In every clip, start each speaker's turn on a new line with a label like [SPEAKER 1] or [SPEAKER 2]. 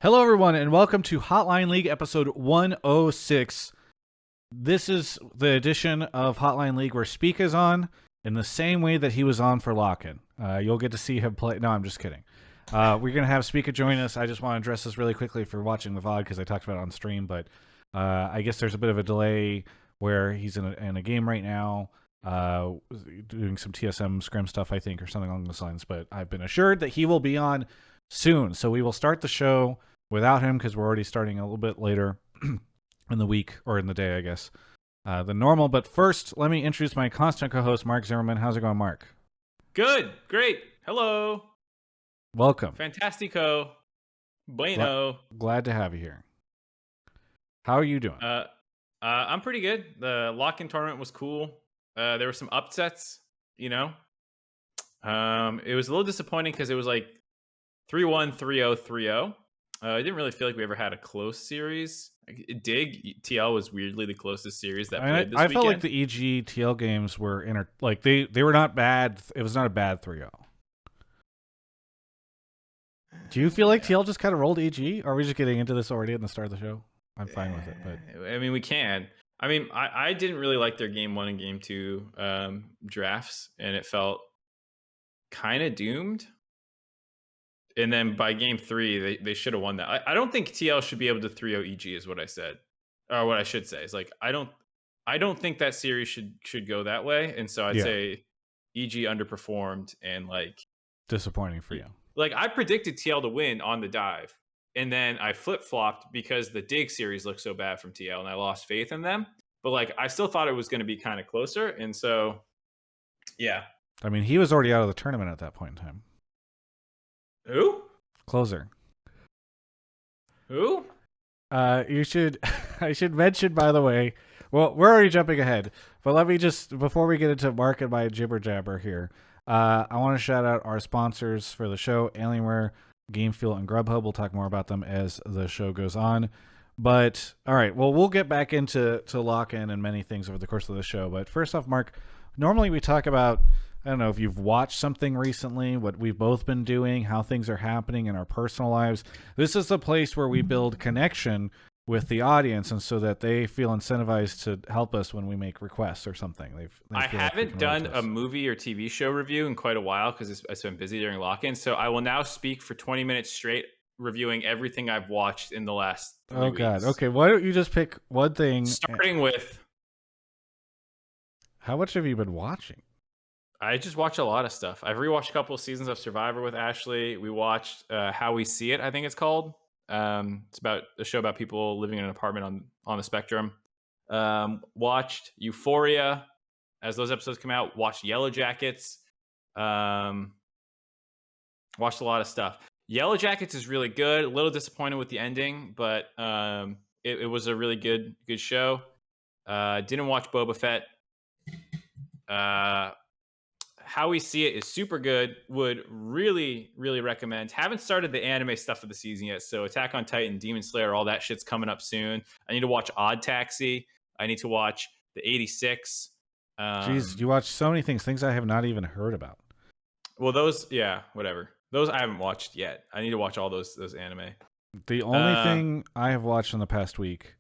[SPEAKER 1] Hello, everyone, and welcome to Hotline League episode 106. This is the edition of Hotline League where Spica is on in the same way that he was on for Lock-In. You'll get to see him play. No, I'm just kidding. We're going to have Spica join us. I just want to address this really quickly for watching the VOD because I talked about it on stream, but I guess there's a bit of a delay where he's in a game right now, doing some TSM scrim stuff, I think, or something along those lines. But I've been assured that he will be on soon. So we will start the show without him because we're already starting a little bit later in the week, or in the day, I guess, than normal. But first, let me introduce my constant co-host, Mark Zimmerman. How's it going, Mark?
[SPEAKER 2] Good. Great. Hello.
[SPEAKER 1] Welcome.
[SPEAKER 2] Fantastico. Bueno.
[SPEAKER 1] Glad to have you here. How are you doing?
[SPEAKER 2] I'm pretty good. The lock-in tournament was cool. There were some upsets, you know. It was a little disappointing because it was like 3-1, 3-0, 3-0. I didn't really feel like we ever had a close series. Dig TL was weirdly the closest series that played this weekend.
[SPEAKER 1] I felt like the EG TL games were they were not bad. It was not a bad 3-0. Do you feel like TL just kind of rolled EG? Or are we just getting into this already at the start of the show? I'm fine with it, but
[SPEAKER 2] I mean, we can. I mean, I didn't really like their game 1 and game 2 drafts, and it felt kind of doomed. And then by game 3, they should have won that. I don't think TL should be able to 3-0 EG is what I said. Or what I should say. Is like I don't think that series should go that way. And so I'd say EG underperformed and like
[SPEAKER 1] disappointing for you.
[SPEAKER 2] Like I predicted TL to win on the dive. And then I flip-flopped because the dig series looked so bad from TL and I lost faith in them. But like I still thought it was going to be kind of closer. And so yeah.
[SPEAKER 1] I mean, he was already out of the tournament at that point in time.
[SPEAKER 2] Who?
[SPEAKER 1] Closer.
[SPEAKER 2] Who?
[SPEAKER 1] You should. I should mention, by the way. Well, we're already jumping ahead, but let me just, before we get into Mark and my jibber jabber here, I want to shout out our sponsors for the show: Alienware, GameFuel, and Grubhub. We'll talk more about them as the show goes on. But all right, well, we'll get back into Lock-In and many things over the course of the show. But first off, Mark, normally we talk about, I don't know if you've watched something recently, what we've both been doing, how things are happening in our personal lives. This is the place where we build connection with the audience, and so that they feel incentivized to help us when we make requests or something.
[SPEAKER 2] I haven't done a movie or TV show review in quite a while because it's been busy during lock-in. So I will now speak for 20 minutes straight, reviewing everything I've watched in the last 3 weeks.
[SPEAKER 1] God. Okay, why don't you just pick one thing?
[SPEAKER 2] Starting with...
[SPEAKER 1] How much have you been watching?
[SPEAKER 2] I just watch a lot of stuff. I've rewatched a couple of seasons of Survivor with Ashley. We watched How We See It, I think it's called. It's about a show about people living in an apartment on the spectrum. Watched Euphoria as those episodes come out. Watched Yellow Jackets. Watched a lot of stuff. Yellow Jackets is really good. A little disappointed with the ending, but it was a really good show. Didn't watch Boba Fett. How We See It is super good. Would really, really recommend. Haven't started the anime stuff of the season yet. So Attack on Titan, Demon Slayer, all that shit's coming up soon. I need to watch Odd Taxi. I need to watch the 86.
[SPEAKER 1] Jeez, you watch so many things I have not even heard about.
[SPEAKER 2] Well, those, yeah, whatever. Those I haven't watched yet. I need to watch all those anime.
[SPEAKER 1] The only thing I have watched in the past week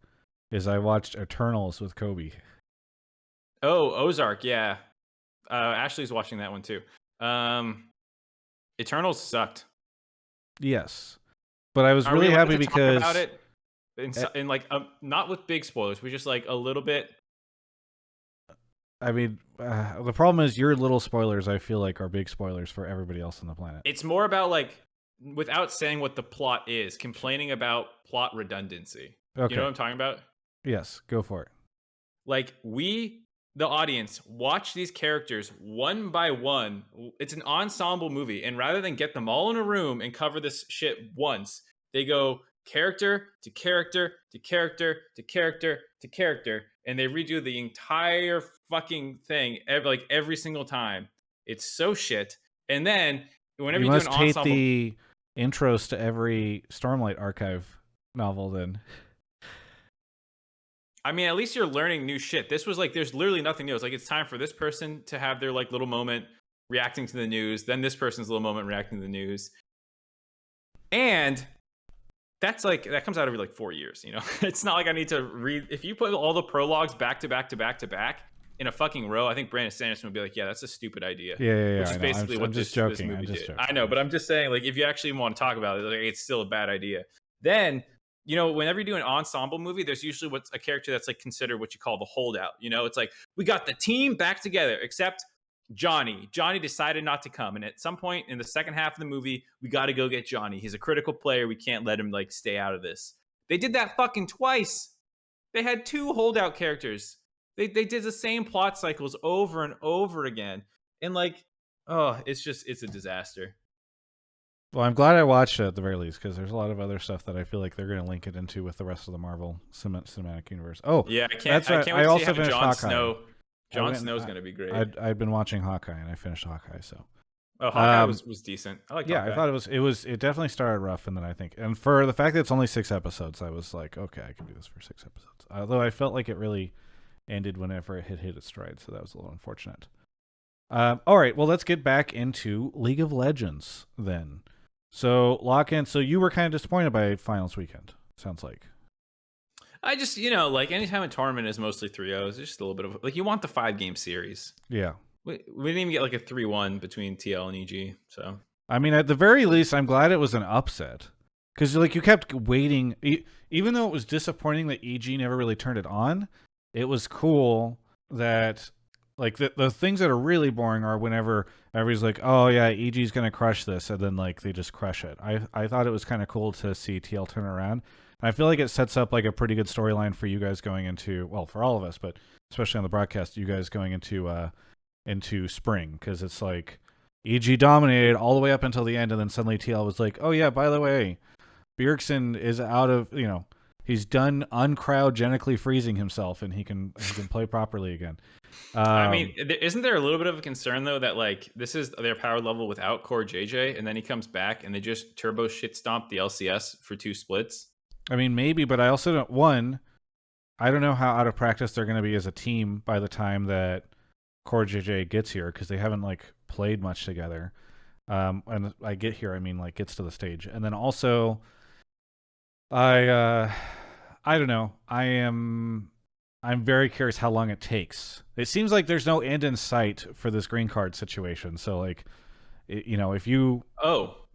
[SPEAKER 1] is I watched Eternals with Kobe.
[SPEAKER 2] Oh, Ozark, yeah. Ashley's watching that one too. Eternals sucked.
[SPEAKER 1] Yes, but I was really happy because
[SPEAKER 2] about it in like not with big spoilers, but just like a little bit.
[SPEAKER 1] I mean, the problem is your little spoilers, I feel like, are big spoilers for everybody else on the planet.
[SPEAKER 2] It's more about like, without saying what the plot is, complaining about plot redundancy.
[SPEAKER 1] Okay.
[SPEAKER 2] You know what I'm talking about?
[SPEAKER 1] Yes, go for it.
[SPEAKER 2] Like the audience, watch these characters one by one. It's an ensemble movie, and rather than get them all in a room and cover this shit once, they go character to character to character to character to character, and they redo the entire fucking thing every single time. It's so shit. And then whenever you do an ensemble,
[SPEAKER 1] must hate the intros to every Stormlight Archive novel, then.
[SPEAKER 2] I mean, at least you're learning new shit. This was like, there's literally nothing new. It's like, it's time for this person to have their like little moment reacting to the news. Then this person's little moment reacting to the news. And that's like that comes out every like 4 years. It's not like I need to read. If you put all the prologues back to back to back to back in a fucking row, I think Brandon Sanderson would be like, yeah, that's a stupid idea.
[SPEAKER 1] Yeah.
[SPEAKER 2] Which is basically what
[SPEAKER 1] I'm just
[SPEAKER 2] this
[SPEAKER 1] joking.
[SPEAKER 2] movie
[SPEAKER 1] I'm just
[SPEAKER 2] did.
[SPEAKER 1] joking.
[SPEAKER 2] I know, but I'm just saying, like, if you actually want to talk about it, like, it's still a bad idea. Then, whenever you do an ensemble movie, there's usually what's a character that's like considered what you call the holdout. It's like we got the team back together, except Johnny. Johnny decided not to come, and at some point in the second half of the movie, we got to go get Johnny. He's a critical player. We can't let him like stay out of this. They did that fucking twice. They had two holdout characters. They did the same plot cycles over and over again, and like, it's a disaster.
[SPEAKER 1] Well, I'm glad I watched it at the very least, because there's a lot of other stuff that I feel like they're going to link it into with the rest of the Marvel cinematic universe. Oh,
[SPEAKER 2] yeah, I can't.
[SPEAKER 1] That's right.
[SPEAKER 2] I can't wait to
[SPEAKER 1] also
[SPEAKER 2] see how
[SPEAKER 1] finished
[SPEAKER 2] Jon
[SPEAKER 1] Hawkeye.
[SPEAKER 2] Snow. Jon Snow's going to be great.
[SPEAKER 1] I'd been watching Hawkeye, and I finished Hawkeye. So,
[SPEAKER 2] Hawkeye was decent. I like.
[SPEAKER 1] Yeah,
[SPEAKER 2] Hawkeye.
[SPEAKER 1] I thought it definitely started rough, and then and for the fact that it's only 6 episodes, I was like, okay, I can do this for 6 episodes. Although I felt like it really ended whenever it hit its stride, so that was a little unfortunate. All right, well, let's get back into League of Legends then. So, lock-in. So you were kind of disappointed by finals weekend, sounds like.
[SPEAKER 2] I just, like anytime a tournament is mostly 3-0s, there's just a little bit of like you want the 5-game series.
[SPEAKER 1] Yeah.
[SPEAKER 2] We didn't even get like a 3-1 between TL and EG. So
[SPEAKER 1] I mean, at the very least, I'm glad it was an upset, because like you kept waiting, even though it was disappointing that EG never really turned it on. It was cool that like the things that are really boring are whenever everybody's like, oh yeah, EG's gonna crush this, and then like they just crush it. I thought it was kind of cool to see TL turn around. And I feel like it sets up like a pretty good storyline for you guys going into, well, for all of us, but especially on the broadcast, you guys going into spring, because it's like EG dominated all the way up until the end, and then suddenly TL was like, oh yeah, by the way, Bjergsen is out of, he's done uncryogenically freezing himself, and he can play properly again.
[SPEAKER 2] I mean, isn't there a little bit of a concern though that like this is their power level without Core JJ, and then he comes back and they just turbo shit stomp the LCS for 2 splits?
[SPEAKER 1] I mean, maybe, but I also don't. I don't know how out of practice they're going to be as a team by the time that Core JJ gets here, because they haven't like played much together. And I get here, I mean like gets to the stage, and then also, I don't know. I'm very curious how long it takes. It seems like there's no end in sight for this green card situation. So like, if you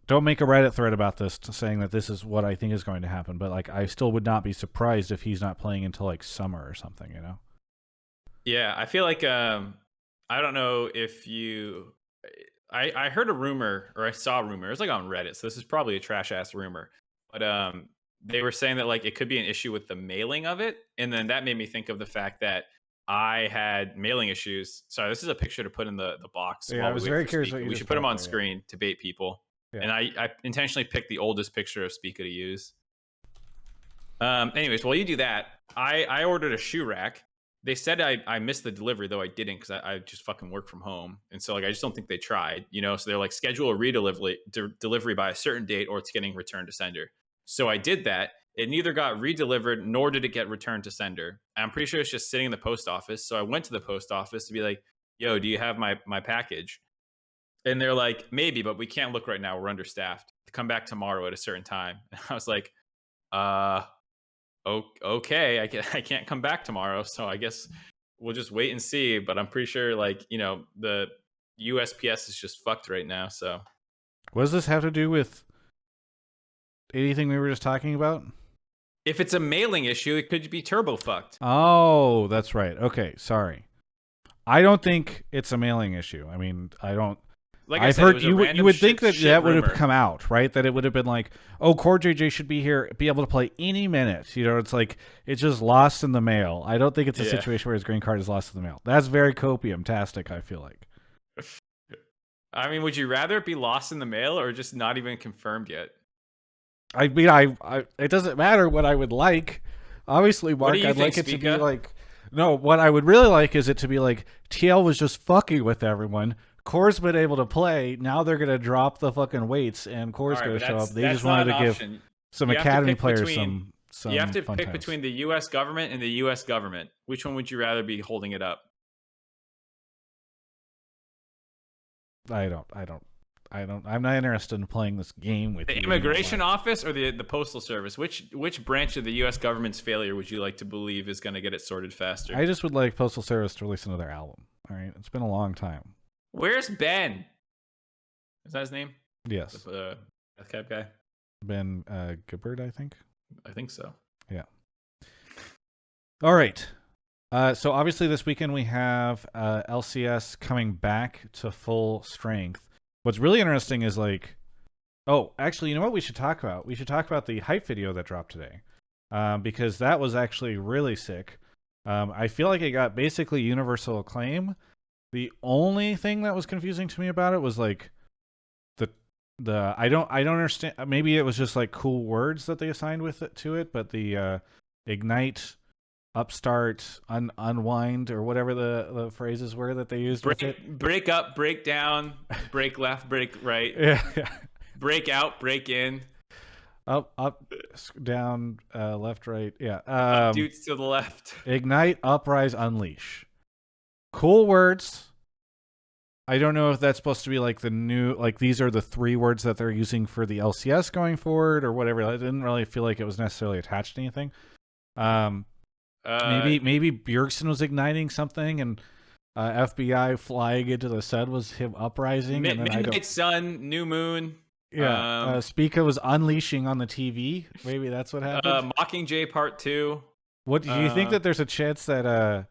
[SPEAKER 1] don't make a Reddit thread about this saying that this is what I think is going to happen, but like I still would not be surprised if he's not playing until like summer or something,
[SPEAKER 2] Yeah, I feel like I don't know if you I heard a rumor, or I saw a rumor. It was like on Reddit, so this is probably a trash ass rumor. But they were saying that like it could be an issue with the mailing of it, and then that made me think of the fact that I had mailing issues. Sorry, this is a picture to put in the box.
[SPEAKER 1] Yeah, I was very curious.
[SPEAKER 2] We should put them on screen to bait people.
[SPEAKER 1] Yeah.
[SPEAKER 2] And I intentionally picked the oldest picture of Spica to use. Anyways, while you do that, I ordered a shoe rack. They said I missed the delivery, though I didn't, because I just fucking work from home. And so like I just don't think they tried, So they're like, schedule a delivery by a certain date, or it's getting returned to sender. So I did that. It neither got redelivered nor did it get returned to sender. I'm pretty sure it's just sitting in the post office. So I went to the post office to be like, yo, do you have my package? And they're like, maybe, but we can't look right now. We're understaffed. Come back tomorrow at a certain time. And I was like, okay, I can't come back tomorrow. So I guess we'll just wait and see. But I'm pretty sure like, the USPS is just fucked right now. So
[SPEAKER 1] what does this have to do with anything we were just talking about?
[SPEAKER 2] If it's a mailing issue, it could be turbo fucked.
[SPEAKER 1] Oh, that's right. Okay, sorry. I don't think it's a mailing issue. I mean, I don't.
[SPEAKER 2] Like
[SPEAKER 1] I've
[SPEAKER 2] said,
[SPEAKER 1] heard you would think that would
[SPEAKER 2] rumor.
[SPEAKER 1] have come out, right? That it would have been like, oh, Core JJ should be here, be able to play any minute. It's like it's just lost in the mail. I don't think it's a situation where his green card is lost in the mail. That's very copium-tastic, I feel like.
[SPEAKER 2] I mean, would you rather it be lost in the mail or just not even confirmed yet?
[SPEAKER 1] I mean, it doesn't matter what I would like. Obviously, Mark, I'd like it to be like. No, what I would really like is it to be like TL was just fucking with everyone. Core's been able to play. Now they're going to drop the fucking weights, and Core's going to show up. They just wanted to give some academy players some
[SPEAKER 2] You have to
[SPEAKER 1] fun
[SPEAKER 2] pick
[SPEAKER 1] times.
[SPEAKER 2] between the U.S. government and the U.S. government. Which one would you rather be holding it up?
[SPEAKER 1] I I'm not interested in playing this game with
[SPEAKER 2] The
[SPEAKER 1] you.
[SPEAKER 2] immigration office or the postal service? Which branch of the U.S. government's failure would you like to believe is going to get it sorted faster?
[SPEAKER 1] I just would like postal service to release another album. All right, it's been a long time.
[SPEAKER 2] Where's Ben? Is that his name?
[SPEAKER 1] Yes,
[SPEAKER 2] The Death Cab guy.
[SPEAKER 1] Ben Gibbard, I think.
[SPEAKER 2] I think so.
[SPEAKER 1] Yeah. All right. So obviously this weekend we have LCS coming back to full strength. What's really interesting is like, oh, actually, you know what we should talk about? We should talk about the hype video that dropped today, because that was actually really sick. I feel like it got basically universal acclaim. The only thing that was confusing to me about it was like the I don't understand. Maybe it was just like cool words that they assigned with it to it, but the ignite, upstart, unwind, or whatever the phrases were that they used with it.
[SPEAKER 2] Break up, break down, break left, break right.
[SPEAKER 1] Yeah.
[SPEAKER 2] Break out, break in.
[SPEAKER 1] Up, down, left, right. Yeah.
[SPEAKER 2] Dudes to the left.
[SPEAKER 1] Ignite, uprise, unleash. Cool words. I don't know if that's supposed to be like the new, like these are the 3 words that they're using for the LCS going forward or whatever. I didn't really feel like it was necessarily attached to anything. Maybe Bjergsen was igniting something, and FBI flying into the sun was him uprising. And then
[SPEAKER 2] Midnight sun, new moon.
[SPEAKER 1] Yeah, Spica was unleashing on the TV. Maybe that's what happened.
[SPEAKER 2] Mockingjay Part 2.
[SPEAKER 1] What do you think that there's a chance that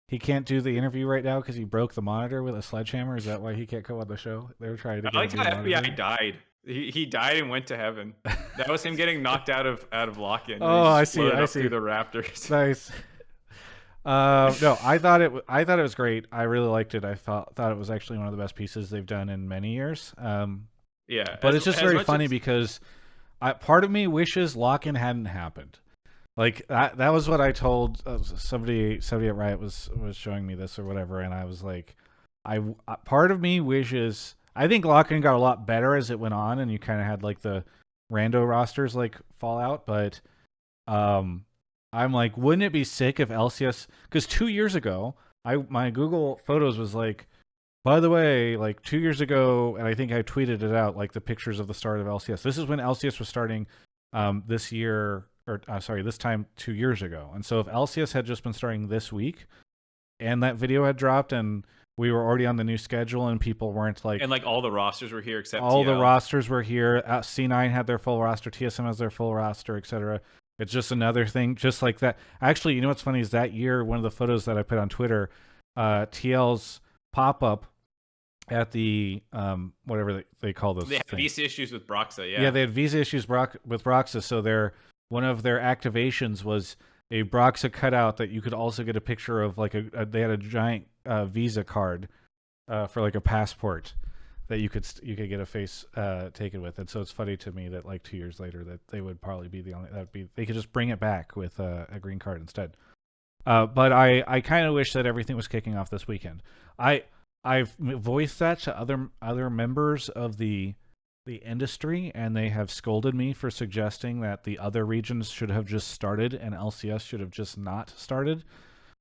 [SPEAKER 1] he can't do the interview right now because he broke the monitor with a sledgehammer? Is that why he can't come on the show? They were trying to.
[SPEAKER 2] I like how FBI died. He died and went to heaven. That was him getting knocked out of lock-in.
[SPEAKER 1] Oh, I see.
[SPEAKER 2] Through the rafters.
[SPEAKER 1] Nice. No, I thought it was great. I really liked it. I thought it was actually one of the best pieces they've done in many years.
[SPEAKER 2] Yeah,
[SPEAKER 1] but it's just very funny because part of me wishes lock-in hadn't happened. Like that was what I told somebody at Riot was showing me this or whatever, and I was like, part of me wishes. I think lock-in got a lot better as it went on, and you kind of had like the rando rosters like fall out. But I'm like, wouldn't it be sick if LCS? Because 2 years ago, my Google Photos was like, by the way, like 2 years ago, and I think I tweeted it out, like the pictures of the start of LCS. This is when LCS was starting this year. Or this time 2 years ago. And so if LCS had just been starting this week and that video had dropped and we were already on the new schedule and people weren't like...
[SPEAKER 2] And like all the rosters were here except
[SPEAKER 1] all
[SPEAKER 2] TL.
[SPEAKER 1] The rosters were here. C9 had their full roster. TSM has their full roster, etc. It's just another thing just like that. Actually, you know what's funny is that year, one of the photos that I put on Twitter, TL's pop-up at the whatever they call this.
[SPEAKER 2] They had visa issues with Broxa,
[SPEAKER 1] Yeah, they had visa issues with Broxa, so one of their activations was a Broxa cutout that you could also get a picture of, like they had a giant Visa card for like a passport that you could get a face taken with. And so it's funny to me that like 2 years later that they would probably be the only they could just bring it back with a green card instead. But I kind of wish that everything was kicking off this weekend. I've voiced that to other members of the industry, and they have scolded me for suggesting that the other regions should have just started and LCS should have just not started.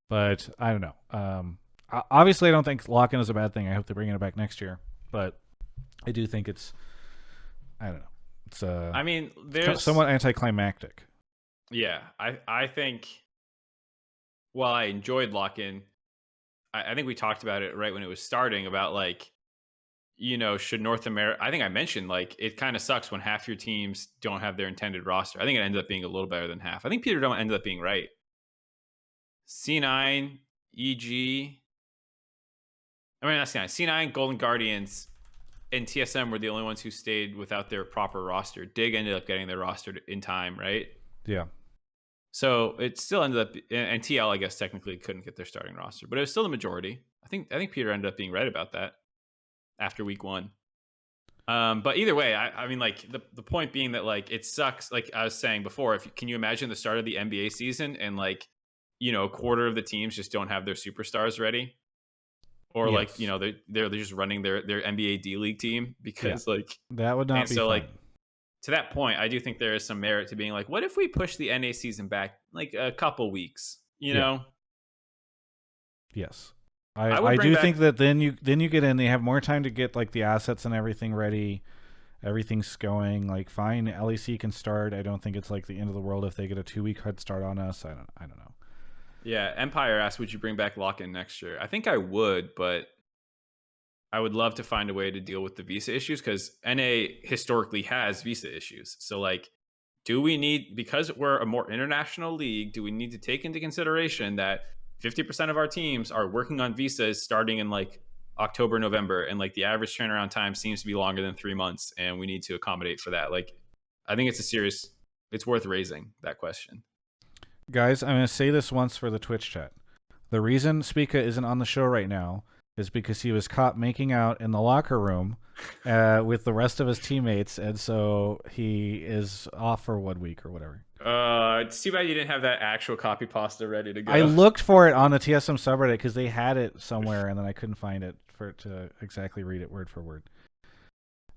[SPEAKER 1] But I don't know. Obviously, I don't think lock-in is a bad thing. I hope they bring it back next year. But I do think it's, I don't know. It's
[SPEAKER 2] I mean, there's
[SPEAKER 1] somewhat anticlimactic.
[SPEAKER 2] Yeah, I think. While I enjoyed lock-in, I think we talked about it right when it was starting about like, should North America, I think I mentioned like it kind of sucks when half your teams don't have their intended roster. I think it ended up being a little better than half. I think Peter Dome ended up being right. C9, EG, not C9, C9, Golden Guardians, and TSM were the only ones who stayed without their proper roster. Dig ended up getting their roster in time, right?
[SPEAKER 1] Yeah.
[SPEAKER 2] So it still ended up, and TL, I guess, technically couldn't get their starting roster, but it was still the majority. I think Peter ended up being right about that after week 1. But either way, I mean, like the point being that like it sucks. Like I was saying before, can you imagine the start of the NBA season and like a quarter of the teams just don't have their superstars ready, or
[SPEAKER 1] yes.
[SPEAKER 2] like they're just running their NBA D League team because like
[SPEAKER 1] that would not be fun.
[SPEAKER 2] Like to that point, I do think there is some merit to being like, what if we push the NA season back like a couple weeks? You know?
[SPEAKER 1] Yes. I do think that then you get in. They have more time to get like the assets and everything ready. Everything's going like fine. LEC can start. I don't think it's like the end of the world if they get a 2-week head start on us. I don't know.
[SPEAKER 2] Yeah, Empire asked, would you bring back lock-in next year? I think I would, but I would love to find a way to deal with the visa issues because NA historically has visa issues. So like, do we need, because we're a more international league, do we need to take into consideration that 50% of our teams are working on visas starting in like October, November, and like the average turnaround time seems to be longer than 3 months, and we need to accommodate for that. Like, I think it's worth raising that question.
[SPEAKER 1] Guys, I'm going to say this once for the Twitch chat. The reason Spica isn't on the show right now is because he was caught making out in the locker room with the rest of his teammates, and so he is off for 1 week or whatever.
[SPEAKER 2] It's too bad you didn't have that actual copy pasta ready to go.
[SPEAKER 1] I looked for it on the TSM subreddit because they had it somewhere, and then I couldn't find it to exactly read it word for word.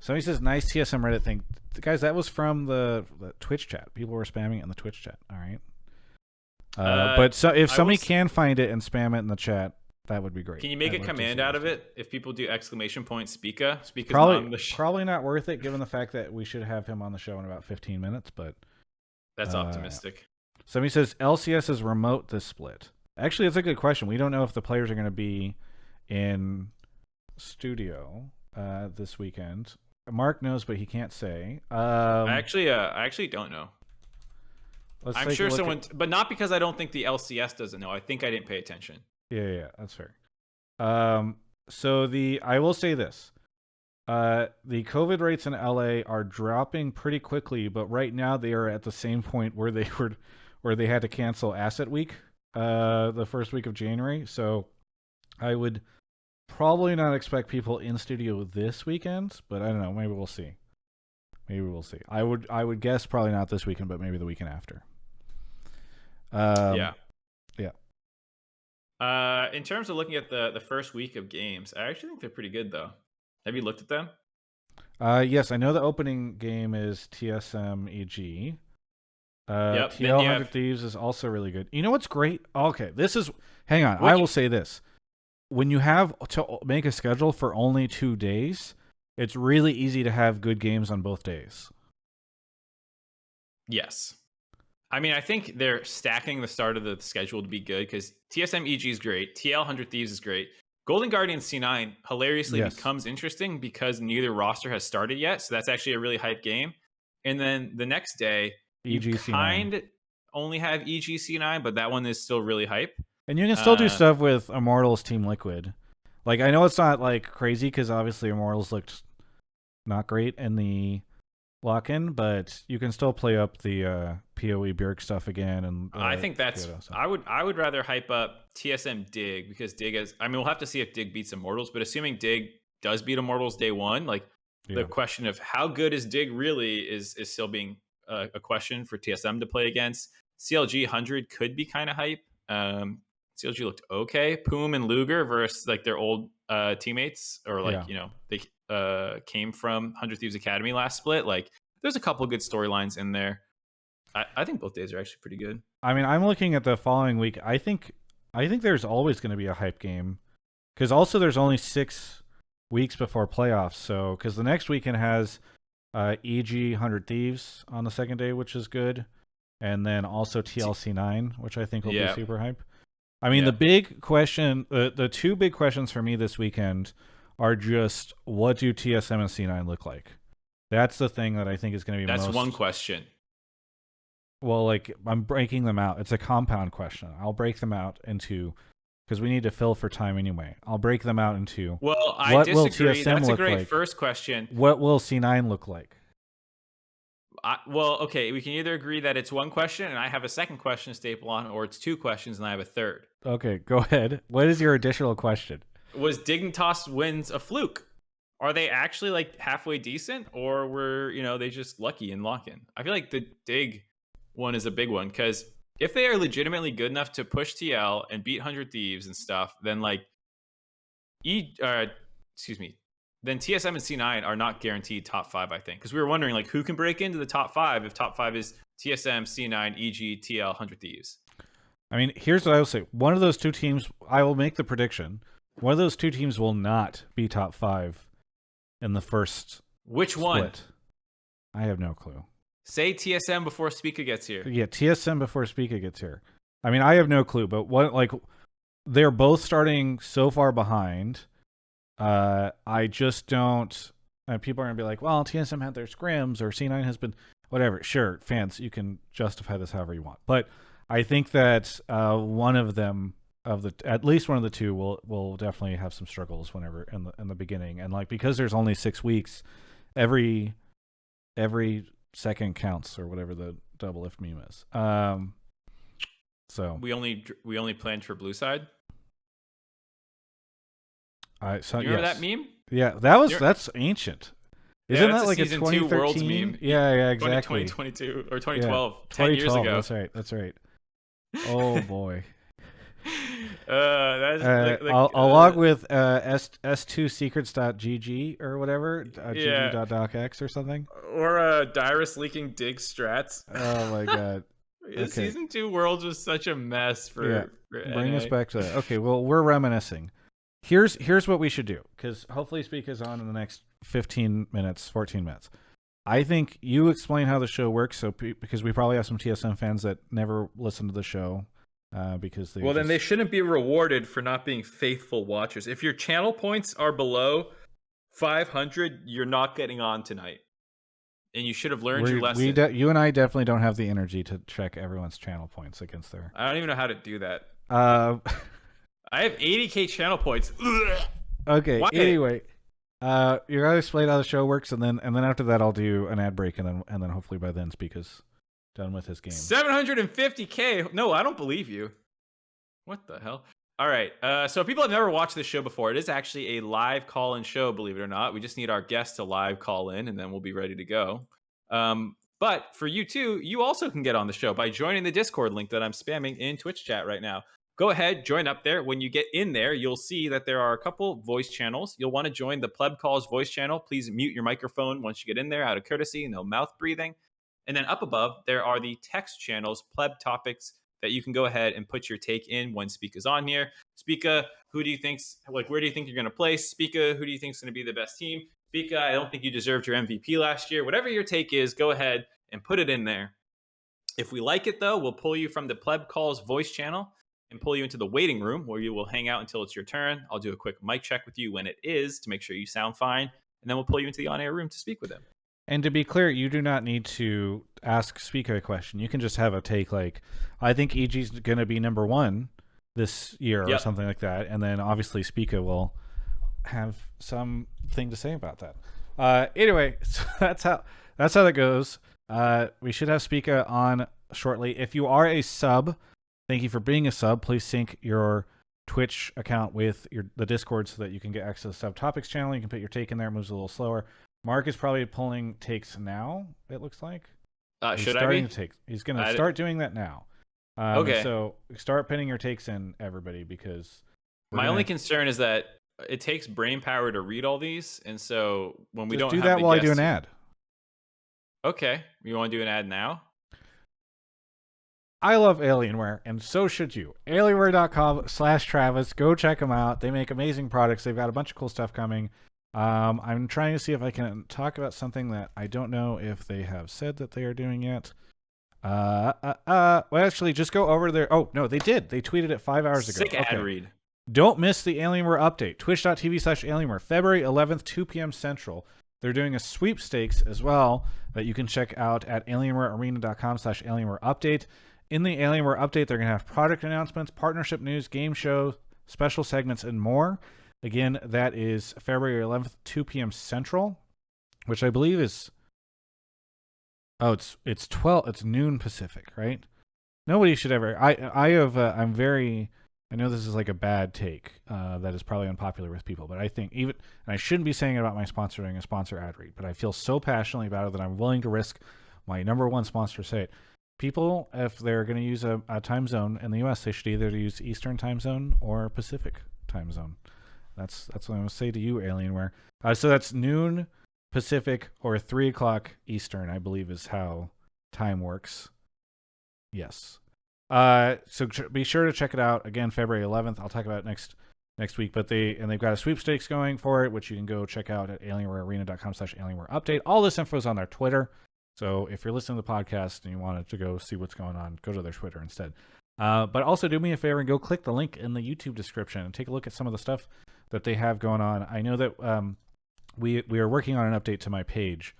[SPEAKER 1] Somebody says, nice TSM Reddit thing. Guys, that was from the Twitch chat. People were spamming it in the Twitch chat, all right? But if somebody can find it and spam it in the chat, that would be great.
[SPEAKER 2] Can you make a command out of it if people do exclamation point Spica? Spica's
[SPEAKER 1] probably not worth it given the fact that we should have him on the show in about 15 minutes, but
[SPEAKER 2] that's optimistic.
[SPEAKER 1] Somebody says LCS is remote this split. Actually, that's a good question. We don't know if the players are going to be in studio this weekend. Mark knows, but he can't say.
[SPEAKER 2] I actually don't know. I'm sure someone, but not because I don't think the LCS doesn't know. I think I didn't pay attention.
[SPEAKER 1] Yeah, that's fair. So I will say this. The COVID rates in LA are dropping pretty quickly, but right now they are at the same point where they had to cancel Asset Week, the first week of January. So I would probably not expect people in studio this weekend, but I don't know. Maybe we'll see. I would guess probably not this weekend, but maybe the weekend after.
[SPEAKER 2] Yeah.
[SPEAKER 1] Yeah.
[SPEAKER 2] In terms of looking at the first week of games, I actually think they're pretty good though. Have you looked at them?
[SPEAKER 1] Yes, I know the opening game is TSM EG.
[SPEAKER 2] Yep,
[SPEAKER 1] TL 100 Thieves is also really good. You know what's great? Okay, hang on. I will say this. When you have to make a schedule for only 2 days, it's really easy to have good games on both days.
[SPEAKER 2] Yes. I mean, I think they're stacking the start of the schedule to be good because TSM EG is great. TL 100 Thieves is great. Golden Guardian C9 hilariously becomes interesting because neither roster has started yet. So that's actually a really hype game. And then the next day, you kind only have EG C9, but that one is still really hype.
[SPEAKER 1] And you can still do stuff with Immortals Team Liquid. Like, I know it's not like crazy because obviously Immortals looked not great in the lock-in, but you can still play up the PoE BJERG stuff again. And
[SPEAKER 2] I think that's I would rather hype up TSM Dig because Dig is. I mean, we'll have to see if Dig beats Immortals, but assuming Dig does beat Immortals day one, like the question of how good is Dig really is still being a question for TSM to play against. CLG 100 could be kind of hype. CLG looked okay. Poom and Luger versus like their old teammates, or like they came from 100 Thieves Academy last split. Like, there's a couple good storylines in there. I think both days are actually pretty good.
[SPEAKER 1] I mean, I'm looking at the following week. I think there's always going to be a hype game because also there's only 6 weeks before playoffs. So because the next weekend has EG 100 Thieves on the second day, which is good, and then also TLC9, which I think will be super hype. I mean, the big question, the 2 big questions for me this weekend are just, what do TSM and C9 look like? That's the thing that I think is going to be
[SPEAKER 2] That's one question.
[SPEAKER 1] Well, like, I'm breaking them out. It's a compound question. I'll break them out into, because we need to fill for time anyway. I'll break them out into,
[SPEAKER 2] well, I disagree. That's a great first question.
[SPEAKER 1] What will C9 look like?
[SPEAKER 2] Well, okay, we can either agree that it's one question and I have a second question to staple on, or it's 2 questions and I have a third.
[SPEAKER 1] Okay, go ahead. What is your additional question?
[SPEAKER 2] Was Dignitas wins a fluke? Are they actually like halfway decent, or were they just lucky in lock-in? I feel like the Dig one is a big one because if they are legitimately good enough to push TL and beat 100 Thieves and stuff, then like then TSM and C9 are not guaranteed top 5, I think. Because we were wondering, like, who can break into the top 5 if top 5 is TSM, C9, EG, TL, 100 Thieves?
[SPEAKER 1] I mean, here's what I will say. One of those 2 teams, I will make the prediction. One of those two teams will not be top 5 in the first
[SPEAKER 2] Which one?
[SPEAKER 1] split. I have no clue.
[SPEAKER 2] Say TSM before Spica gets here.
[SPEAKER 1] Yeah, TSM before Spica gets here. I mean, I have no clue, but they're both starting so far behind. I just don't. People are gonna be like, well, TSM had their scrims, or C9 has been whatever. Sure, fans, you can justify this however you want, but I think that one of them, at least one of the two, will definitely have some struggles whenever in the beginning, and like because there's only 6 weeks, every second counts, or whatever the double lift meme is. So
[SPEAKER 2] we only planned for blue side.
[SPEAKER 1] So
[SPEAKER 2] you remember
[SPEAKER 1] yes.
[SPEAKER 2] that meme?
[SPEAKER 1] Yeah, that's ancient. Isn't that like a 2013 meme? Yeah, exactly.
[SPEAKER 2] 2022 or 2012, 10 years ago.
[SPEAKER 1] That's right. Oh boy.
[SPEAKER 2] Along
[SPEAKER 1] with s2secrets.gg or whatever, gg.docx or something,
[SPEAKER 2] or Dyrus leaking dig strats.
[SPEAKER 1] Oh my god. Okay.
[SPEAKER 2] Season 2 Worlds was such a mess for
[SPEAKER 1] bring
[SPEAKER 2] NA.
[SPEAKER 1] us back to that. Okay, well, we're reminiscing. Here's what we should do, because hopefully Spica's on in the next 15 minutes, 14 minutes. I think you explain how the show works, because we probably have some TSM fans that never listen to the show. Because
[SPEAKER 2] then they shouldn't be rewarded for not being faithful watchers. If your channel points are below 500, you're not getting on tonight, and you should have learned your lesson.
[SPEAKER 1] You and I definitely don't have the energy to check everyone's channel points against their.
[SPEAKER 2] I don't even know how to do that. I have 80k channel points.
[SPEAKER 1] Okay. Why? Anyway, you're gonna explain how the show works, and then after that, I'll do an ad break, and then hopefully by then Spica's done with his game.
[SPEAKER 2] 750k. No, I don't believe you. What the hell? All right. So if people have never watched this show before, it is actually a live call-in show, believe it or not. We just need our guests to live call in, and then we'll be ready to go. But for you too, you also can get on the show by joining the Discord link that I'm spamming in Twitch chat right now. Go ahead, join up there. When you get in there, you'll see that there are a couple voice channels. You'll want to join the Pleb Calls voice channel. Please mute your microphone once you get in there out of courtesy, no mouth breathing. And then up above, there are the text channels, Pleb Topics, that you can go ahead and put your take in when Spica's on here. Spica, where do you think you're going to place? Spica, who do you think is going to be the best team? Spica, I don't think you deserved your MVP last year. Whatever your take is, go ahead and put it in there. If we like it, though, we'll pull you from the Pleb Calls voice channel and pull you into the waiting room, where you will hang out until it's your turn. I'll do a quick mic check with you when it is to make sure you sound fine, and then we'll pull you into the on-air room to speak with him.
[SPEAKER 1] And to be clear, you do not need to ask Spica a question. You can just have a take like, I think EG's going to be number 1 this year, or something like that. And then obviously Spica will have something to say about that. Anyway, so that's how that goes. We should have Spica on shortly. If you are a sub, thank you for being a sub. Please sync your Twitch account with the Discord so that you can get access to the Subtopics channel. You can put your take in there. It moves a little slower. Mark is probably pulling takes now, it looks like.
[SPEAKER 2] Should I be?
[SPEAKER 1] He's going to start doing that now.
[SPEAKER 2] Okay.
[SPEAKER 1] So start putting your takes in, everybody, because...
[SPEAKER 2] My only concern is that it takes brain power to read all these, and so when we
[SPEAKER 1] Just
[SPEAKER 2] don't
[SPEAKER 1] do that while I do an ad.
[SPEAKER 2] Okay. You want to do an ad now?
[SPEAKER 1] I love Alienware, and so should you. Alienware.com/Travis. Go check them out. They make amazing products. They've got a bunch of cool stuff coming. I'm trying to see if I can talk about something that I don't know if they have said that they are doing yet. Well, actually, just go over there. Oh, no, they did. They tweeted it 5 hours ago.
[SPEAKER 2] Sick ad read.
[SPEAKER 1] Don't miss the Alienware update. Twitch.tv/Alienware, February 11th, 2 p.m. Central. They're doing a sweepstakes as well that you can check out at alienwarearena.com/Alienware update. In the Alienware update, they're going to have product announcements, partnership news, game shows, special segments, and more. Again, that is February 11th, 2 p.m. Central, which I believe is... Oh, it's noon Pacific, right? Nobody should ever... I'm very... I know this is like a bad take that is probably unpopular with people, but I think even... And I shouldn't be saying it about my sponsor doing a sponsor ad read, but I feel so passionately about it that I'm willing to risk my number one sponsor say it. People, if they're going to use a time zone in the U.S., they should either use Eastern time zone or Pacific time zone. That's what I'm going to say to you, Alienware. So that's noon Pacific or 3 o'clock Eastern, I believe is how time works. Yes. So be sure to check it out. Again, February 11th. I'll talk about it next next week. But they've got a sweepstakes going for it, which you can go check out at alienwarearena.com/alienwareupdate. All this info is on their Twitter. So if you're listening to the podcast and you wanted to go see what's going on, go to their Twitter instead. But also do me a favor and go click the link in the YouTube description and take a look at some of the stuff that they have going on. I know that we are working on an update to my page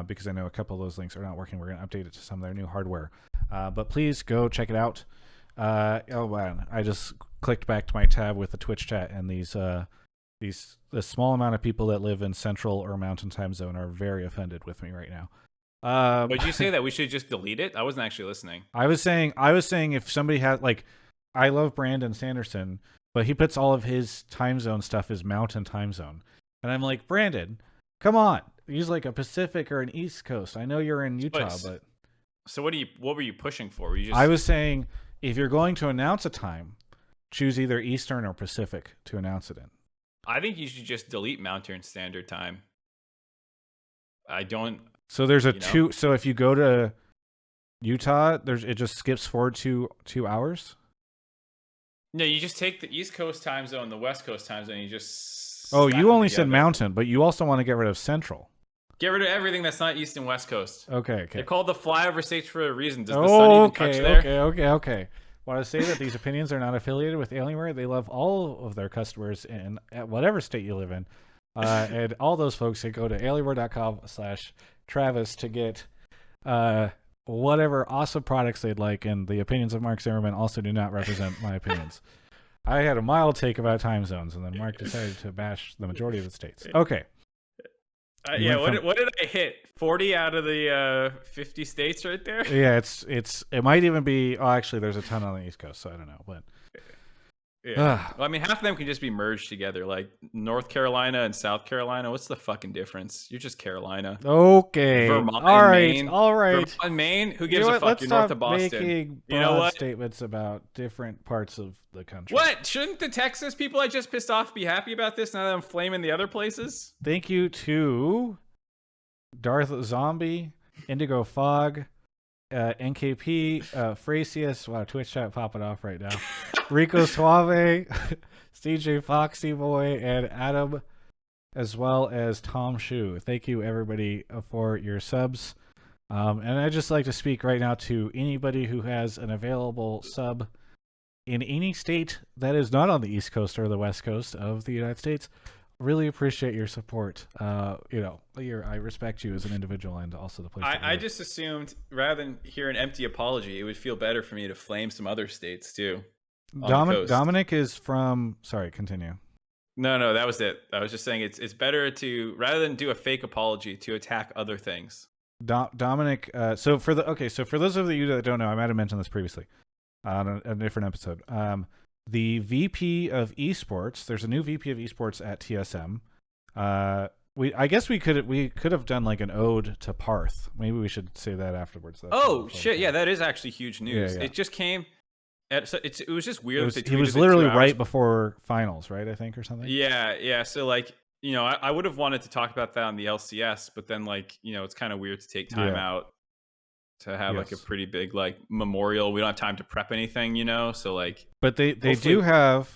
[SPEAKER 1] because I know a couple of those links are not working. We're going to update it to some of their new hardware. But please go check it out. Oh man, I just clicked back to my tab with the Twitch chat, and the small amount of people that live in Central or Mountain Time Zone are very offended with me right now.
[SPEAKER 2] Would you say that we should just delete it? I wasn't actually listening.
[SPEAKER 1] I was saying if somebody had I love Brandon Sanderson, but he puts all of his time zone stuff as Mountain Time Zone, and I'm like, Brandon, come on, use like a Pacific or an East Coast. I know you're in Utah, but
[SPEAKER 2] so what were you pushing for? Were you just...
[SPEAKER 1] I was saying if you're going to announce a time, choose either Eastern or Pacific to announce it in.
[SPEAKER 2] I think you should just delete Mountain Standard Time. I don't.
[SPEAKER 1] So there's two. So if you go to Utah, it just skips forward 2 hours.
[SPEAKER 2] No, you just take the East Coast time zone, the West Coast time zone, and you just.
[SPEAKER 1] Oh, you only said Mountain, but you also want to get rid of Central.
[SPEAKER 2] Get rid of everything that's not East and West Coast.
[SPEAKER 1] Okay.
[SPEAKER 2] They're called the flyover states for a reason. Does the sun even touch there?
[SPEAKER 1] Okay. Want to say that these opinions are not affiliated with Alienware. They love all of their customers at whatever state you live in. And all those folks can go to alienware.com/Travis to get whatever awesome products they'd like. And the opinions of Mark Zimmerman also do not represent my opinions. I had a mild take about time zones, and then Mark decided to bash the majority of the states. Okay.
[SPEAKER 2] What did I hit? 40 out of the 50 states right there?
[SPEAKER 1] Yeah, it might even be. Oh, actually, there's a ton on the East Coast, so I don't know. But
[SPEAKER 2] yeah, well, I mean, half of them can just be merged together, like North Carolina and South Carolina. What's the fucking difference? You're just Carolina.
[SPEAKER 1] Okay.
[SPEAKER 2] Vermont,
[SPEAKER 1] all right.
[SPEAKER 2] Maine.
[SPEAKER 1] All right.
[SPEAKER 2] Vermont and Maine. Who gives a fuck?
[SPEAKER 1] Let's
[SPEAKER 2] You're
[SPEAKER 1] stop
[SPEAKER 2] north of Boston.
[SPEAKER 1] making
[SPEAKER 2] you know what?
[SPEAKER 1] statements about different parts of the country.
[SPEAKER 2] What? Shouldn't the Texas people I just pissed off be happy about this now that I'm flaming the other places?
[SPEAKER 1] Thank you to Darth Zombie, Indigo Fog, NKP, Frasius. Wow, Twitch chat popping off right now. Rico Suave, CJ Foxy Boy, and Adam, as well as TomShoe. Thank you, everybody, for your subs. And I'd just like to speak right now to anybody who has an available sub in any state that is not on the East Coast or the West Coast of the United States. Really appreciate your support. I respect you as an individual and also the place.
[SPEAKER 2] I just assumed rather than hear an empty apology, it would feel better for me to flame some other states too.
[SPEAKER 1] Dominic is from. Sorry, continue.
[SPEAKER 2] No, that was it. I was just saying it's better to rather than do a fake apology to attack other things.
[SPEAKER 1] Dominic. So for those of you that don't know, I might have mentioned this previously on a different episode. The VP of Esports. There's a new VP of Esports at TSM. I guess we could have done like an ode to Parth. Maybe we should say that afterwards.
[SPEAKER 2] Oh shit! Yeah, that is actually huge news.
[SPEAKER 1] Yeah.
[SPEAKER 2] It just came. It was just weird.
[SPEAKER 1] He was literally right before finals, right? I think, or something.
[SPEAKER 2] Yeah. So like, I would have wanted to talk about that on the LCS, but then like, it's kind of weird to take time out to have like a pretty big like memorial. We don't have time to prep anything, So like,
[SPEAKER 1] but they do have.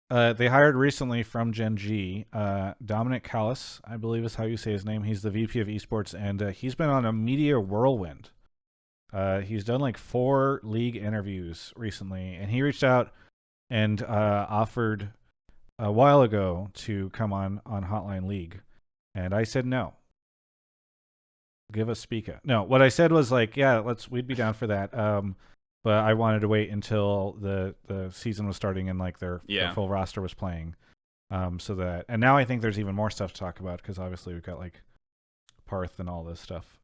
[SPEAKER 1] They hired recently from Gen G, Dominic Callis, I believe is how you say his name. He's the VP of Esports, and he's been on a media whirlwind. He's done like 4 league interviews recently, and he reached out and offered a while ago to come on Hotline League, and I said no. Give us Spica. No, what I said was like, yeah, we'd be down for that. But I wanted to wait until the season was starting and like their full roster was playing, and now I think there's even more stuff to talk about because obviously we've got like Parth and all this stuff.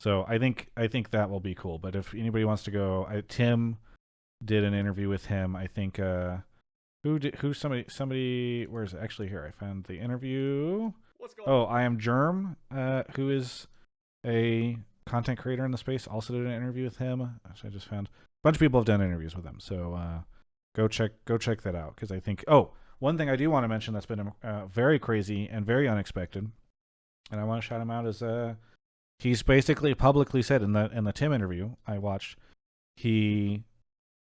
[SPEAKER 1] So I think that will be cool. But if anybody wants to go, Tim did an interview with him. I think somebody where's it? Actually here I found the interview.
[SPEAKER 2] What's going on?
[SPEAKER 1] I am Germ, who is a content creator in the space, also did an interview with him. Actually, I just found a bunch of people have done interviews with him. So go check that out because I think. Oh, one thing I do want to mention that's been very crazy and very unexpected, and I want to shout him out is he's basically publicly said in the Tim interview I watched, he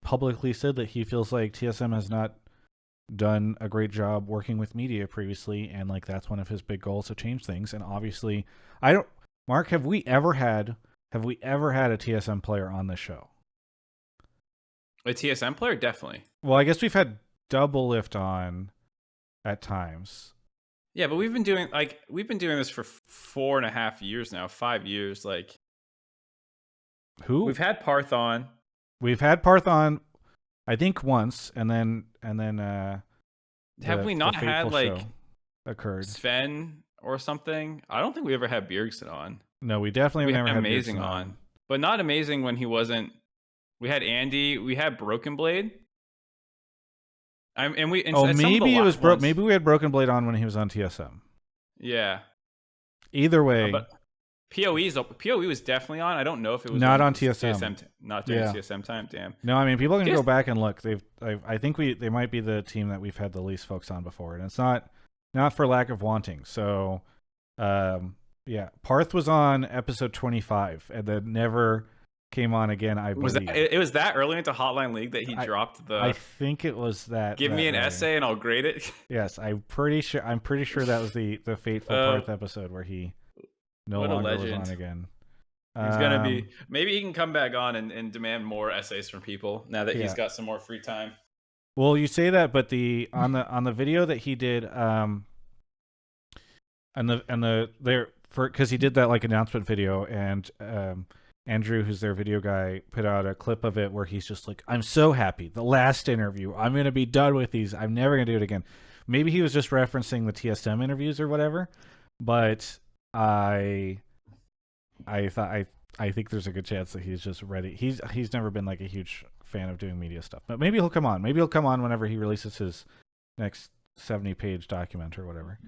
[SPEAKER 1] publicly said that he feels like TSM has not done a great job working with media previously, and like that's one of his big goals to change things. And obviously, I don't. Mark, have we ever had a TSM player on this show?
[SPEAKER 2] A TSM player, definitely.
[SPEAKER 1] Well, I guess we've had Double Lift on at times.
[SPEAKER 2] Yeah, but we've been doing this for 4.5 years now, 5 years. Like,
[SPEAKER 1] who
[SPEAKER 2] we've had Parth on.
[SPEAKER 1] We've had Parth on, I think once, and then
[SPEAKER 2] have we not had like
[SPEAKER 1] occurred
[SPEAKER 2] Sven or something? I don't think we ever had Bjergsen on.
[SPEAKER 1] No, we definitely
[SPEAKER 2] We
[SPEAKER 1] never
[SPEAKER 2] had
[SPEAKER 1] had
[SPEAKER 2] Amazing
[SPEAKER 1] Bjergsen
[SPEAKER 2] on, but not Amazing when he wasn't. We had Andy. We had Broken Blade. Maybe
[SPEAKER 1] it was maybe we had Broken Blade on when he was on TSM.
[SPEAKER 2] Yeah.
[SPEAKER 1] Either way,
[SPEAKER 2] but PoE was definitely on. I don't know if it was
[SPEAKER 1] not on TSM.
[SPEAKER 2] Not during TSM time. Damn.
[SPEAKER 1] No, I mean people can go back and look. I think they might be the team that we've had the least folks on before, and it's not for lack of wanting. So, yeah, Parth was on episode 25, and then never came on again. I believe
[SPEAKER 2] it was that early into Hotline League that he dropped the.
[SPEAKER 1] I think it was that.
[SPEAKER 2] Give me an
[SPEAKER 1] early.
[SPEAKER 2] essay and I'll grade it.
[SPEAKER 1] Yes, I'm pretty sure that was the fateful Parth episode where he no longer was on again.
[SPEAKER 2] He's gonna be. Maybe he can come back on and demand more essays from people now that he's got some more free time.
[SPEAKER 1] Well, you say that, but on the video that he did, because he did that like announcement video, and Andrew, who's their video guy, put out a clip of it where he's just like, I'm so happy. The last interview. I'm going to be done with these. I'm never going to do it again. Maybe he was just referencing the TSM interviews or whatever, but I think there's a good chance that he's just ready. He's never been like a huge fan of doing media stuff, but maybe he'll come on. Maybe he'll come on whenever he releases his next 70-page document or whatever.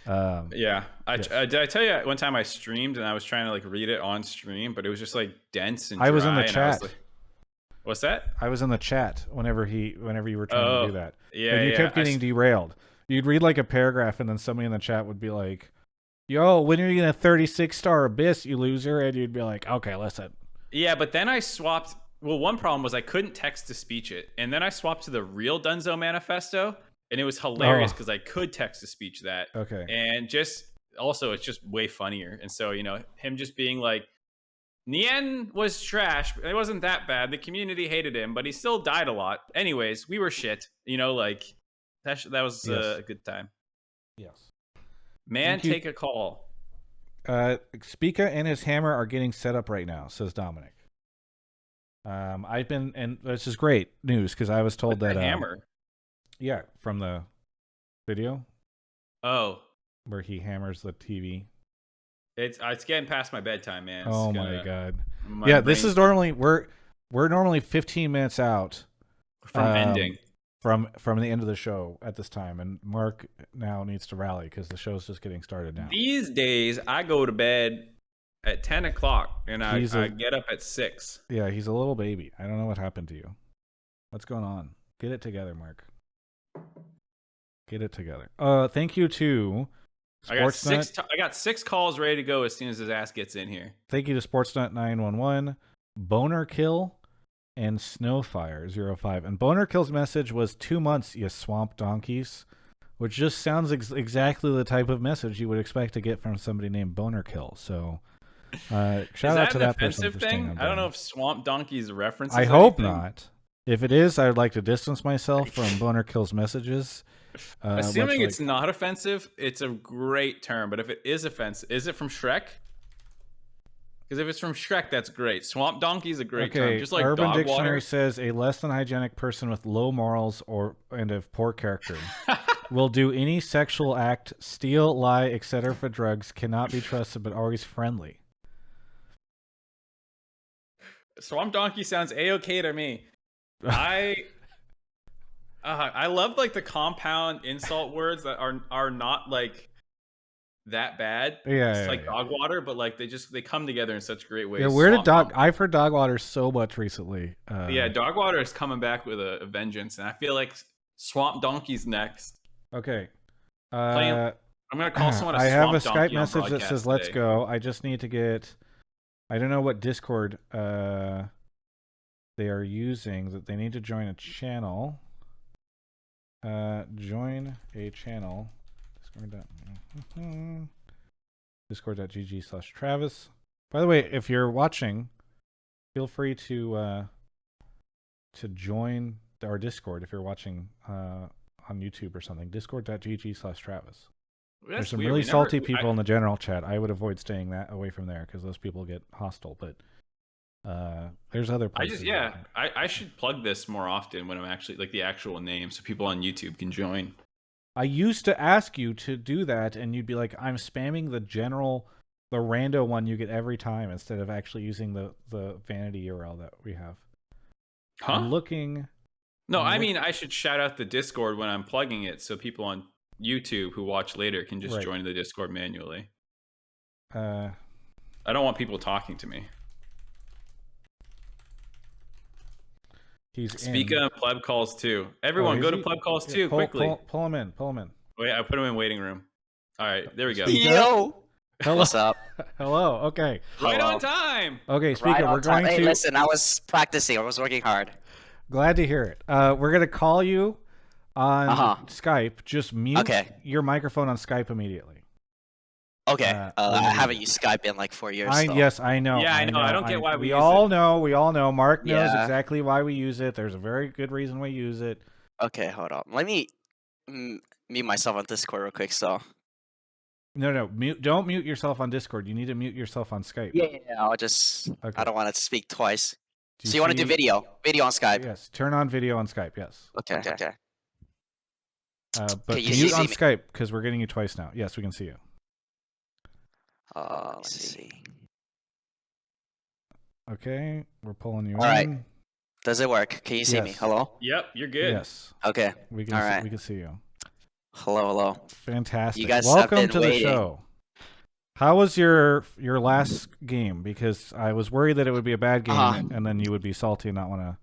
[SPEAKER 2] Did I tell you one time I streamed and I was trying to like read it on stream, but it was just like dense and dry.
[SPEAKER 1] I was in the chat.
[SPEAKER 2] What's that?
[SPEAKER 1] I was in the chat whenever you were trying to do that.
[SPEAKER 2] Yeah,
[SPEAKER 1] and you kept getting derailed. You'd read like a paragraph and then somebody in the chat would be like, yo, when are you gonna 36-star Abyss, you loser? And you'd be like, okay, listen.
[SPEAKER 2] Yeah, but then I swapped. Well, one problem was I couldn't text to speech it, and then I swapped to the real Dunzo manifesto. And it was hilarious because I could text to speech that.
[SPEAKER 1] Okay.
[SPEAKER 2] And it's just way funnier. And so, him just being like, Nien was trash. It wasn't that bad. The community hated him, but he still died a lot. Anyways, we were shit. Like that was a good time.
[SPEAKER 1] Yes.
[SPEAKER 2] Man, take a call.
[SPEAKER 1] Spica and his hammer are getting set up right now, says Dominic. And this is great news because I was told that
[SPEAKER 2] hammer.
[SPEAKER 1] Yeah, from the video.
[SPEAKER 2] Oh,
[SPEAKER 1] where he hammers the TV.
[SPEAKER 2] It's getting past my bedtime, man.
[SPEAKER 1] My god. Yeah, this is normally we're normally 15 minutes out
[SPEAKER 2] from ending.
[SPEAKER 1] From the end of the show at this time, and Mark now needs to rally because the show's just getting started now.
[SPEAKER 2] These days, I go to bed at 10 o'clock and I get up at 6.
[SPEAKER 1] Yeah, he's a little baby. I don't know what happened to you. What's going on? Get it together, Mark. Get it together. Thank you to Sportsnet.
[SPEAKER 2] I got 6 calls ready to go as soon as his ass gets in here.
[SPEAKER 1] Thank you to Sportsnet 911, Boner Kill, and Snowfire 05. And Boner Kill's message was 2 months, you swamp donkeys, which just sounds exactly the type of message you would expect to get from somebody named Boner Kill. So shout out to that person for staying on.
[SPEAKER 2] I don't know if swamp donkeys references.
[SPEAKER 1] I hope not. If it is, I would like to distance myself from Boner Kill's messages.
[SPEAKER 2] Assuming it's not offensive, it's a great term. But if it is offensive, is it from Shrek? Because if it's from Shrek, that's great. Swamp donkey is a great term. Just like
[SPEAKER 1] Urban
[SPEAKER 2] dog
[SPEAKER 1] Dictionary
[SPEAKER 2] water.
[SPEAKER 1] says a less than hygienic person with low morals and of poor character will do any sexual act, steal, lie, etc. for drugs, cannot be trusted, but always friendly.
[SPEAKER 2] Swamp donkey sounds a-okay to me. I love like the compound insult words that are not like that bad. It's like dog water, but like they come together in such great ways.
[SPEAKER 1] Yeah, I've heard dog water so much recently.
[SPEAKER 2] Dog water is coming back with a vengeance, and I feel like swamp donkey's next.
[SPEAKER 1] Okay.
[SPEAKER 2] I'm gonna call someone a
[SPEAKER 1] I
[SPEAKER 2] swamp
[SPEAKER 1] have a
[SPEAKER 2] donkey
[SPEAKER 1] Skype message that says let's go. I just need to get I don't know what Discord they are using, that they need to join a channel. Join a channel. Discord.gg/Travis. By the way, if you're watching, feel free to join our Discord if you're watching on YouTube or something. Discord.gg/Travis. There's some really salty people in the general chat. I would avoid staying away from there because those people get hostile. But there's other places.
[SPEAKER 2] I should plug this more often when I'm actually like the actual name, so people on YouTube can join.
[SPEAKER 1] I used to ask you to do that, and you'd be like, "I'm spamming the rando one you get every time," instead of actually using the vanity URL that we have.
[SPEAKER 2] Huh?
[SPEAKER 1] I'm looking.
[SPEAKER 2] No, I mean I should shout out the Discord when I'm plugging it, so people on YouTube who watch later can just join the Discord manually. I don't want people talking to me.
[SPEAKER 1] He's
[SPEAKER 2] Spica and pleb calls too. Everyone, go to pleb calls too, quickly.
[SPEAKER 1] Pull him in.
[SPEAKER 2] Wait, I put him in waiting room. All right, there we go.
[SPEAKER 3] Yo,
[SPEAKER 1] hello.
[SPEAKER 3] What's up?
[SPEAKER 1] Hello. Okay.
[SPEAKER 2] Right on time.
[SPEAKER 1] Okay, Spica, we're going to.
[SPEAKER 3] Hey, listen, I was practicing. I was working hard.
[SPEAKER 1] Glad to hear it. We're gonna call you on Skype. Just mute your microphone on Skype immediately.
[SPEAKER 3] Okay. I haven't used Skype in like 4 years.
[SPEAKER 1] Yes, I know.
[SPEAKER 2] Yeah, I know. I don't get why we use
[SPEAKER 1] all know. We all know. Mark knows exactly why we use it. There's a very good reason we use it.
[SPEAKER 3] Okay, hold on. Let me mute myself on Discord real quick. So.
[SPEAKER 1] No. Don't mute yourself on Discord. You need to mute yourself on Skype.
[SPEAKER 3] Yeah. I'll just. Okay. I don't want to speak twice. So you want to do video on Skype?
[SPEAKER 1] Yes. Turn on video on Skype. Yes.
[SPEAKER 3] Okay.
[SPEAKER 1] But mute on Skype because we're getting you twice now. Yes, we can see you.
[SPEAKER 3] Let's see.
[SPEAKER 1] Okay, we're pulling you in.
[SPEAKER 3] All right. Does it work? Can you see me? Hello?
[SPEAKER 2] Yep, you're good.
[SPEAKER 1] Yes.
[SPEAKER 3] Okay.
[SPEAKER 1] We can see you.
[SPEAKER 3] Hello.
[SPEAKER 1] Fantastic.
[SPEAKER 3] You guys
[SPEAKER 1] welcome to the show. How was your last game? Because I was worried that it would be a bad game and then you would be salty and not want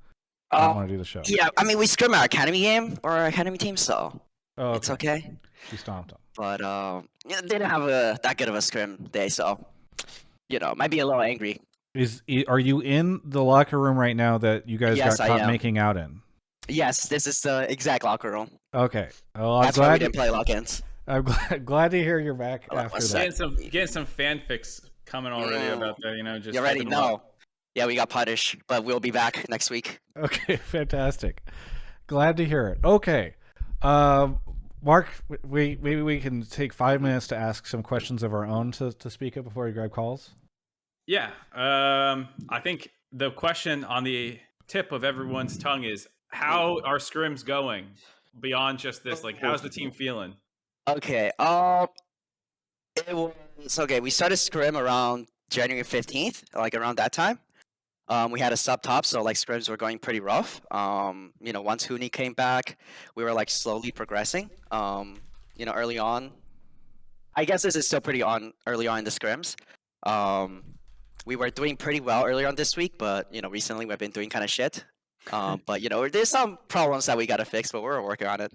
[SPEAKER 1] to do the show.
[SPEAKER 3] Yeah, I mean we scrimmed our academy game or our academy team, so it's okay.
[SPEAKER 1] You stomped them.
[SPEAKER 3] But they didn't have that good of a scrim day, so might be a little angry.
[SPEAKER 1] Are you in the locker room right now that you guys got caught making out in?
[SPEAKER 3] Yes, this is the exact locker room.
[SPEAKER 1] Okay. Well,
[SPEAKER 3] that's why we didn't play lock-ins.
[SPEAKER 1] I'm glad to hear you're back after that.
[SPEAKER 2] Getting some fanfics coming already about that. Just
[SPEAKER 3] you already know. Yeah, we got punished, but we'll be back next week.
[SPEAKER 1] Okay, fantastic. Glad to hear it. Okay. Mark, maybe we can take 5 minutes to ask some questions of our own to speak up before we grab calls.
[SPEAKER 2] Yeah. I think the question on the tip of everyone's tongue is, how are scrims going beyond just this? Like, how's the team feeling?
[SPEAKER 3] Okay. It was okay. We started scrim around January 15th, like around that time. We had a sub top, so like scrims were going pretty rough. Once Huni came back, we were like slowly progressing. Early on, I guess this is still pretty early on in the scrims. We were doing pretty well earlier on this week, but recently we've been doing kind of shit. But there's some problems that we gotta fix, but we're working on it.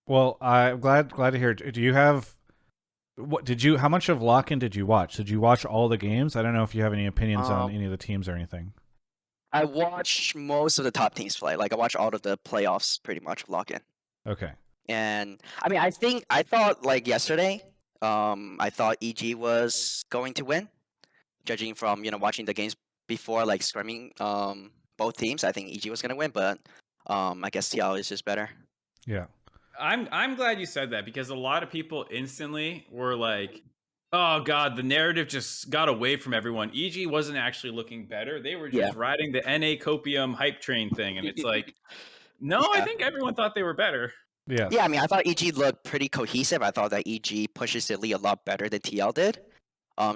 [SPEAKER 1] Well, I'm glad to hear it. Do you have how much of lock-in did you watch? Did you watch all the games? I don't know if you have any opinions on any of the teams or anything.
[SPEAKER 3] I watched most of the top teams play. Like I watched all of the playoffs pretty much lock-in.
[SPEAKER 1] Okay.
[SPEAKER 3] And I mean, I thought like yesterday, I thought EG was going to win, judging from watching the games before, like scrimming both teams. I think EG was gonna win, but I guess TL is just better.
[SPEAKER 1] Yeah.
[SPEAKER 2] I'm glad you said that because a lot of people instantly were like, oh god, the narrative just got away from everyone. EG wasn't actually looking better. They were just riding the NA copium hype train thing. And it's like, no, I think everyone thought they were better.
[SPEAKER 1] Yeah.
[SPEAKER 3] Yeah, I mean, I thought EG looked pretty cohesive. I thought that EG pushes the lead a lot better than TL did.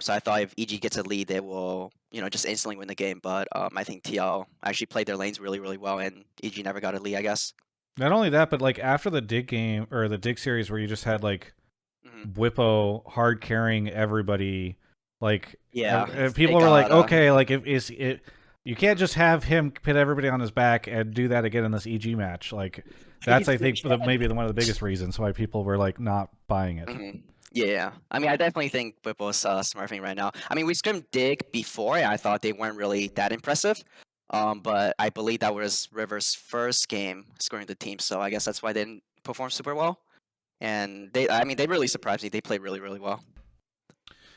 [SPEAKER 3] So I thought if EG gets a lead, they will, just instantly win the game. But I think TL actually played their lanes really, really well, and EG never got a lead, I guess.
[SPEAKER 1] Not only that, but like after the dig game or the dig series where you just had like Whippo hard carrying everybody, like people were like, okay, like you can't just have him put everybody on his back and do that again in this EG match. Like that's I think maybe one of the biggest reasons why people were like not buying it.
[SPEAKER 3] Mm-hmm. Yeah, I mean, I definitely think Whippo's smurfing right now. I mean, we scrimmed dig before, and I thought they weren't really that impressive. But I believe that was Rivers' first game scoring the team, so I guess that's why they didn't perform super well. And they really surprised me. They played really, really well.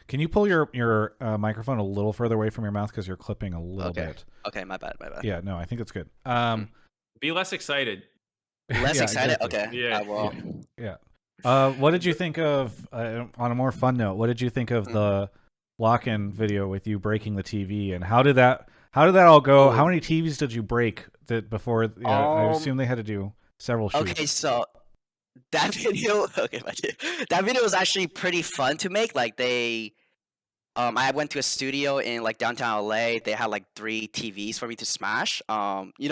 [SPEAKER 1] Can you pull your microphone a little further away from your mouth because you're clipping a little
[SPEAKER 3] Okay.
[SPEAKER 1] bit?
[SPEAKER 3] Okay, my bad.
[SPEAKER 1] Yeah, no, I think it's good.
[SPEAKER 2] Be less excited.
[SPEAKER 3] Less
[SPEAKER 1] yeah,
[SPEAKER 3] excited.
[SPEAKER 1] exactly.
[SPEAKER 3] Okay.
[SPEAKER 2] Yeah,
[SPEAKER 3] Well.
[SPEAKER 1] Yeah. What did you think of? On a more fun note, what did you think of the lock-in video with you breaking the TV, and how did that all go? How many TVs did you break before? I assume they had to do several shoots.
[SPEAKER 3] Okay, so that video. Okay, that video was actually pretty fun to make. Like I went to a studio in like downtown LA. They had like 3 TVs for me to smash.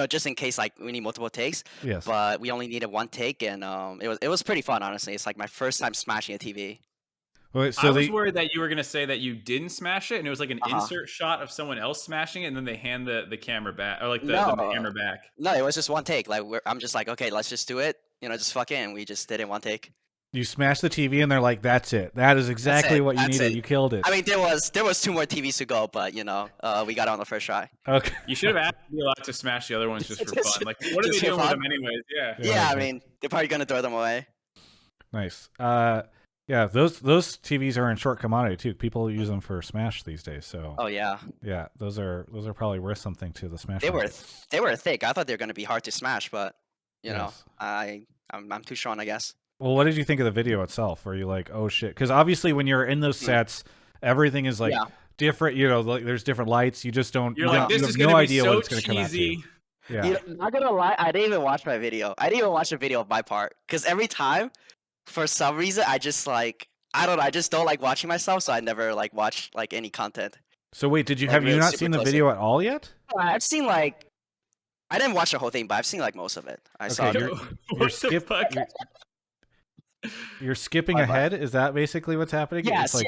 [SPEAKER 3] Just in case like we need multiple takes.
[SPEAKER 1] Yes.
[SPEAKER 3] But we only needed 1 take, and it was pretty fun. Honestly, it's like my first time smashing a TV.
[SPEAKER 1] Wait, so
[SPEAKER 2] I was worried that you were going to say that you didn't smash it, and it was like an
[SPEAKER 3] Uh-huh.
[SPEAKER 2] insert shot of someone else smashing it, and then they hand the camera back, or like the
[SPEAKER 3] No.
[SPEAKER 2] camera back.
[SPEAKER 3] No, it was just 1 take. Like I'm just like, okay, let's just do it. Just fuck it, and we just did it 1 take.
[SPEAKER 1] You smashed the TV, and they're like, "That's it. That is exactly what you
[SPEAKER 3] That's
[SPEAKER 1] needed.
[SPEAKER 3] it.
[SPEAKER 1] You killed it."
[SPEAKER 3] I mean, there was 2 more TVs to go, but we got it on the first try.
[SPEAKER 1] Okay.
[SPEAKER 2] You should have asked to be allowed to smash the other ones just for
[SPEAKER 3] Just-
[SPEAKER 2] fun. Like, what are they
[SPEAKER 3] just for
[SPEAKER 2] doing with
[SPEAKER 3] fun?
[SPEAKER 2] them anyways? Yeah.
[SPEAKER 3] Yeah, I
[SPEAKER 1] okay.
[SPEAKER 3] mean, they're probably gonna throw them away.
[SPEAKER 1] Nice. Yeah, those TVs are in short commodity too. People use them for Smash these days. So
[SPEAKER 3] Oh yeah,
[SPEAKER 1] yeah, those are probably worth something to the Smash.
[SPEAKER 3] they were
[SPEAKER 1] market.
[SPEAKER 3] they were thick. I thought they were gonna be hard to smash, but
[SPEAKER 1] Yes.
[SPEAKER 3] I'm too strong, I guess.
[SPEAKER 1] Well, what did you think of the video itself? Were you like, oh shit? Because obviously, when you're in those sets, everything is like different. Like there's different lights. You just don't.
[SPEAKER 2] You're
[SPEAKER 1] you
[SPEAKER 2] like, this
[SPEAKER 1] have
[SPEAKER 2] is
[SPEAKER 1] no
[SPEAKER 2] gonna be
[SPEAKER 1] idea
[SPEAKER 2] so
[SPEAKER 1] what it's going to come out to.
[SPEAKER 2] cheesy.
[SPEAKER 1] Yeah.
[SPEAKER 3] Not gonna lie, I didn't even watch my video. I didn't even watch a video of my part because every time, for some reason, I just like I don't know. I just don't like watching myself, so I never like watch like any content.
[SPEAKER 1] So wait, did you
[SPEAKER 3] Like,
[SPEAKER 1] have you
[SPEAKER 3] really
[SPEAKER 1] not
[SPEAKER 3] super
[SPEAKER 1] seen the
[SPEAKER 3] close
[SPEAKER 1] video at all yet?
[SPEAKER 3] I've seen like I didn't watch the whole thing, but I've seen like most of it. I saw.
[SPEAKER 1] Okay,
[SPEAKER 2] What the fuck?
[SPEAKER 1] You're skipping ahead. Is that basically what's happening?
[SPEAKER 3] Yes,
[SPEAKER 1] It's like,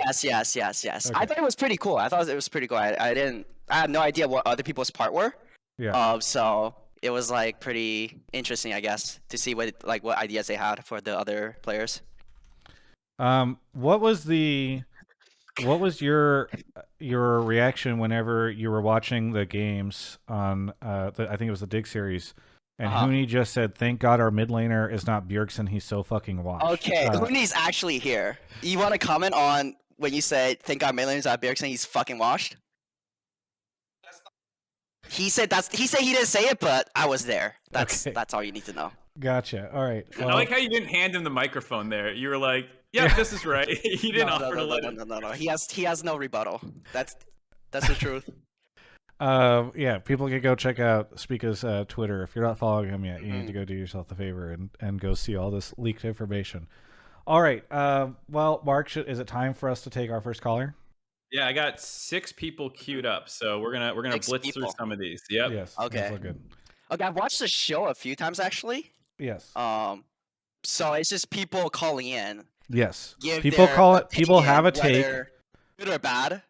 [SPEAKER 3] yes.
[SPEAKER 1] Okay.
[SPEAKER 3] I thought it was pretty cool. I thought it was pretty cool. I had no idea what other people's part were.
[SPEAKER 1] Yeah.
[SPEAKER 3] So it was like pretty interesting, I guess, to see what ideas they had for the other players.
[SPEAKER 1] What was your reaction whenever you were watching the games on I think it was the Dig series, and Huni just said, "Thank God our mid laner is not Bjergsen. He's so fucking washed."
[SPEAKER 3] Okay, Huni's actually here. You want to comment on when you said, "Thank God mid laner's not Bjergsen, he's fucking washed"? He said he didn't say it, but I was there. That's all you need to know.
[SPEAKER 1] Gotcha. All right.
[SPEAKER 2] I like how you didn't hand him the microphone there. You were like, "Yep, this is right." He didn't offer to let him.
[SPEAKER 3] No. He has no rebuttal. That's the truth.
[SPEAKER 1] Yeah, people can go check out Spica's Twitter. If you're not following him yet, you need to go do yourself the favor and go see all this leaked information. All right. Well, Mark, is it time for us to take our first caller?
[SPEAKER 2] Yeah, I got 6 people queued up, so we're gonna blitz through some of these. Yep.
[SPEAKER 1] Yes.
[SPEAKER 3] Okay.
[SPEAKER 1] That's good.
[SPEAKER 3] Okay, I've watched the show a few times actually.
[SPEAKER 1] Yes.
[SPEAKER 3] So it's just people calling in.
[SPEAKER 1] Yes.
[SPEAKER 3] Give
[SPEAKER 1] People
[SPEAKER 3] their
[SPEAKER 1] call it. People
[SPEAKER 3] opinion,
[SPEAKER 1] have a take.
[SPEAKER 3] whether good or bad,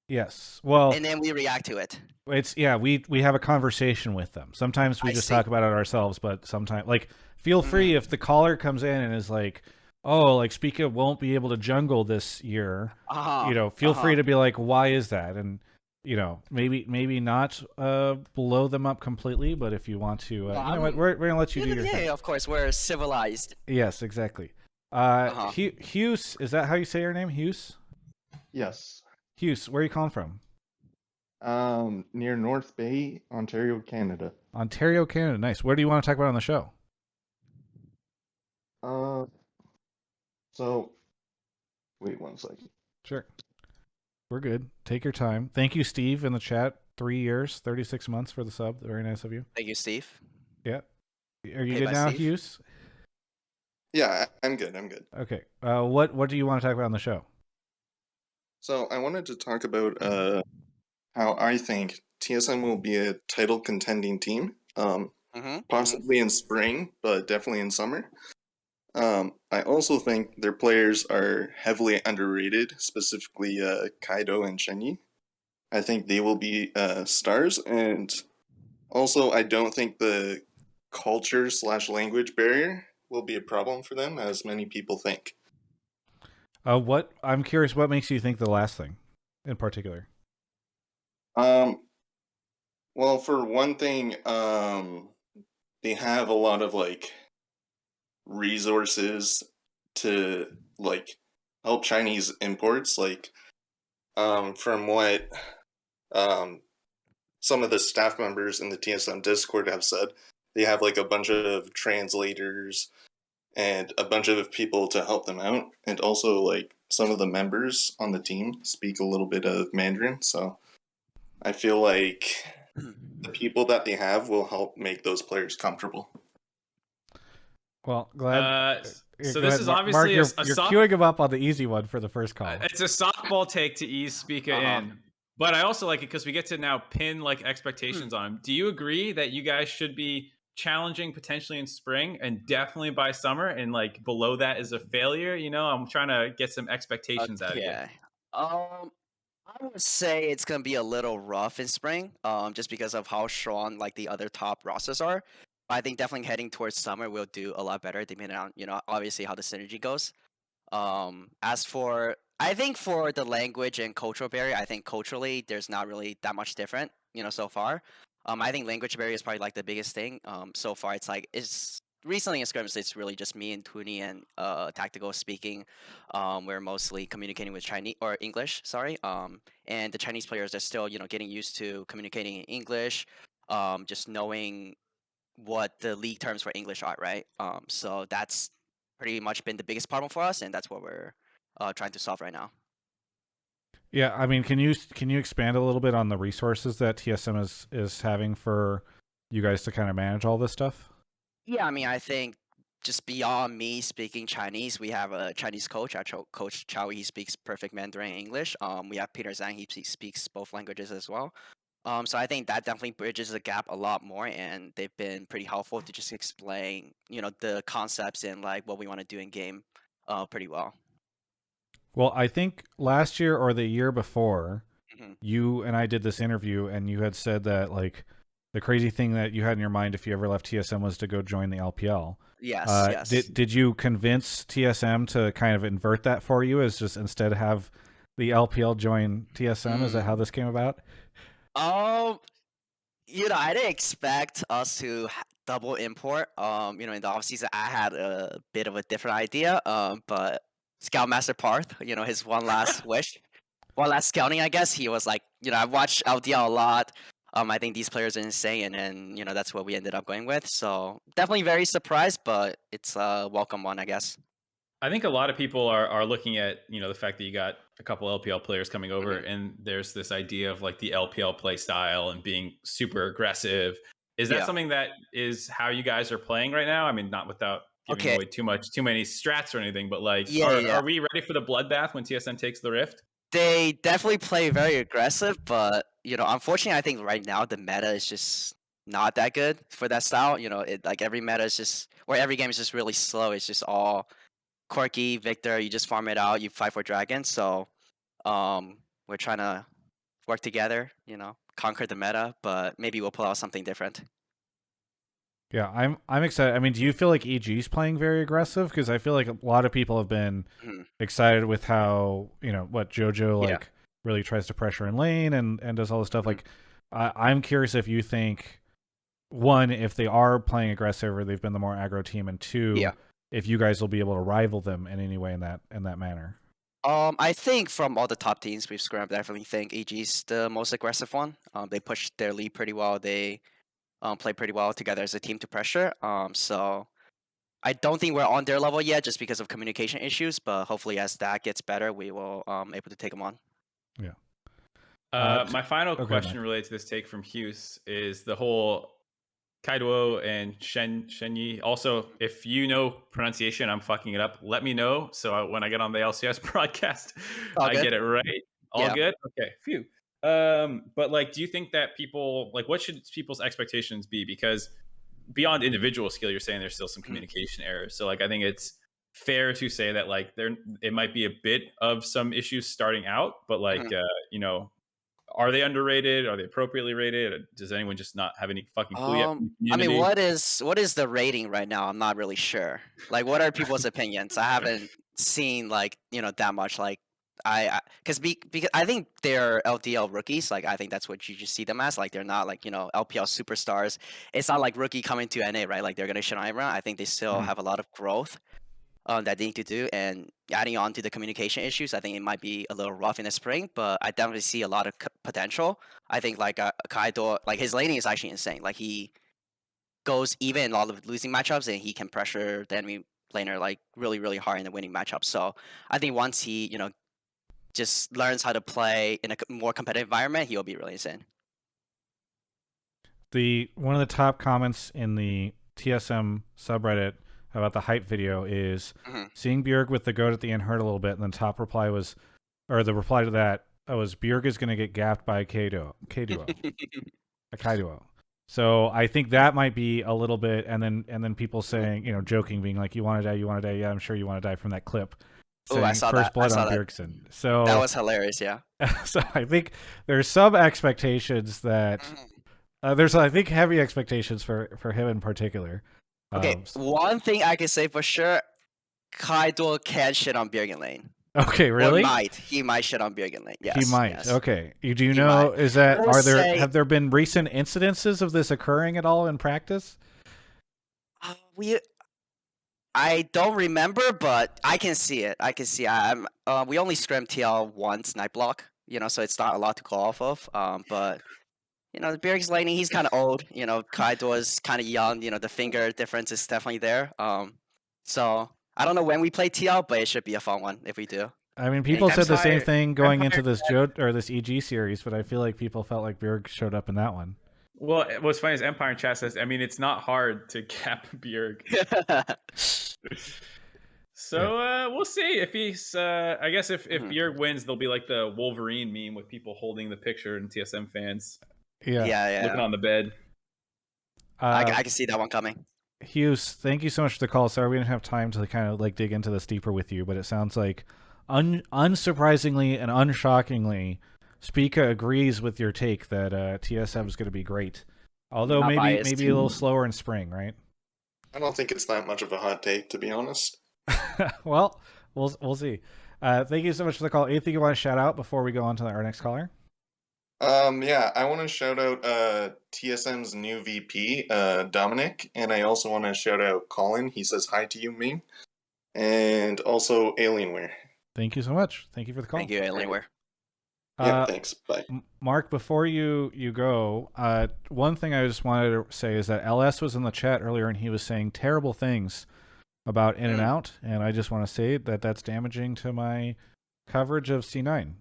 [SPEAKER 1] Yes. Well,
[SPEAKER 3] and then we react to it.
[SPEAKER 1] it's we have a conversation with them. Sometimes we
[SPEAKER 3] I
[SPEAKER 1] just
[SPEAKER 3] see.
[SPEAKER 1] talk about it ourselves, but sometimes feel free if the caller comes in and is like, "Oh, like Spica won't be able to jungle this year." Feel free to be like, "Why is that?" And maybe not blow them up completely, but if you want to, you know what, we're gonna let you do your thing.
[SPEAKER 3] Yeah, of course, we're civilized.
[SPEAKER 1] Yes, exactly. Hyuse, is that how you say your name, Hyuse?
[SPEAKER 4] Yes.
[SPEAKER 1] Hyuse, where are you calling from?
[SPEAKER 4] Near North Bay, Ontario, Canada.
[SPEAKER 1] Ontario, Canada. Nice. What do you want to talk about on the show?
[SPEAKER 4] So, wait 1 second.
[SPEAKER 1] Sure. We're good. Take your time. Thank you, Steve, in the chat. 3 years, 36 months for the sub. Very nice of you.
[SPEAKER 3] Thank you, Steve.
[SPEAKER 1] Yeah. Are you
[SPEAKER 3] Hey,
[SPEAKER 1] good
[SPEAKER 3] bye,
[SPEAKER 1] now,
[SPEAKER 3] Steve.
[SPEAKER 1] Hyuse?
[SPEAKER 4] Yeah, I'm good.
[SPEAKER 1] Okay. What do you want to talk about on the show?
[SPEAKER 4] So, I wanted to talk about how I think TSM will be a title contending team. Possibly in spring, but definitely in summer. I also think their players are heavily underrated, specifically Kaido and Shenyi. I think they will be stars, and also I don't think the culture/language barrier will be a problem for them, as many people think.
[SPEAKER 1] I'm curious, what makes you think the last thing in particular?
[SPEAKER 4] Well, Well, for one thing, they have a lot of like resources to like help Chinese imports. Like, from what some of the staff members in the TSM Discord have said, they have like a bunch of translators and a bunch of people to help them out, and also like some of the members on the team speak a little bit of Mandarin, so I feel like the people that they have will help make those players comfortable.
[SPEAKER 1] Well, glad.
[SPEAKER 2] So
[SPEAKER 1] Go
[SPEAKER 2] this
[SPEAKER 1] ahead,
[SPEAKER 2] is
[SPEAKER 1] Mark.
[SPEAKER 2] obviously
[SPEAKER 1] Mark, you're queuing him up on the easy one for the first call.
[SPEAKER 2] It's a softball take to ease Spica in, but I also like it because we get to now pin like expectations on him. Do you agree that you guys should be challenging potentially in spring and definitely by summer, and like below that is a failure? You know, I'm trying to get some expectations out of you.
[SPEAKER 3] I would say it's gonna be a little rough in spring, just because of how strong like the other top rosters are. But I think definitely heading towards summer we'll do a lot better, depending on obviously how the synergy goes. As for I think for the language and cultural barrier, I think culturally there's not really that much different, so far. I think language barrier is probably like the biggest thing. So far it's recently in scrims it's really just me and Huni and tactical speaking. We're mostly communicating with Chinese or English, sorry. And the Chinese players are still, getting used to communicating in English, just knowing what the league terms for English are, right? So that's pretty much been the biggest problem for us, and that's what we're trying to solve right now.
[SPEAKER 1] Yeah, I mean, can you expand a little bit on the resources that TSM is having for you guys to kind of manage all this stuff?
[SPEAKER 3] Yeah, I mean, I think just beyond me speaking Chinese, we have a Chinese coach, Coach Chow. He speaks perfect Mandarin and English. We have Peter Zhang. He speaks both languages as well. So I think that definitely bridges the gap a lot more, and they've been pretty helpful to just explain, the concepts and like what we want to do in game, pretty well.
[SPEAKER 1] Well, I think last year or the year before,
[SPEAKER 3] Mhm.
[SPEAKER 1] you and I did this interview, and you had said that like the crazy thing that you had in your mind if you ever left TSM was to go join the LPL.
[SPEAKER 3] Yes, yes.
[SPEAKER 1] Did you convince TSM to kind of invert that for you, as just instead have the LPL join TSM? Is that how this came about?
[SPEAKER 3] I didn't expect us to double import. In the offseason, I had a bit of a different idea. But Scoutmaster Parth, his one last wish, one last scouting, I guess. He was like, I've watched LDL a lot. I think these players are insane, and that's what we ended up going with. So definitely very surprised, but it's a welcome one, I guess.
[SPEAKER 2] I think a lot of people are looking at, the fact that you got a couple LPL players coming over, and there's this idea of like the LPL play style and being super aggressive. Is that something that is how you guys are playing right now? I mean, not without giving away too many strats or anything, but like, are we ready for the bloodbath when TSM takes the Rift?
[SPEAKER 3] They definitely play very aggressive, but unfortunately, I think right now the meta is just not that good for that style. Like every meta is just, or every game is just really slow. It's just all quirky, Victor. You just farm it out. You fight for dragons. So, we're trying to work together. Conquer the meta, but maybe we'll pull out something different.
[SPEAKER 1] Yeah, I'm excited. I mean, do you feel like EG's playing very aggressive? Because I feel like a lot of people have been excited with how what Jojo really tries to pressure in lane and does all this stuff. Like, I'm curious if you think, one, if they are playing aggressive or they've been the more aggro team, and two, if you guys will be able to rival them in any way in that manner.
[SPEAKER 3] I think from all the top teams we've scrimmed, I definitely think EG's the most aggressive one. They push their lead pretty well. They play pretty well together as a team to pressure. So I don't think we're on their level yet, just because of communication issues. But hopefully, as that gets better, we will able to take them on.
[SPEAKER 1] Yeah.
[SPEAKER 2] My final question related to this take from Hyuse is the whole Kaido and Shenyi. Also, if you know pronunciation, I'm fucking it up. Let me know, so when I get on the LCS broadcast, I get it right. All good. Okay. Phew. But like, do you think that people like, what should people's expectations be? Because beyond individual skill, you're saying there's still some communication errors. So like, I think it's fair to say that like it might be a bit of some issues starting out, but like are they underrated? Are they appropriately rated? Does anyone just not have any fucking clue yet from the
[SPEAKER 3] I mean,
[SPEAKER 2] community?
[SPEAKER 3] what is the rating right now? I'm not really sure. Like, what are people's opinions? I haven't seen like that much. Like, because I think they're LDL rookies. Like I think that's what you just see them as. Like they're not like LPL superstars. It's not like rookie coming to NA, right? Like they're gonna shine everyone. I think they still have a lot of growth that they need to do. And adding on to the communication issues, I think it might be a little rough in the spring. But I definitely see a lot of potential. I think like Kaido, like his laning is actually insane. Like he goes even in a lot of losing matchups, and he can pressure the enemy laner like really, really hard in the winning matchups. So I think once he, just learns how to play in a more competitive environment, he'll be really insane.
[SPEAKER 1] One of the top comments in the TSM subreddit about the hype video is seeing BJERG with the goat at the end hurt a little bit, and then top reply was, or the reply to that was, BJERG is going to get gapped by Kaido. A Kaido. So I think that might be a little bit, and then people saying, joking, being like, you want to die, yeah, I'm sure you want to die from that clip.
[SPEAKER 3] Oh, I saw
[SPEAKER 1] first
[SPEAKER 3] that.
[SPEAKER 1] blood on Bjergsen. So
[SPEAKER 3] that was hilarious, yeah.
[SPEAKER 1] So I think there's some expectations that there's, I think, heavy expectations for him in particular.
[SPEAKER 3] Okay, one thing I can say for sure, Kaido can shit on Bjergsen lane.
[SPEAKER 1] Okay, really?
[SPEAKER 3] Or he might shit on Bjergsen lane. Yes,
[SPEAKER 1] he might.
[SPEAKER 3] Yes.
[SPEAKER 1] Okay. Do you know?
[SPEAKER 3] Might.
[SPEAKER 1] Is that have there been recent incidences of this occurring at all in practice?
[SPEAKER 3] I don't remember, but I can see it. We only scrim TL once night block, so it's not a lot to go off of. But the Bjergsen's laning, he's kind of old. Kaido is kind of young. The finger difference is definitely there. So I don't know when we play TL, but it should be a fun one if we do.
[SPEAKER 1] I mean, people said the same thing going into this this EG series, but I feel like people felt like BJERG showed up in that one.
[SPEAKER 2] Well, what's funny is Empire in chat says, I mean, it's not hard to cap BJERG. So we'll see if he's. I guess if BJERG wins, there'll be like the Wolverine meme with people holding the picture and TSM fans.
[SPEAKER 3] Yeah.
[SPEAKER 2] Looking on the bed.
[SPEAKER 3] I can see that one coming.
[SPEAKER 1] Hyuse, thank you so much for the call. Sorry we didn't have time to kind of like dig into this deeper with you, but it sounds like unsurprisingly and unshockingly, Spica agrees with your take that TSM is going to be great. Although
[SPEAKER 3] Not
[SPEAKER 1] maybe
[SPEAKER 3] biased.
[SPEAKER 1] a little slower in spring, right?
[SPEAKER 4] I don't think it's that much of a hot take, to be honest.
[SPEAKER 1] Well, we'll see. Thank you so much for the call. Anything you want to shout out before we go on to our next caller?
[SPEAKER 4] Yeah, I want to shout out TSM's new VP, Dominic, and I also want to shout out Colin. He says hi to you, me, and also Alienware.
[SPEAKER 1] Thank you so much. Thank you for the call.
[SPEAKER 3] Thank you, Alienware.
[SPEAKER 4] Yeah, thanks. Bye.
[SPEAKER 1] Mark, before you go, one thing I just wanted to say is that LS was in the chat earlier and he was saying terrible things about In and Out, and I just want to say that that's damaging to my coverage of C9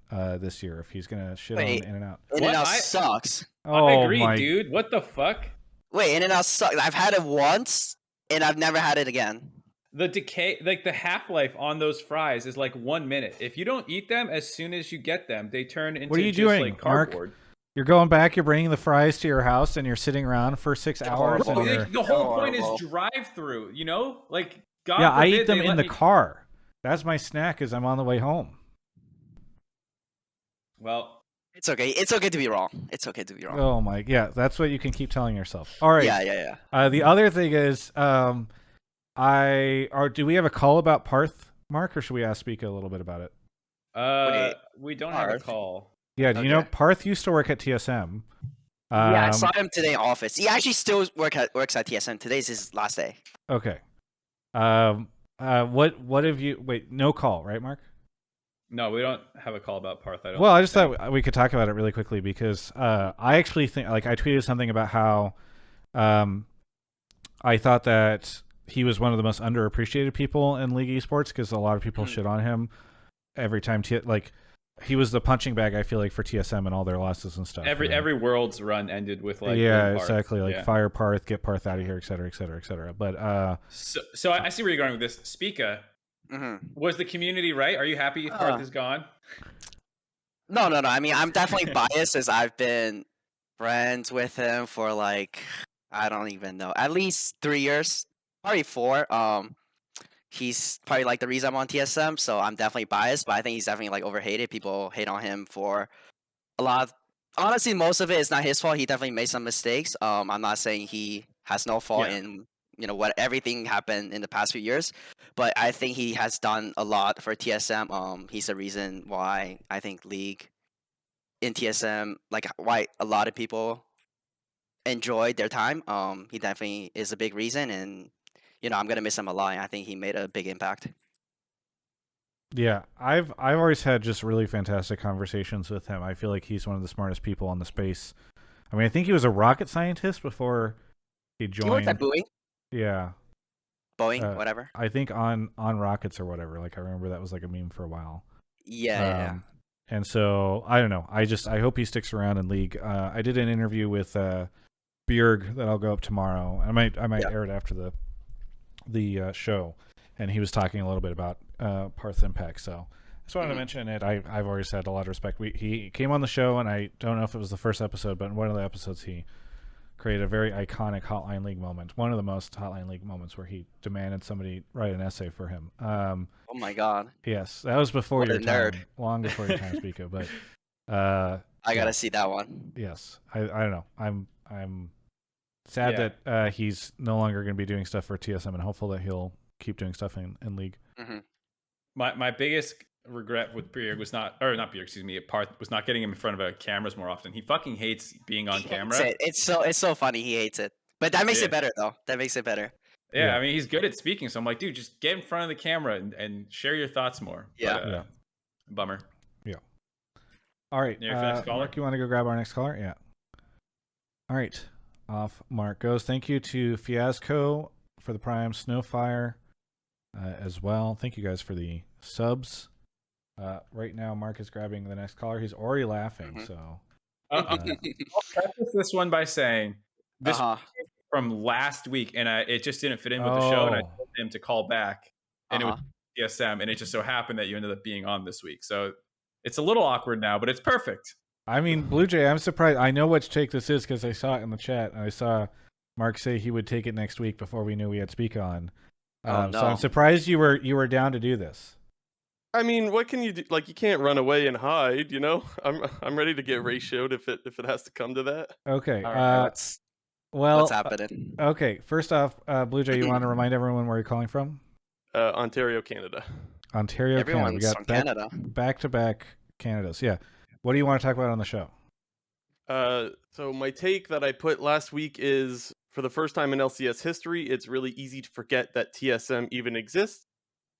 [SPEAKER 1] this year if he's gonna shit on In and Out.
[SPEAKER 3] In and Out sucks.
[SPEAKER 1] Oh,
[SPEAKER 2] I agree, dude. What the fuck?
[SPEAKER 3] Wait, In and Out sucks. I've had it once and I've never had it again.
[SPEAKER 2] The decay, like the half-life on those fries is like 1 minute. If you don't eat them as soon as you get them, they turn into
[SPEAKER 1] what are you
[SPEAKER 2] just
[SPEAKER 1] doing,
[SPEAKER 2] like cardboard.
[SPEAKER 1] Mark? You're going back, you're bringing the fries to your house, and you're sitting around for 6 hours. And
[SPEAKER 2] the whole point is drive-through, like God
[SPEAKER 1] yeah,
[SPEAKER 2] forbid,
[SPEAKER 1] I eat them in the car. That's my snack as I'm on the way home.
[SPEAKER 2] Well,
[SPEAKER 3] it's okay. It's okay to be wrong. It's okay to be wrong.
[SPEAKER 1] Oh my, yeah, that's what you can keep telling yourself. All right.
[SPEAKER 3] Yeah.
[SPEAKER 1] The other thing is, do we have a call about Parth, Mark, or should we ask Spica a little bit about it?
[SPEAKER 2] We don't have a call.
[SPEAKER 1] Yeah, do you know Parth used to work at TSM?
[SPEAKER 3] Yeah, I saw him today in office. He actually still works at TSM. Today's his last day.
[SPEAKER 1] Okay. What have you? Wait, no call, right, Mark?
[SPEAKER 2] No, we don't have a call about Parth.
[SPEAKER 1] Well, I just thought we could talk about it really quickly because I actually think, like, I tweeted something about how I thought that he was one of the most underappreciated people in League Esports because a lot of people shit on him every time. He was the punching bag, I feel like, for TSM and all their losses and stuff.
[SPEAKER 2] Every Worlds run ended with like
[SPEAKER 1] exactly, like fire Parth, get Parth out of here, etc., etc., etc. But
[SPEAKER 2] so I see where you're going with this. Spica, was the community right? Are you happy Parth is gone?
[SPEAKER 3] No. I mean, I'm definitely biased as I've been friends with him for like, I don't even know, at least 3 years, probably 4. He's probably like the reason I'm on TSM, so I'm definitely biased, but I think he's definitely like overhated. People hate on him for a lot of, honestly, most of it is not his fault. He definitely made some mistakes. I'm not saying he has no fault in what everything happened in the past few years. But I think he has done a lot for TSM. He's the reason why I think League in TSM, like why a lot of people enjoyed their time. He definitely is a big reason, and I'm gonna miss him a lot. I think he made a big impact.
[SPEAKER 1] Yeah, I've always had just really fantastic conversations with him. I feel like he's one of the smartest people on the space. I mean, I think he was a rocket scientist before he joined.
[SPEAKER 3] He worked at Boeing.
[SPEAKER 1] Yeah,
[SPEAKER 3] Boeing, whatever.
[SPEAKER 1] I think on rockets or whatever. Like I remember that was like a meme for a while.
[SPEAKER 3] Yeah.
[SPEAKER 1] And so I don't know. I hope he sticks around in League. I did an interview with BJERG that I'll go up tomorrow. I might air it after the show, and he was talking a little bit about Parth's impact. So I just wanted to mention it. I've always had a lot of respect. He came on the show, and I don't know if it was the first episode, but in one of the episodes he created a very iconic Hotline League moment. One of the most Hotline League moments where he demanded somebody write an essay for him.
[SPEAKER 3] Oh my God.
[SPEAKER 1] Yes, that was before your
[SPEAKER 3] nerd.
[SPEAKER 1] time, long before your time, Spica. But
[SPEAKER 3] I gotta see that one.
[SPEAKER 1] yes, I don't know. I'm sad that he's no longer going to be doing stuff for TSM, and hopeful that he'll keep doing stuff in League.
[SPEAKER 3] Mm-hmm.
[SPEAKER 2] My biggest regret with BJERG was not Parth was not getting him in front of cameras more often. He fucking hates being on camera.
[SPEAKER 3] It's so funny. He hates it, but that makes it better though. That makes it better.
[SPEAKER 2] Yeah, I mean he's good at speaking, so I'm like, dude, just get in front of the camera and share your thoughts more.
[SPEAKER 3] Yeah.
[SPEAKER 2] But, bummer.
[SPEAKER 1] Yeah. All right, Mark, you want to go grab our next caller? Yeah. All right, off Mark goes. Thank you to Fiasco for the Prime, Snowfire as well. Thank you guys for the subs. Right now, Mark is grabbing the next caller. He's already laughing. So
[SPEAKER 2] I'll preface this one by saying this from last week, and it just didn't fit in with the show, and I told him to call back, and it was TSM, and it just so happened that you ended up being on this week. So it's a little awkward now, but it's perfect. I
[SPEAKER 1] mean, Bluejay, I'm surprised. I know which take this is because I saw it in the chat, and I saw Mark say he would take it next week before we knew we had Spica on. So I'm surprised you were down to do this.
[SPEAKER 5] I mean, what can you do? Like, you can't run away and hide, you know? I'm ready to get ratioed if it has to come to that.
[SPEAKER 1] Okay.
[SPEAKER 3] All right, what's happening?
[SPEAKER 1] Okay. First off, Bluejay, you want to remind everyone where you're calling from?
[SPEAKER 5] Ontario, Canada.
[SPEAKER 1] Ontario,
[SPEAKER 3] Everyone's
[SPEAKER 1] Canada.
[SPEAKER 3] from Canada.
[SPEAKER 1] Back-to-back Canadas. Yeah. What do you want to talk about on the show?
[SPEAKER 5] So my take that I put last week is, for the first time in LCS history, it's really easy to forget that TSM even exists.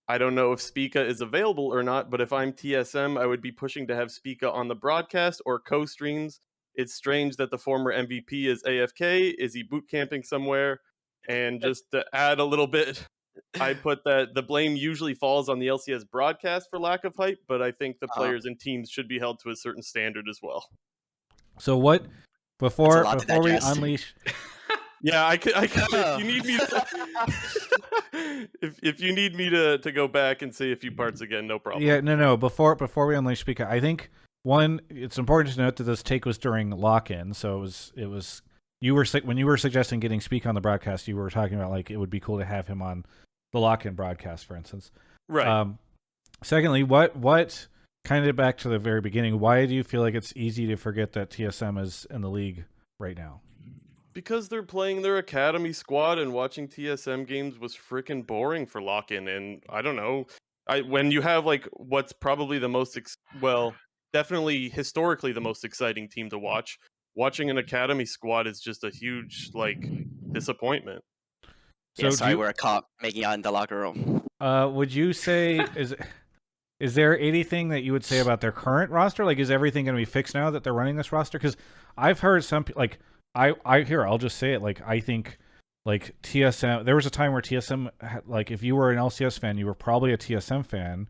[SPEAKER 5] I don't know if Spica is available or not, but if I'm TSM, I would be pushing to have Spica on the broadcast or co-streams. It's strange that the former MVP is AFK. Is he boot camping somewhere? And just to add a little bit, I put that the blame usually falls on the LCS broadcast for lack of hype, but I think the players and teams should be held to a certain standard as well.
[SPEAKER 1] So what, before we unleash...
[SPEAKER 5] Yeah, I could. If you need me, if you need me to go back and say a few parts again, no problem.
[SPEAKER 1] Yeah, no. Before we unleash Spica, I think it's important to note that this take was during lock-in, so it was when you were suggesting getting Spica on the broadcast, you were talking about like it would be cool to have him on the lock-in broadcast, for instance.
[SPEAKER 5] Right.
[SPEAKER 1] Secondly, what kind of back to the very beginning? Why do you feel like it's easy to forget that TSM is in the league right now?
[SPEAKER 5] Because they're playing their academy squad, and watching TSM games was freaking boring for lock-in. And I don't know, when you have like what's probably the most definitely historically the most exciting team to watch, watching an academy squad is just a huge like disappointment.
[SPEAKER 3] So sorry, we're a cop making out in the locker room.
[SPEAKER 1] Would you say is there anything that you would say about their current roster? Like, is everything going to be fixed now that they're running this roster? Because I've heard some like. I'll just say it. Like, I think, like TSM. There was a time where TSM, like, if you were an LCS fan, you were probably a TSM fan.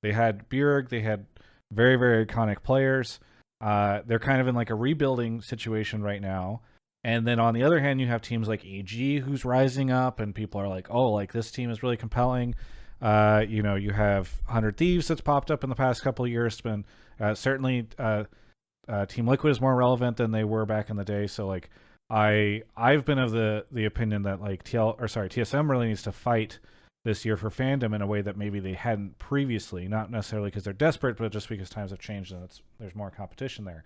[SPEAKER 1] They had BJERG. They had very, very iconic players. They're kind of in like a rebuilding situation right now. And then on the other hand, you have teams like AG who's rising up, and people are like, oh, like this team is really compelling. You have 100 Thieves that's popped up in the past couple of years. It's been certainly. Team Liquid is more relevant than they were back in the day. So like I've been of the opinion that like TSM really needs to fight this year for fandom in a way that maybe they hadn't previously, not necessarily because they're desperate, but just because times have changed and there's more competition there.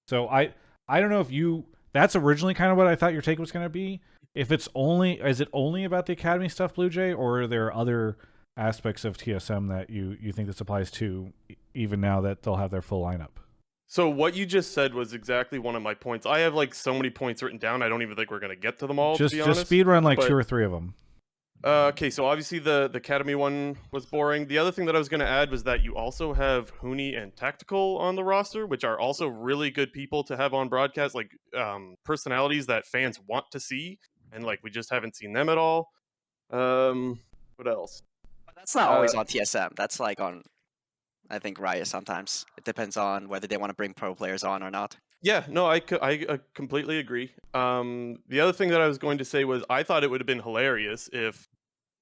[SPEAKER 1] So I don't know if that's originally kind of what I thought your take was going to be, if it's only, is it only about the academy stuff, Bluejay, or are there other aspects of TSM that you think this applies to, even now that they'll have their full lineup?
[SPEAKER 5] So what you just said was exactly one of my points. I have like so many points written down. I don't even think we're gonna get to them all.
[SPEAKER 1] Just
[SPEAKER 5] to be honest,
[SPEAKER 1] speed run like
[SPEAKER 5] but,
[SPEAKER 1] 2 or 3 of them.
[SPEAKER 5] Okay, so obviously the Academy one was boring. The other thing that I was going to add was that you also have Huni and Tactical on the roster, which are also really good people to have on broadcast, like personalities that fans want to see, and like we just haven't seen them at all. What else?
[SPEAKER 3] But that's not always on TSM. That's like on, I think, Riot sometimes. It depends on whether they want to bring pro players on or not.
[SPEAKER 5] Yeah, no, I completely agree. The other thing that I was going to say was I thought it would have been hilarious if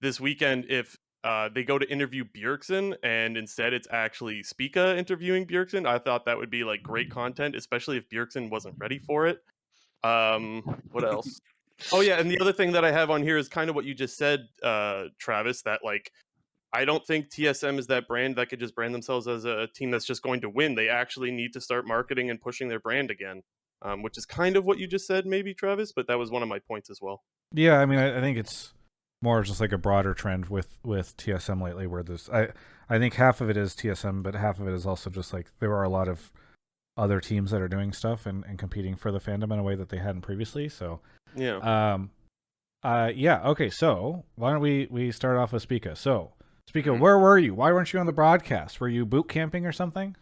[SPEAKER 5] this weekend, if they go to interview Bjergsen and instead it's actually Spica interviewing Bjergsen. I thought that would be like great content, especially if Bjergsen wasn't ready for it. What else? Oh yeah, and the other thing that I have on here is kind of what you just said, Travis, that like I don't think TSM is that brand that could just brand themselves as a team that's just going to win. They actually need to start marketing and pushing their brand again, which is kind of what you just said, maybe, Travis, but that was one of my points as well.
[SPEAKER 1] Yeah, I mean, I think it's more just like a broader trend with TSM lately, where there's I think half of it is TSM, but half of it is also just like there are a lot of other teams that are doing stuff and competing for the fandom in a way that they hadn't previously. So
[SPEAKER 5] yeah,
[SPEAKER 1] yeah, okay. So why don't we start off with Spica? So Spica, where were you? Why weren't you on the broadcast? Were you boot camping or something?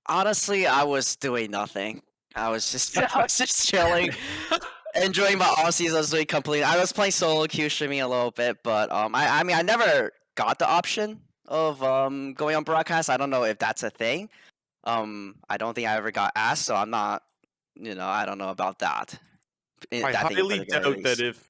[SPEAKER 3] Honestly, I was doing nothing. I was just chilling, enjoying my off season. I was doing complete. I was playing solo queue, streaming a little bit, but I mean, I never got the option of going on broadcast. I don't know if that's a thing. I don't think I ever got asked, so I'm not. I don't know about that.
[SPEAKER 5] I highly doubt that if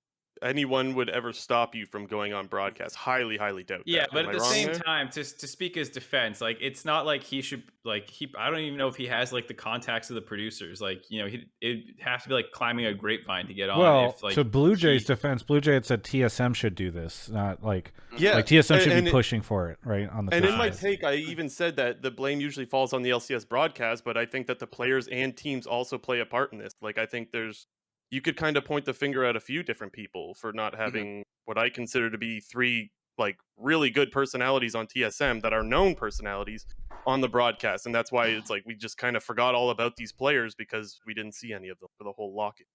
[SPEAKER 5] anyone would ever stop you from going on broadcast. Highly doubt
[SPEAKER 2] yeah,
[SPEAKER 5] that.
[SPEAKER 2] but
[SPEAKER 5] Am
[SPEAKER 2] at
[SPEAKER 5] I
[SPEAKER 2] the
[SPEAKER 5] wrong
[SPEAKER 2] same
[SPEAKER 5] there?
[SPEAKER 2] time, to speak his defense, like it's not like he should like I don't even know if he has like the contacts of the producers. Like it has to be like climbing a grapevine to get on.
[SPEAKER 1] Well,
[SPEAKER 2] If like
[SPEAKER 1] to Bluejay's defense, Bluejay had said TSM should do this, not like
[SPEAKER 5] Yeah,
[SPEAKER 1] TSM should be pushing for it, right? On the
[SPEAKER 5] and in
[SPEAKER 1] Twitch
[SPEAKER 5] my
[SPEAKER 1] side.
[SPEAKER 5] take, I even said that the blame usually falls on the LCS broadcast, but I think that the players and teams also play a part in this. Like I think you could kind of point the finger at a few different people for not having what I consider to be 3 like really good personalities on TSM that are known personalities on the broadcast, and that's why it's like we just kind of forgot all about these players because we didn't see any of them for the whole lock-in.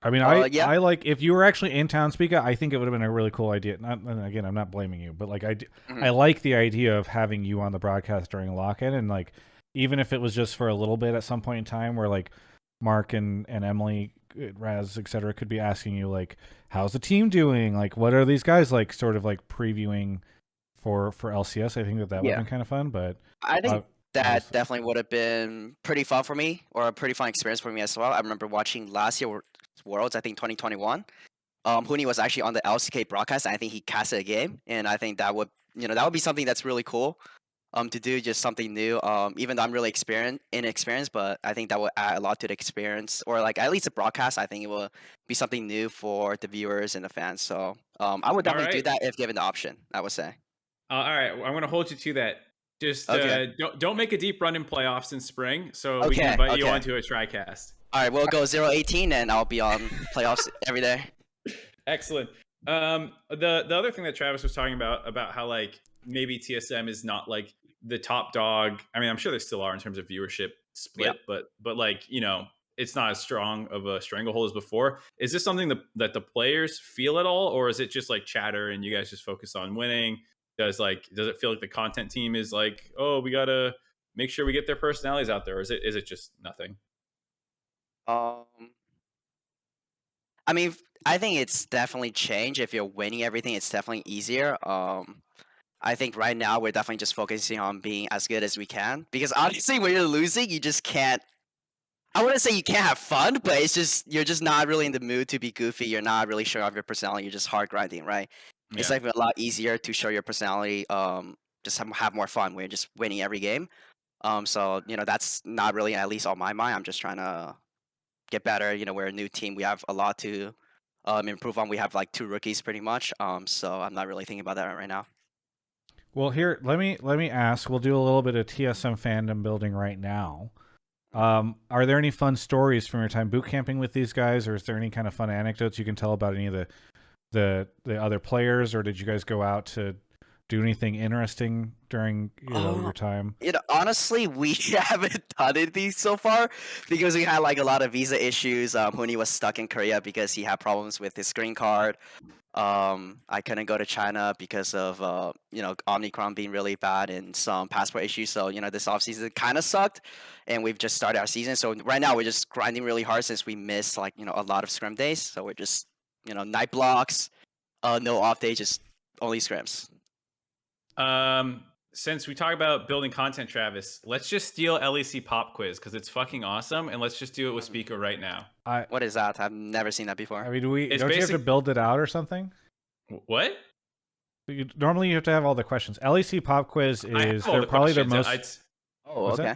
[SPEAKER 1] I mean,
[SPEAKER 3] yeah.
[SPEAKER 1] I like if you were actually in town, Spica, I think it would have been a really cool idea. And again, I'm not blaming you, but like I like the idea of having you on the broadcast during lock-in, and like even if it was just for a little bit at some point in time, where like Mark and Emily, Raz, etc., could be asking you like, "How's the team doing? Like, what are these guys like?" Sort of like previewing for LCS. I think that would have been kind of fun. But
[SPEAKER 3] I think that definitely would have been pretty fun for me, or a pretty fun experience for me as well. I remember watching last year Worlds, I think 2021. Huni was actually on the LCK broadcast, and I think he casted a game, and I think that would be something that's really cool. To do just something new. Even though I'm really inexperienced, but I think that will add a lot to the experience, or like at least the broadcast. I think it will be something new for the viewers and the fans. So I would definitely do that if given the option. I would say.
[SPEAKER 2] All right, I'm going to hold you to that. Just don't make a deep run in playoffs in spring, so we can invite you onto a TriCast.
[SPEAKER 3] All right, we'll go 0-18, and I'll be on playoffs every day.
[SPEAKER 2] Excellent. The other thing that Travis was talking about how like maybe TSM is not like the top dog. I mean, I'm sure they still are in terms of viewership split, but like it's not as strong of a stranglehold as before. Is this something that the players feel at all, or is it just like chatter and you guys just focus on winning? Does it feel like the content team is like, oh, we gotta make sure we get their personalities out there, or is it just nothing?
[SPEAKER 3] I mean, I think it's definitely changed. If you're winning everything, it's definitely easier. I think right now we're definitely just focusing on being as good as we can, because honestly, when you're losing, you just can't. I wouldn't say you can't have fun, but it's just you're just not really in the mood to be goofy. You're not really showing off your personality. You're just hard grinding, right? Yeah. It's like a lot easier to show your personality. Just have more fun when you're just winning every game. So that's not really at least on my mind. I'm just trying to get better. We're a new team. We have a lot to improve on. We have like 2 rookies pretty much. So I'm not really thinking about that right now.
[SPEAKER 1] Well, here let me ask. We'll do a little bit of TSM fandom building right now. Are there any fun stories from your time boot camping with these guys, or is there any kind of fun anecdotes you can tell about any of the other players, or did you guys go out to do anything interesting during your time?
[SPEAKER 3] Honestly, we haven't done anything so far because we had like a lot of visa issues. Huni was stuck in Korea because he had problems with his green card. I couldn't go to China because of Omicron being really bad and some passport issues. So this offseason kind of sucked, and we've just started our season. So right now we're just grinding really hard since we missed a lot of scrim days. So we're just night blocks, no off day, just only scrims.
[SPEAKER 2] Since we talk about building content, Travis, let's just steal LEC pop quiz because it's fucking awesome, and let's just do it with Spica right now.
[SPEAKER 3] What is that? I've never seen that before.
[SPEAKER 1] I mean, don't you have to build it out or something?
[SPEAKER 2] What?
[SPEAKER 1] Normally, you have to have all the questions. LEC pop quiz is probably their most.
[SPEAKER 3] Okay.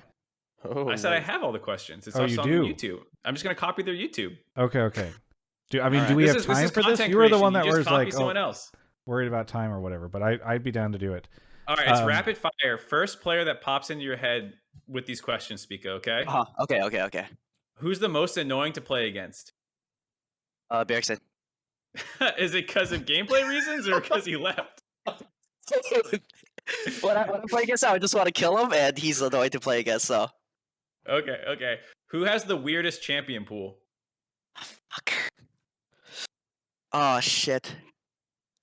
[SPEAKER 2] I said I have all the questions. It's also on YouTube. I'm just gonna copy their YouTube.
[SPEAKER 1] Okay. Do we have time for this? You were the one that was like,
[SPEAKER 2] someone else.
[SPEAKER 1] Worried about time or whatever, but I'd be down to do it.
[SPEAKER 2] All right, it's rapid fire. First player that pops into your head with these questions, Spica, okay?
[SPEAKER 3] Okay.
[SPEAKER 2] Who's the most annoying to play against?
[SPEAKER 3] Bergson.
[SPEAKER 2] Is it because of gameplay reasons or because he left?
[SPEAKER 3] When I play against him, I just want to kill him, and he's annoying to play against, so.
[SPEAKER 2] Okay. Who has the weirdest champion pool?
[SPEAKER 3] Fuck. Oh, shit.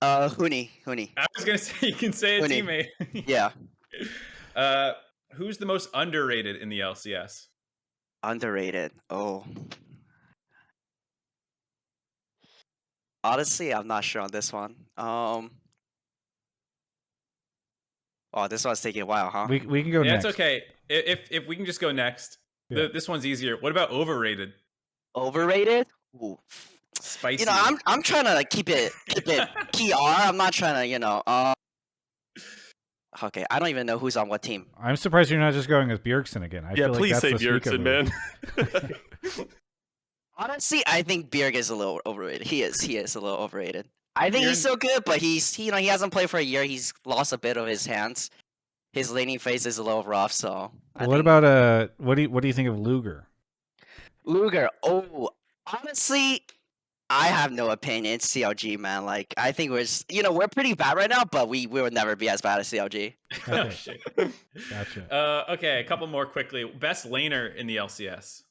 [SPEAKER 3] Huni.
[SPEAKER 2] I was gonna say you can say a
[SPEAKER 3] Huni.
[SPEAKER 2] teammate.
[SPEAKER 3] Yeah.
[SPEAKER 2] Who's the most underrated in the LCS?
[SPEAKER 3] Underrated. Oh. Honestly, I'm not sure on this one. Oh, this one's taking a while, huh?
[SPEAKER 1] We can go next.
[SPEAKER 2] That's okay. If we can just go next.
[SPEAKER 1] Yeah.
[SPEAKER 2] This one's easier. What about overrated?
[SPEAKER 3] Overrated? Ooh.
[SPEAKER 2] Spicy.
[SPEAKER 3] I'm trying to keep it PR. I'm not trying to, Okay, I don't even know who's on what team.
[SPEAKER 1] I'm surprised you're not just going with Bjergsen again. I feel
[SPEAKER 5] please
[SPEAKER 1] like
[SPEAKER 5] say Bjergsen, man.
[SPEAKER 3] Honestly, I think Bjerg is a little overrated. He is a little overrated. I think he's so good, but he hasn't played for a year. He's lost a bit of his hands. His laning phase is a little rough. So.
[SPEAKER 1] What about what do you think of Luger?
[SPEAKER 3] Luger. Oh, honestly, I have no opinion. It's CLG, man. Like, I think we're pretty bad right now, but we will never be as bad as CLG.
[SPEAKER 1] Okay.
[SPEAKER 2] Oh, shit.
[SPEAKER 1] Gotcha.
[SPEAKER 2] Okay, a couple more quickly. Best laner in the LCS.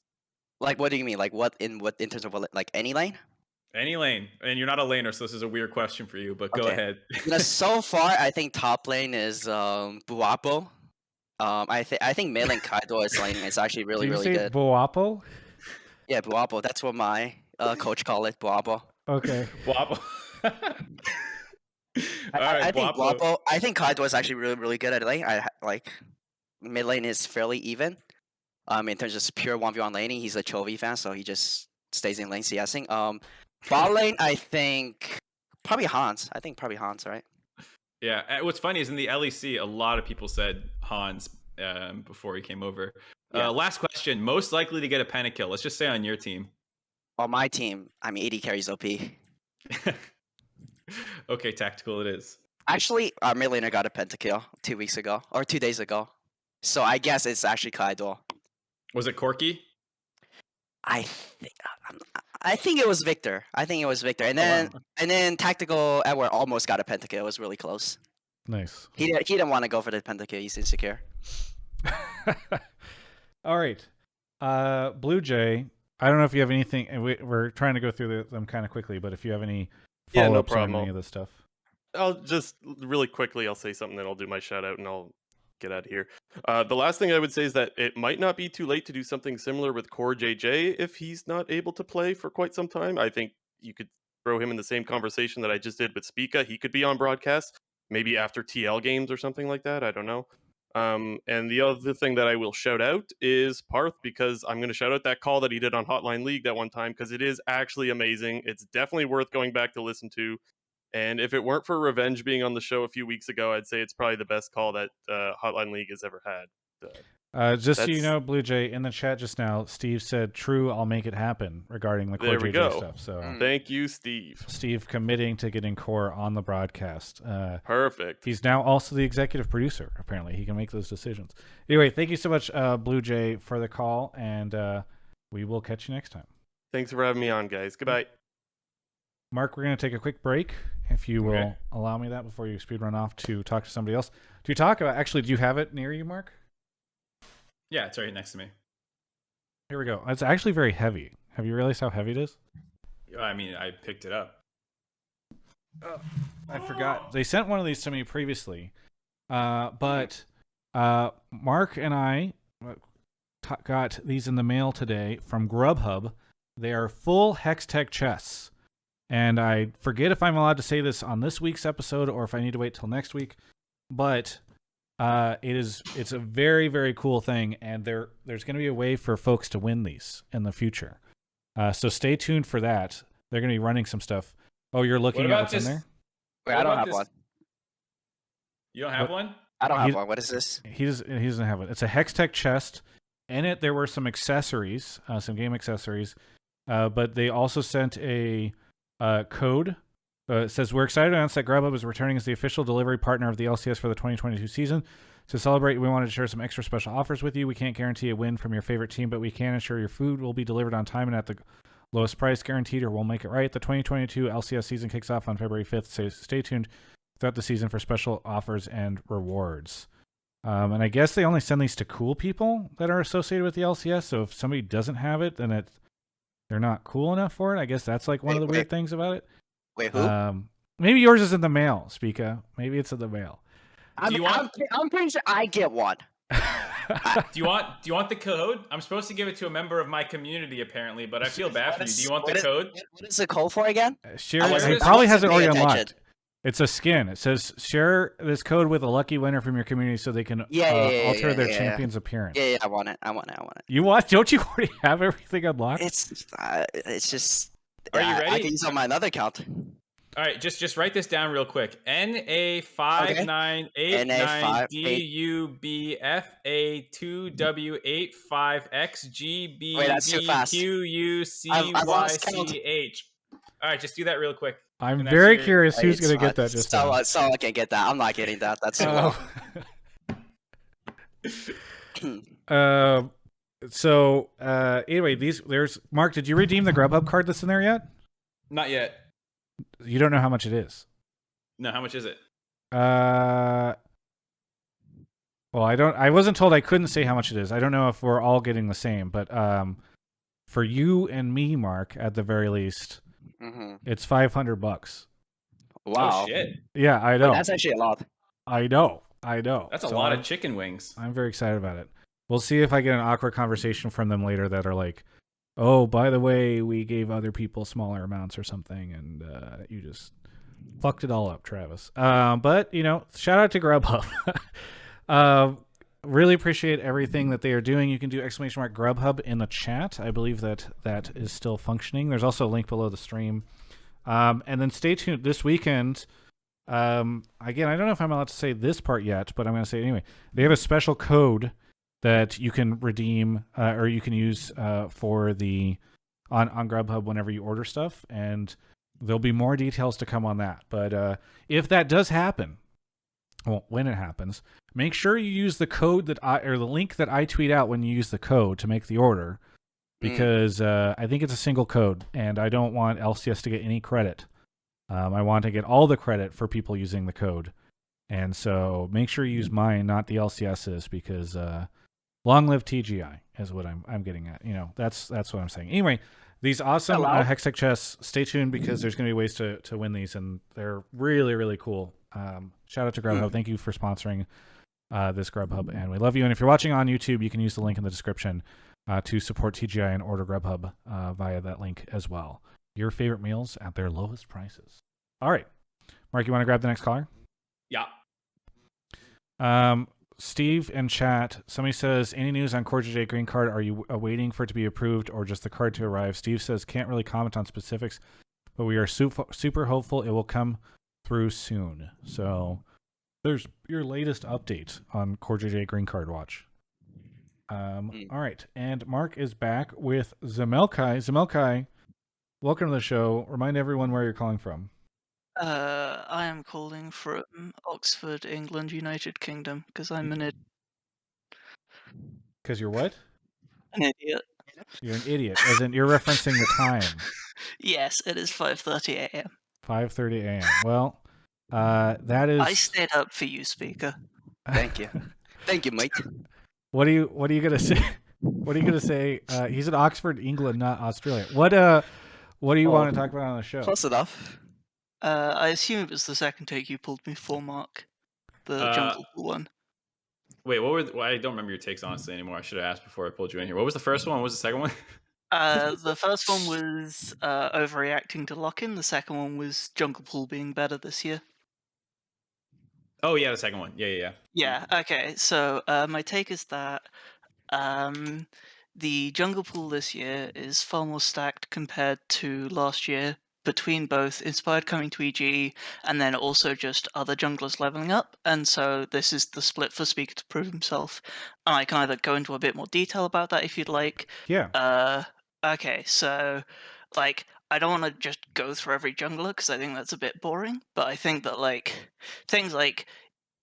[SPEAKER 3] Like, what do you mean? Like, in terms of like any lane?
[SPEAKER 2] Any lane, and you're not a laner, so this is a weird question for you. But go ahead.
[SPEAKER 3] So far, I think top lane is Buapo. I think mid lane Kaido's lane is actually really good.
[SPEAKER 1] Buapo?
[SPEAKER 3] Yeah, Buapo. That's what my coach call it, Buapo.
[SPEAKER 1] Okay.
[SPEAKER 2] Buapo.
[SPEAKER 3] I think Buapo. I think Kaido is actually really good at lane. I like mid lane is fairly even. In terms of pure 1v1 laning, he's a Chovy fan, so he just stays in lane CSing. Bot lane, I think probably Hans. Right?
[SPEAKER 2] Yeah. What's funny is in the LEC, a lot of people said Hans before he came over.
[SPEAKER 3] Yeah.
[SPEAKER 2] Last question. Most likely to get a pentakill. Let's just say on your team.
[SPEAKER 3] On my team, I mean, AD carries OP.
[SPEAKER 2] Okay, tactical it is.
[SPEAKER 3] Actually, our mid laner got a pentakill 2 weeks ago, or 2 days ago. So I guess it's actually Kaido.
[SPEAKER 2] Was it Corky?
[SPEAKER 3] I think it was Victor. And then tactical Edward almost got a pentakill. It was really close.
[SPEAKER 1] Nice.
[SPEAKER 3] He didn't want to go for the pentakill. He's insecure.
[SPEAKER 1] All right. Bluejay, I don't know if you have anything, and we're trying to go through them kind of quickly, but if you have any follow-ups on any of this stuff.
[SPEAKER 5] I'll just really quickly, I'll say something, then I'll do my shout out and I'll get out of here. The last thing I would say is that it might not be too late to do something similar with Core JJ if he's not able to play for quite some time. I think you could throw him in the same conversation that I just did with Spica. He could be on broadcast, maybe after TL games or something like that. I don't know. And the other thing that I will shout out is Parth, because I'm going to shout out that call that he did on Hotline League that one time, because it is actually amazing. It's definitely worth going back to listen to. And if it weren't for Revenge being on the show a few weeks ago, I'd say it's probably the best call that Hotline League has ever had.
[SPEAKER 1] Just so you
[SPEAKER 5] That's-
[SPEAKER 1] know, Bluejay, in the chat just now, Steve said, "True, I'll make it happen" regarding the
[SPEAKER 5] There
[SPEAKER 1] core
[SPEAKER 5] we
[SPEAKER 1] JJ
[SPEAKER 5] go.
[SPEAKER 1] stuff. So
[SPEAKER 5] Thank you, Steve.
[SPEAKER 1] Steve committing to getting core on the broadcast.
[SPEAKER 5] Perfect.
[SPEAKER 1] He's now also the executive producer. Apparently, he can make those decisions. Anyway, thank you so much, Bluejay, for the call, and we will catch you next time.
[SPEAKER 5] Thanks for having me on, guys. Goodbye.
[SPEAKER 1] Mark, we're going to take a quick break, if you will
[SPEAKER 2] Okay.
[SPEAKER 1] allow me that before you speed run off to talk to somebody else. Do you talk about? Actually, do you have it near you, Mark?
[SPEAKER 2] Yeah, it's right next to me.
[SPEAKER 1] Here we go. It's actually very heavy. Have you realized how heavy it is?
[SPEAKER 2] I mean, I picked it up.
[SPEAKER 1] I forgot. They sent one of these to me previously, but Mark and I got these in the mail today from Grubhub. They are full Hextech chests, and I forget if I'm allowed to say this on this week's episode or if I need to wait till next week. But it's a very, very cool thing, and there's going to be a way for folks to win these in the future. So stay tuned for that. They're going to be running some stuff. Oh, you're looking at what's in there?
[SPEAKER 3] Wait,
[SPEAKER 2] What
[SPEAKER 3] I don't
[SPEAKER 2] about
[SPEAKER 3] have
[SPEAKER 2] this-
[SPEAKER 3] one.
[SPEAKER 2] You don't have one?
[SPEAKER 3] I don't have
[SPEAKER 1] He's-
[SPEAKER 3] one. What is this?
[SPEAKER 1] He doesn't have it. It's a Hextech chest. In it, there were some accessories, some game accessories, but they also sent a code. It says, "We're excited to announce that Grubhub is returning as the official delivery partner of the LCS for the 2022 season. To celebrate, we wanted to share some extra special offers with you. We can't guarantee a win from your favorite team, but we can ensure your food will be delivered on time and at the lowest price guaranteed, or we'll make it right. The 2022 LCS season kicks off on February 5th, so stay tuned throughout the season for special offers and rewards." And I guess they only send these to cool people that are associated with the LCS. So if somebody doesn't have it, then they're not cool enough for it. I guess that's like one of the weird things about it.
[SPEAKER 3] Wait, who?
[SPEAKER 1] Maybe yours is in the mail, Spica. Maybe it's in the mail.
[SPEAKER 2] Do you want-
[SPEAKER 3] I'm pretty sure I get one.
[SPEAKER 2] Do you want the code? I'm supposed to give it to a member of my community apparently, but I feel bad for you. Do you want the code?
[SPEAKER 3] What is the code for again?
[SPEAKER 1] Share.
[SPEAKER 3] I
[SPEAKER 1] He
[SPEAKER 2] wasn't-
[SPEAKER 1] probably
[SPEAKER 3] I
[SPEAKER 1] has it
[SPEAKER 3] wasn't
[SPEAKER 1] already
[SPEAKER 3] paying
[SPEAKER 1] unlocked.
[SPEAKER 3] attention.
[SPEAKER 1] It's a skin. It says share this code with a lucky winner from your community so they can alter their
[SPEAKER 3] yeah.
[SPEAKER 1] champion's appearance.
[SPEAKER 3] Yeah, I want it.
[SPEAKER 1] You want? Don't you already have everything unlocked?
[SPEAKER 3] It's just.
[SPEAKER 2] Are you
[SPEAKER 3] I
[SPEAKER 2] ready?
[SPEAKER 3] can use on my another account.
[SPEAKER 2] All right, just write this down real quick. NA5989DUBFA2W85XGBDQUCYCH.
[SPEAKER 3] Wait, that's too fast. I've lost count.
[SPEAKER 2] All right, just do that real quick.
[SPEAKER 1] I'm
[SPEAKER 2] And that's
[SPEAKER 1] very
[SPEAKER 2] your-
[SPEAKER 1] curious who's
[SPEAKER 3] It's
[SPEAKER 1] going to get
[SPEAKER 3] fine.
[SPEAKER 1] that just
[SPEAKER 3] so,
[SPEAKER 1] now.
[SPEAKER 3] so I can get that. I'm not getting that. That's too low.
[SPEAKER 1] Anyway, there's Mark, did you redeem the Grubhub card that's in there yet?
[SPEAKER 2] Not yet.
[SPEAKER 1] You don't know how much it is.
[SPEAKER 2] No, how much is it?
[SPEAKER 1] Well, I wasn't told. I couldn't say how much it is. I don't know if we're all getting the same, but for you and me, Mark, at the very least, it's $500.
[SPEAKER 3] Wow.
[SPEAKER 2] Oh shit.
[SPEAKER 1] Yeah, I know.
[SPEAKER 3] That's actually a lot.
[SPEAKER 1] I know.
[SPEAKER 2] That's a
[SPEAKER 1] So
[SPEAKER 2] lot of chicken wings.
[SPEAKER 1] I'm very excited about it. We'll see if I get an awkward conversation from them later that are like, "Oh, by the way, we gave other people smaller amounts or something, and you just fucked it all up, Travis." But shout out to Grubhub. Really appreciate everything that they are doing. You can do ! Grubhub in the chat. I believe that is still functioning. There's also a link below the stream. And then stay tuned this weekend. Again, I don't know if I'm allowed to say this part yet, but I'm going to say it anyway. They have a special code that you can redeem or you can use for the on Grubhub whenever you order stuff, and there'll be more details to come on that. But if that does happen, well, when it happens, make sure you use the code or the link that I tweet out when you use the code to make the order, because I think it's a single code, and I don't want LCS to get any credit. I want to get all the credit for people using the code, and so make sure you use mine, not the LCS's, because long live TGI is what I'm getting at. That's what I'm saying. Anyway, these awesome Hextech chests. Stay tuned because there's going to be ways to win these, and they're really, really cool. Shout out to Grubhub. Thank you for sponsoring this Grubhub, and we love you. And if you're watching on YouTube, you can use the link in the description to support TGI and order Grubhub via that link as well. Your favorite meals at their lowest prices. All right, Mark, you want to grab the next caller?
[SPEAKER 2] Yeah.
[SPEAKER 1] Steve in chat, somebody says, any news on J green card? Are you waiting for it to be approved or just the card to arrive? Steve says, can't really comment on specifics, but we are super hopeful it will come through soon. So there's your latest update on J green card watch. All right, and Mark is back with Zemelci. Zemelci, welcome to the show. Remind everyone where you're calling from.
[SPEAKER 6] I am calling from Oxford, England, United Kingdom, because I'm an
[SPEAKER 1] Because you're what?
[SPEAKER 6] idiot.
[SPEAKER 1] You're an idiot. As in, you're referencing the time.
[SPEAKER 6] Yes, it is 5:30 a.m.
[SPEAKER 1] 5:30 a.m. Well, that is.
[SPEAKER 6] I stayed up for you, Speaker.
[SPEAKER 3] Thank you. Thank you, mate.
[SPEAKER 1] What are you gonna say? What are you gonna say? He's in Oxford, England, not Australia. What do you want to talk about on the show?
[SPEAKER 3] Close enough.
[SPEAKER 6] I assume it was the second take you pulled me for, Mark. The Jungle Pool one.
[SPEAKER 2] Wait, I don't remember your takes honestly anymore. I should have asked before I pulled you in here. What was the first one? What was the second one?
[SPEAKER 6] The first one was overreacting to lock-in. The second one was Jungle Pool being better this year.
[SPEAKER 2] Oh yeah, the second one. Yeah.
[SPEAKER 6] Yeah, okay. So my take is that the Jungle Pool this year is far more stacked compared to last year, between both Inspired coming to EG and then also just other junglers leveling up. And so this is the split for Speaker to prove himself. And I can either go into a bit more detail about that if you'd like.
[SPEAKER 1] Yeah.
[SPEAKER 6] Okay, so like I don't want to just go through every jungler because I think that's a bit boring, but I think that like things like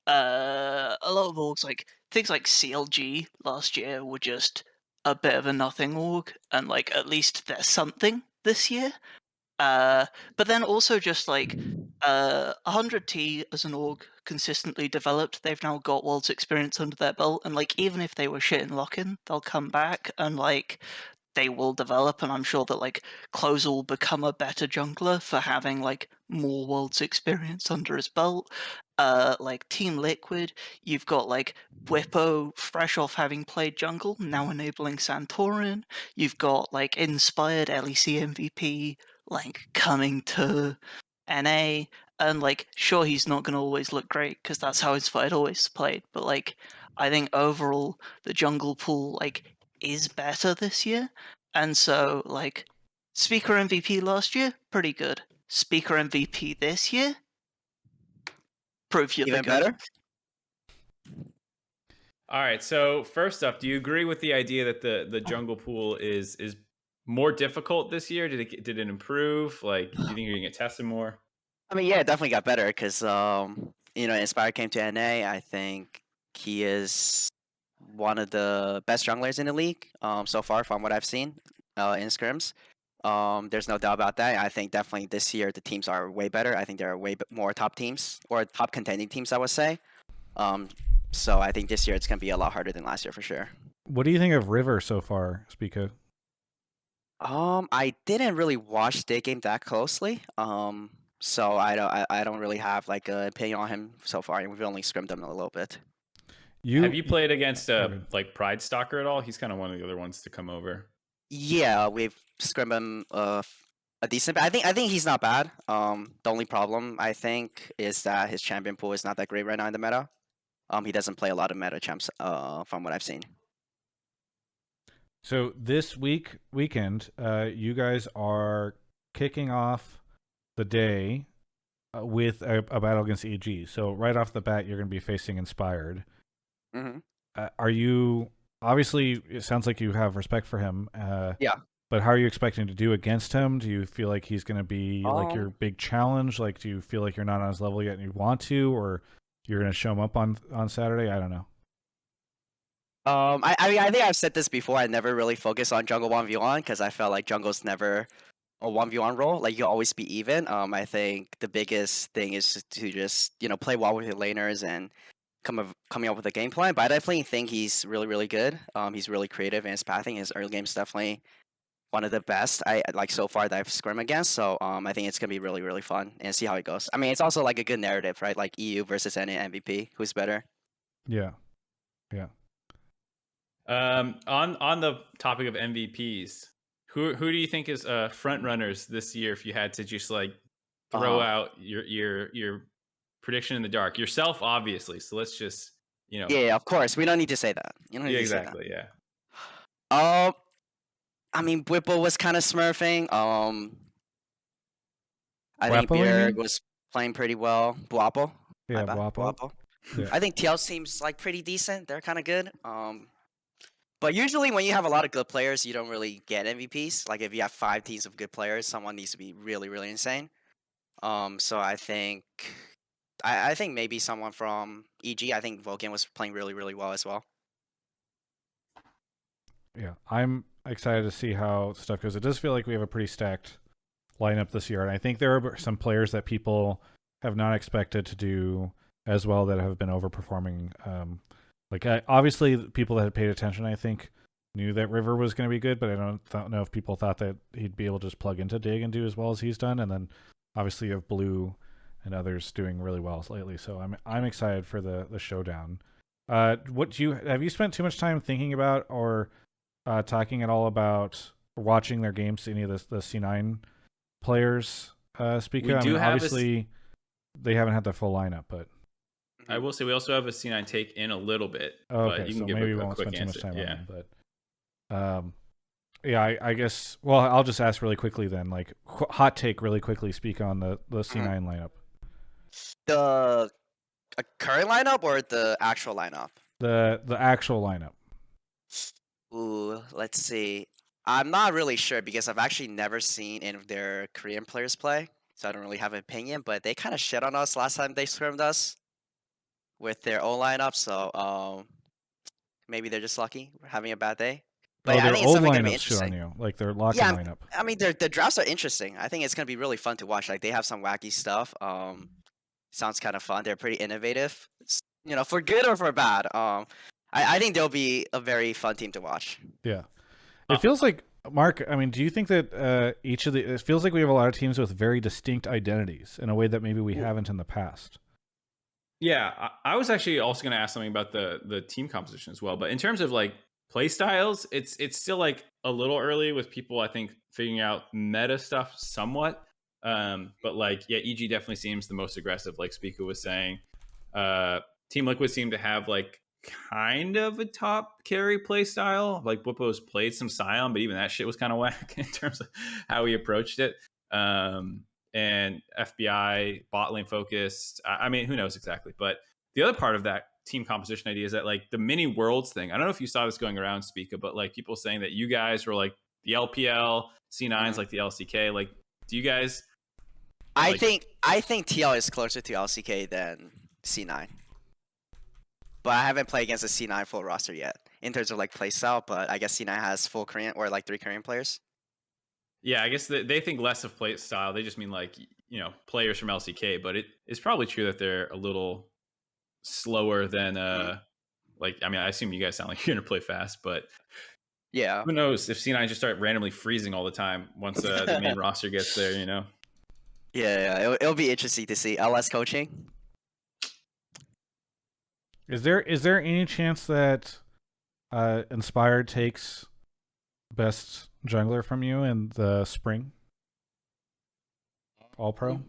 [SPEAKER 6] a lot of orgs, like things like CLG last year were just a bit of a nothing org, and like at least there's something this year. But then also just like 100T as an org consistently developed. They've now got Worlds experience under their belt, and like even if they were shit in lock-in, they'll come back and like they will develop, and I'm sure that like Closer will become a better jungler for having like more Worlds experience under his belt. Like Team Liquid, you've got like Whippo fresh off having played jungle, now enabling Santorin. You've got like Inspired LEC MVP like coming to NA, and like sure he's not going to always look great because that's how Inspired always played, but like I think overall the jungle pool like is better this year. And so like Speaker MVP last year, pretty good. Speaker MVP this year, prove you're
[SPEAKER 3] Even
[SPEAKER 6] the good.
[SPEAKER 3] better.
[SPEAKER 2] All right. So first up, do you agree with the idea that the jungle pool is more difficult this year? Did it improve? Like, do you think you're gonna get tested more?
[SPEAKER 3] I mean, yeah, it definitely got better because Inspire came to NA. I think he is one of the best junglers in the league so far from what I've seen in scrims. There's no doubt about that. I think definitely this year the teams are way better. I think there are way more top teams or top contending teams, I would say. So I think this year it's going to be a lot harder than last year for sure.
[SPEAKER 1] What do you think of River so far, Spica?
[SPEAKER 3] I didn't really watch the game that closely. So I don't really have like an opinion on him so far. We've only scrimmed him a little bit.
[SPEAKER 2] Have you played against like Pride Stalker at all? He's kind of one of the other ones to come over.
[SPEAKER 3] Yeah, we've scrimmed him a decent. I think he's not bad. The only problem I think is that his champion pool is not that great right now in the meta. He doesn't play a lot of meta champs. From what I've seen.
[SPEAKER 1] So this weekend, you guys are kicking off the day with a battle against EG. So right off the bat, you're going to be facing Inspired.
[SPEAKER 3] Mm-hmm.
[SPEAKER 1] Are you obviously? It sounds like you have respect for him.
[SPEAKER 3] Yeah.
[SPEAKER 1] But how are you expecting to do against him? Do you feel like he's going to be like your big challenge? Like, do you feel like you're not on his level yet and you want to, or you're going to show him up on Saturday? I don't know.
[SPEAKER 3] I mean, I think I've said this before. I never really focus on jungle 1v1 because I felt like jungle's never a 1v1 role. Like, you'll always be even. I think the biggest thing is to just, play well with your laners and coming up with a game plan. But I definitely think he's really, really good. He's really creative in his pathing. His early game's definitely one of the best I like so far that I've scrimmed against. So I think it's gonna be really, really fun and see how it goes. I mean, it's also like a good narrative, right? Like EU versus NA MVP, who's better?
[SPEAKER 1] Yeah.
[SPEAKER 2] On the topic of MVPs, who do you think is front runners this year? If you had to just like throw out your prediction in the dark, yourself obviously. So let's just
[SPEAKER 3] Yeah, of course. We don't need to say that. You don't need to say that.
[SPEAKER 2] Exactly. Yeah.
[SPEAKER 3] I mean, Whipple was kind of smurfing. I think
[SPEAKER 1] Guapo, you
[SPEAKER 3] BJERG
[SPEAKER 1] mean?
[SPEAKER 3] was playing pretty well. Guapo.
[SPEAKER 1] Yeah,
[SPEAKER 3] My bad.
[SPEAKER 1] Guapo.
[SPEAKER 3] Guapo.
[SPEAKER 1] Yeah.
[SPEAKER 3] I think TL seems like pretty decent. They're kind of good. But usually when you have a lot of good players, you don't really get MVPs. Like if you have 5 teams of good players, someone needs to be really, really insane. So I think I think maybe someone from EG. I think Vulcan was playing really, really well as well.
[SPEAKER 1] Yeah, I'm excited to see how stuff goes. It does feel like we have a pretty stacked lineup this year, and I think there are some players that people have not expected to do as well that have been overperforming. Obviously, people that had paid attention, I think, knew that River was going to be good, but I don't know if people thought that he'd be able to just plug into Dig and do as well as he's done. And then obviously you have Blue and others doing really well lately. So I'm excited for the showdown. Have you spent too much time thinking about or talking at all about watching their games to any of the C9 players? Spica? Obviously they haven't had the full lineup, but
[SPEAKER 2] I will say we also have a C9 take in a little bit.
[SPEAKER 1] Okay,
[SPEAKER 2] but you can
[SPEAKER 1] so
[SPEAKER 2] give
[SPEAKER 1] maybe
[SPEAKER 2] a
[SPEAKER 1] we won't
[SPEAKER 2] quick
[SPEAKER 1] spend too
[SPEAKER 2] answer.
[SPEAKER 1] much time
[SPEAKER 2] Yeah.
[SPEAKER 1] on them, but yeah, I guess. Well, I'll just ask really quickly then. Like, hot take, really quickly. Speak on the C9 lineup.
[SPEAKER 3] The current lineup or the actual lineup?
[SPEAKER 1] The actual lineup.
[SPEAKER 3] Ooh, let's see. I'm not really sure because I've actually never seen any of their Korean players play, so I don't really have an opinion. But they kind of shit on us last time they scrimmed us with their own lineup, so maybe they're just lucky, we're having a bad day. But I
[SPEAKER 1] their
[SPEAKER 3] think it's
[SPEAKER 1] old
[SPEAKER 3] something gonna be
[SPEAKER 1] lineups shit on
[SPEAKER 3] interesting.
[SPEAKER 1] you, like their lock-in lineup.
[SPEAKER 3] I mean, the drafts are interesting. I think it's gonna be really fun to watch. Like they have some wacky stuff. Sounds kind of fun. They're pretty innovative. For good or for bad. I think they'll be a very fun team to watch.
[SPEAKER 1] Yeah, it feels like, Mark. I mean, do you think that it feels like we have a lot of teams with very distinct identities in a way that maybe we haven't in the past?
[SPEAKER 2] Yeah, I was actually also going to ask something about the team composition as well. But in terms of like play styles, it's still like a little early with people, I think, figuring out meta stuff somewhat. But like, yeah, EG definitely seems the most aggressive, like Spica was saying. Team Liquid seemed to have like kind of a top carry play style. Like Bwipo's played some Scion, but even that shit was kind of whack in terms of how he approached it. And FBI bot lane focused. I mean, who knows exactly? But the other part of that team composition idea is that like the mini worlds thing. I don't know if you saw this going around, Spica, but like people saying that you guys were like the LPL, C9's like the LCK. Like, do you guys?
[SPEAKER 3] I think TL is closer to LCK than C9. But I haven't played against a C9 full roster yet in terms of like play style. But I guess C9 has full Korean or like 3 Korean players.
[SPEAKER 2] Yeah, I guess they think less of play style. They just mean like, players from LCK. But it's probably true that they're a little slower than like. I mean, I assume you guys sound like you're gonna play fast, but
[SPEAKER 3] yeah,
[SPEAKER 2] who knows if C9 just start randomly freezing all the time once the main roster gets there.
[SPEAKER 3] Yeah, it'll be interesting to see LS coaching.
[SPEAKER 1] Is there any chance that Inspired takes best jungler from you in the spring? All pro?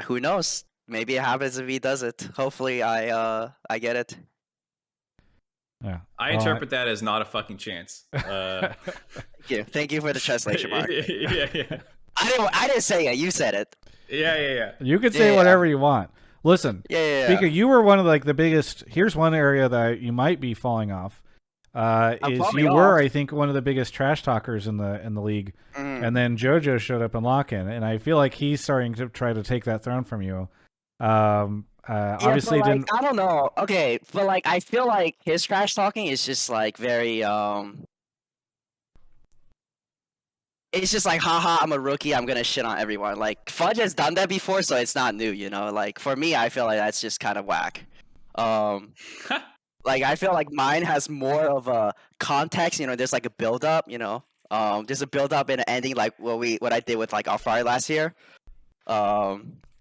[SPEAKER 3] Who knows? Maybe it happens if he does it. Hopefully I get it.
[SPEAKER 1] Yeah.
[SPEAKER 2] I interpret that as not a fucking chance.
[SPEAKER 3] Thank you for the translation, Mark.
[SPEAKER 2] Yeah.
[SPEAKER 3] I didn't say it. You said it.
[SPEAKER 2] Yeah.
[SPEAKER 1] You could say whatever you want. Listen, Spica, you were one of like the biggest. Here's one area that you might be falling off. Were, I think, one of the biggest trash talkers in the league, and then Jojo showed up in lock-in, and I feel like he's starting to try to take that throne from you. Obviously, didn't.
[SPEAKER 3] I don't know. Okay, but like I feel like his trash talking is just like very It's just like, haha, I'm a rookie, I'm gonna shit on everyone. Like, Fudge has done that before, so it's not new, Like, for me, I feel like that's just kind of whack. Like, I feel like mine has more of a context, there's like a build-up, There's a build-up and an ending, like what I did with, like, Alfari last year.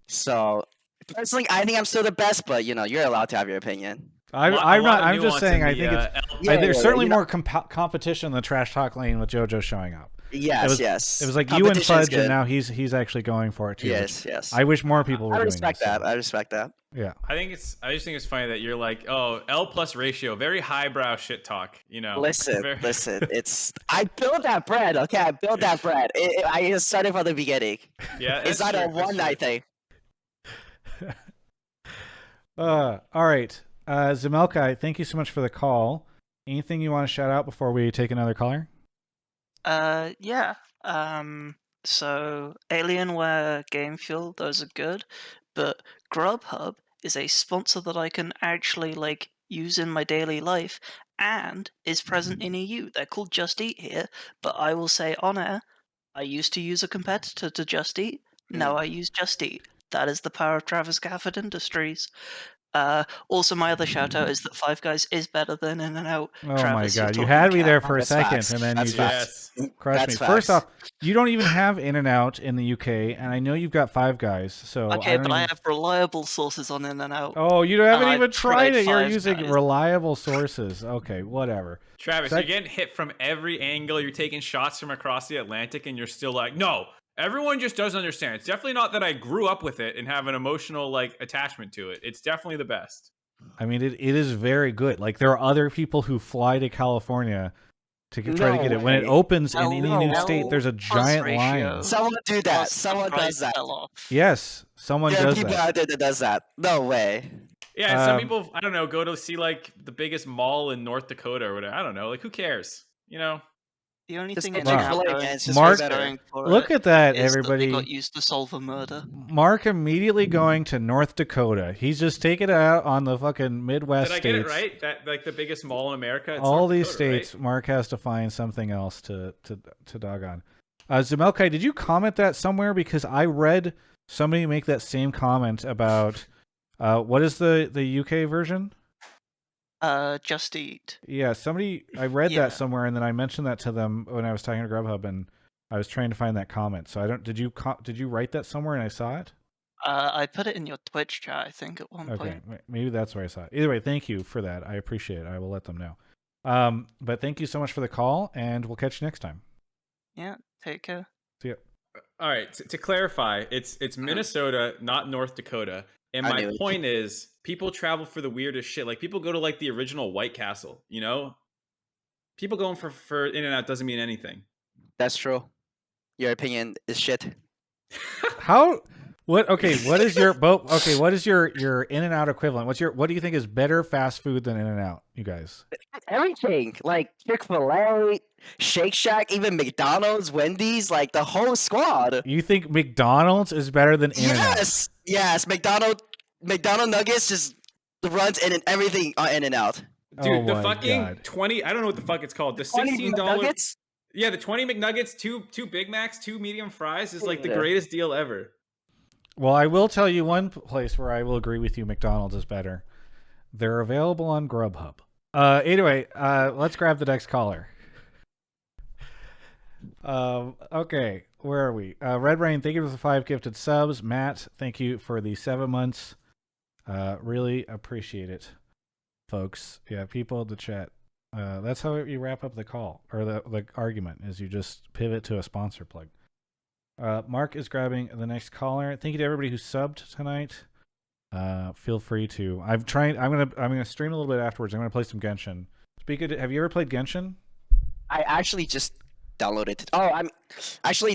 [SPEAKER 3] So, personally, I think I'm still the best, but, you're allowed to have your opinion.
[SPEAKER 1] I'm not. I'm just saying. I think there's certainly more competition in the trash talk lane with JoJo showing up.
[SPEAKER 3] Yes.
[SPEAKER 1] It was like you and Fudge, and now he's actually going for it too.
[SPEAKER 3] Yes.
[SPEAKER 1] I wish more people were doing this.
[SPEAKER 3] I respect that.
[SPEAKER 1] Yeah.
[SPEAKER 2] I just think it's funny that you're like, oh, L plus ratio, very highbrow shit talk.
[SPEAKER 3] Listen. I built that bread. Okay, I built that bread. I started from the beginning.
[SPEAKER 2] Yeah,
[SPEAKER 3] it's not a one night thing.
[SPEAKER 1] All right. Zemelci, thank you so much for the call. anything you want to shout out before we take another caller?
[SPEAKER 6] Yeah. So Alienware, Game Fuel, those are good, but Grubhub is a sponsor that I can actually like use in my daily life and is present in EU. They're called Just Eat here, but I will say on air, I used to use a competitor to Just Eat. Now I use Just Eat. That is the power of Travis Gafford Industries. Also, my other shout out is that Five Guys is better than In-N-Out.
[SPEAKER 1] Oh
[SPEAKER 6] Travis,
[SPEAKER 1] my
[SPEAKER 6] you're
[SPEAKER 1] god, you
[SPEAKER 6] talking
[SPEAKER 1] had me
[SPEAKER 6] cat.
[SPEAKER 1] there for a
[SPEAKER 3] That's
[SPEAKER 1] second,
[SPEAKER 3] facts.
[SPEAKER 1] and then
[SPEAKER 3] That's
[SPEAKER 1] you just
[SPEAKER 3] facts.
[SPEAKER 1] crushed
[SPEAKER 3] That's
[SPEAKER 1] me. First
[SPEAKER 3] facts.
[SPEAKER 1] off, you don't even have In-N-Out in the UK, and I know you've got Five Guys, so
[SPEAKER 6] Okay,
[SPEAKER 1] I don't
[SPEAKER 6] but I
[SPEAKER 1] even...
[SPEAKER 6] have reliable sources on In-N-Out.
[SPEAKER 1] Oh, you haven't
[SPEAKER 6] I've
[SPEAKER 1] even tried
[SPEAKER 6] tried
[SPEAKER 1] it. You're
[SPEAKER 6] Five
[SPEAKER 1] using
[SPEAKER 6] Guys.
[SPEAKER 1] reliable sources. Okay, whatever.
[SPEAKER 2] Travis,
[SPEAKER 1] Sec-
[SPEAKER 2] you're getting hit from every angle. You're taking shots from across the Atlantic, and you're still like, no, everyone just doesn't understand. It's definitely not that I grew up with it and have an emotional like attachment to it. It's definitely the best.
[SPEAKER 1] I mean, it is very good. Like, there are other people who fly to California to try to get it. When it
[SPEAKER 3] way.
[SPEAKER 1] opens in
[SPEAKER 6] No
[SPEAKER 1] any new state,
[SPEAKER 6] way.
[SPEAKER 1] there's a
[SPEAKER 6] Plus
[SPEAKER 1] giant
[SPEAKER 6] ratio.
[SPEAKER 1] line.
[SPEAKER 3] Someone do that.
[SPEAKER 6] Plus the
[SPEAKER 3] Someone
[SPEAKER 6] price
[SPEAKER 3] does that.
[SPEAKER 6] fell off.
[SPEAKER 1] Yes, someone
[SPEAKER 3] There are
[SPEAKER 1] does
[SPEAKER 3] people
[SPEAKER 1] that.
[SPEAKER 3] out there that does that. No way.
[SPEAKER 2] Yeah, and some
[SPEAKER 1] Um,
[SPEAKER 2] people, I don't know, go to see like the biggest mall in North Dakota or whatever. I don't know. Like, who cares? You know?
[SPEAKER 6] The only
[SPEAKER 3] Just
[SPEAKER 6] thing
[SPEAKER 3] go
[SPEAKER 6] In-N-Out
[SPEAKER 3] Chick-fil-A,
[SPEAKER 6] going,
[SPEAKER 3] man. It's just
[SPEAKER 1] Mark-
[SPEAKER 3] way better.
[SPEAKER 6] going for
[SPEAKER 1] Look
[SPEAKER 6] it
[SPEAKER 1] at that,
[SPEAKER 6] is that
[SPEAKER 1] everybody.
[SPEAKER 6] they got used to solve a murder.
[SPEAKER 1] Mark immediately going to North Dakota. He's just taking it out on the fucking Midwest
[SPEAKER 2] Did I
[SPEAKER 1] states.
[SPEAKER 2] get it right? That like the biggest mall in America? It's
[SPEAKER 1] All
[SPEAKER 2] North
[SPEAKER 1] these
[SPEAKER 2] Dakota,
[SPEAKER 1] states,
[SPEAKER 2] right?
[SPEAKER 1] Mark has to find something else to dog on. Zemelci, did you comment that somewhere? Because I read somebody make that same comment about what is the UK version?
[SPEAKER 6] Just Eat.
[SPEAKER 1] Yeah, somebody I read
[SPEAKER 6] Yeah.
[SPEAKER 1] that somewhere, and then I mentioned that to them when I was talking to Grubhub, and I was trying to find that comment. So I don't. Did you write that somewhere and I saw it?
[SPEAKER 6] I put it in your Twitch chat, I think, at one
[SPEAKER 1] Okay,
[SPEAKER 6] point.
[SPEAKER 1] maybe that's where I saw it. Either way, thank you for that. I appreciate it. I will let them know. But thank you so much for the call, and we'll catch you next time.
[SPEAKER 6] Yeah, take care.
[SPEAKER 1] See ya.
[SPEAKER 2] All right. To clarify, it's Minnesota, not North Dakota. And
[SPEAKER 3] I
[SPEAKER 2] my
[SPEAKER 3] knew it.
[SPEAKER 2] point is, people travel for the weirdest shit. Like people go to like the original White Castle. You know, people going for In-N-Out doesn't mean anything.
[SPEAKER 3] That's true. Your opinion is shit.
[SPEAKER 1] How? What? Okay. What is your both? Okay. What is your In-N-Out equivalent? What do you think is better fast food than In-N-Out? You guys.
[SPEAKER 3] Everything. Like Chick-fil-A, Shake Shack, even McDonald's, Wendy's, like the whole squad.
[SPEAKER 1] You think McDonald's is better than In-N-Out?
[SPEAKER 3] Yes. McDonald nuggets just runs in and everything on In-N-Out.
[SPEAKER 2] Dude,
[SPEAKER 1] Oh
[SPEAKER 2] the
[SPEAKER 1] my
[SPEAKER 2] fucking
[SPEAKER 1] God.
[SPEAKER 2] 20, I don't know what the fuck it's called. The
[SPEAKER 3] 20
[SPEAKER 2] $16.
[SPEAKER 3] nuggets?
[SPEAKER 2] Yeah, the 20 McNuggets, two Big Macs, 2 medium fries is like the
[SPEAKER 3] Yeah.
[SPEAKER 2] greatest deal ever.
[SPEAKER 1] Well, I will tell you one place where I will agree with you. McDonald's is better. They're available on Grubhub. Anyway, let's grab the next caller. Okay, where are we? Red Rain, thank you for the 5 gifted subs. Matt, thank you for the 7 months. Really appreciate it, folks. Yeah, people in the chat. That's how you wrap up the call or the argument is you just pivot to a sponsor plug. Mark is grabbing the next caller. Thank you to everybody who subbed tonight. Feel free to. I'm gonna stream a little bit afterwards. I'm gonna play some Genshin. Spica, have you ever played Genshin?
[SPEAKER 3] I actually just downloaded it. Oh,